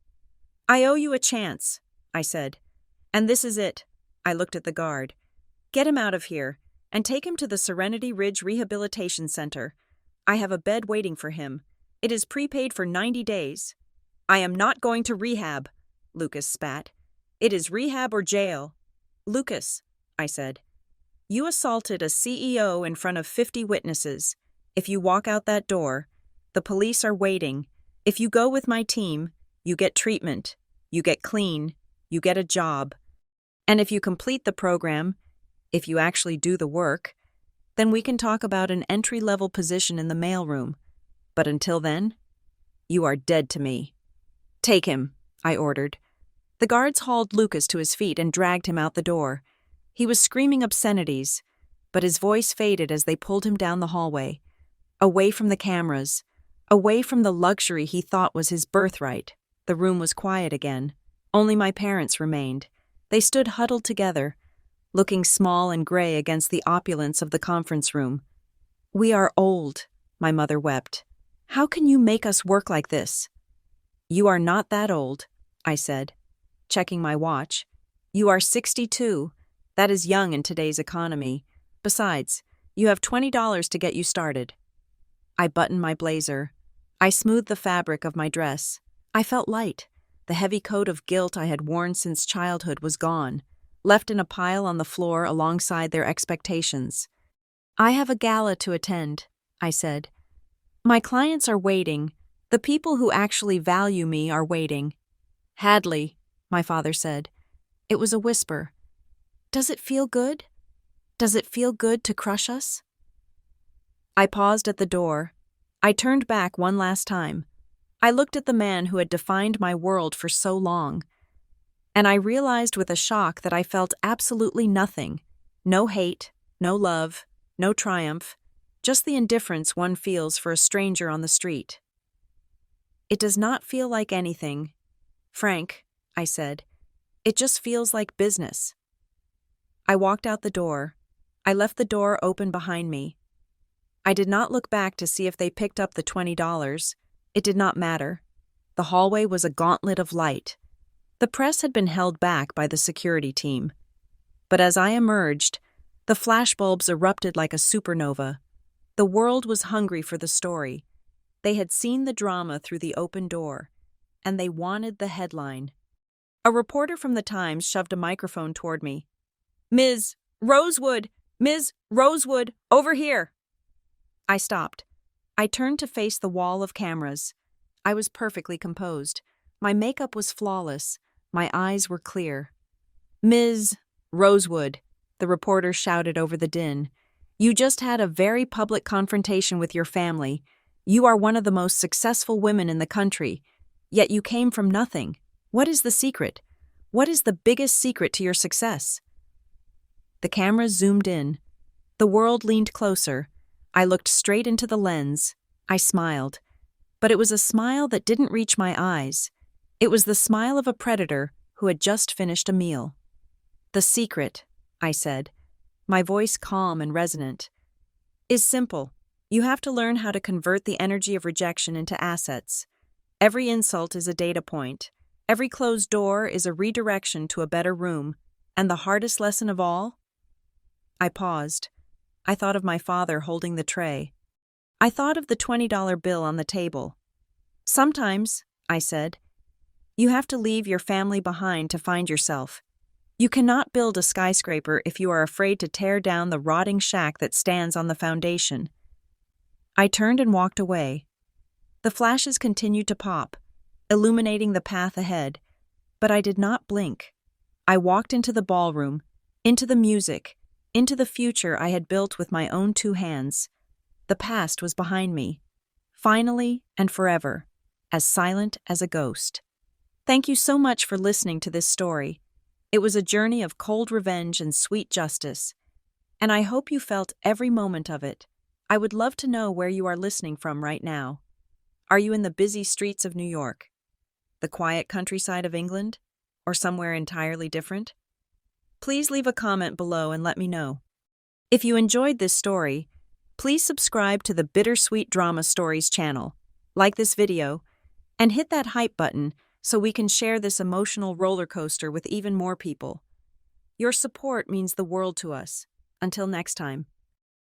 [SPEAKER 1] "I owe you a chance," I said. "And this is it." I looked at the guard. "Get him out of here, and take him to the Serenity Ridge Rehabilitation Center. I have a bed waiting for him. It is prepaid for 90 days. "I am not going to rehab," Lucas spat. "It is rehab or jail." "Lucas," I said, "you assaulted a CEO in front of 50 witnesses. If you walk out that door, the police are waiting. If you go with my team, you get treatment, you get clean, you get a job. And if you complete the program, if you actually do the work, then we can talk about an entry-level position in the mailroom. But until then, you are dead to me." "Take him," I ordered. The guards hauled Lucas to his feet and dragged him out the door. He was screaming obscenities, but his voice faded as they pulled him down the hallway, away from the cameras, away from the luxury he thought was his birthright. The room was quiet again. Only my parents remained. They stood huddled together, looking small and gray against the opulence of the conference room. "We are old," my mother wept. "How can you make us work like this?" "You are not that old," I said, checking my watch. "You are 62. That is young in today's economy. Besides, you have $20 to get you started." I buttoned my blazer. I smoothed the fabric of my dress. I felt light. The heavy coat of guilt I had worn since childhood was gone, left in a pile on the floor alongside their expectations. "I have a gala to attend," I said. "My clients are waiting. The people who actually value me are waiting." "Hadley," my father said. It was a whisper. "Does it feel good? Does it feel good to crush us?" I paused at the door. I turned back one last time. I looked at the man who had defined my world for so long, and I realized with a shock that I felt absolutely nothing. No hate, no love, no triumph, just the indifference one feels for a stranger on the street. "It does not feel like anything, Frank," I said. "It just feels like business." I walked out the door. I left the door open behind me. I did not look back to see if they picked up the $20. It did not matter. The hallway was a gauntlet of light. The press had been held back by the security team. But as I emerged, the flashbulbs erupted like a supernova. The world was hungry for the story. They had seen the drama through the open door, and they wanted the headline. A reporter from the Times shoved a microphone toward me. Ms. Rosewood, over here." I stopped. I turned to face the wall of cameras. I was perfectly composed. My makeup was flawless. My eyes were clear. "Ms. Rosewood," the reporter shouted over the din, "you just had a very public confrontation with your family. You are one of the most successful women in the country, yet you came from nothing. What is the secret? What is the biggest secret to your success?" The cameras zoomed in. The world leaned closer. I looked straight into the lens. I smiled. But it was a smile that didn't reach my eyes. It was the smile of a predator who had just finished a meal. "The secret," I said, my voice calm and resonant, "is simple. You have to learn how to convert the energy of rejection into assets. Every insult is a data point. Every closed door is a redirection to a better room. And the hardest lesson of all?" I paused. I thought of my father holding the tray. I thought of the $20 bill on the table. "Sometimes," I said, "you have to leave your family behind to find yourself. You cannot build a skyscraper if you are afraid to tear down the rotting shack that stands on the foundation." I turned and walked away. The flashes continued to pop, illuminating the path ahead, but I did not blink. I walked into the ballroom, into the music, into the future I had built with my own two hands. The past was behind me, finally and forever, as silent as a ghost. Thank you so much for listening to this story. It was a journey of cold revenge and sweet justice, and I hope you felt every moment of it. I would love to know where you are listening from right now. Are you in the busy streets of New York, the quiet countryside of England, or somewhere entirely different? Please leave a comment below and let me know. If you enjoyed this story, Please subscribe to the BitterSweet Drama Stories channel, like this video, and hit that hype button so we can share this emotional roller coaster with even more people. Your support means the world to us. Until next time.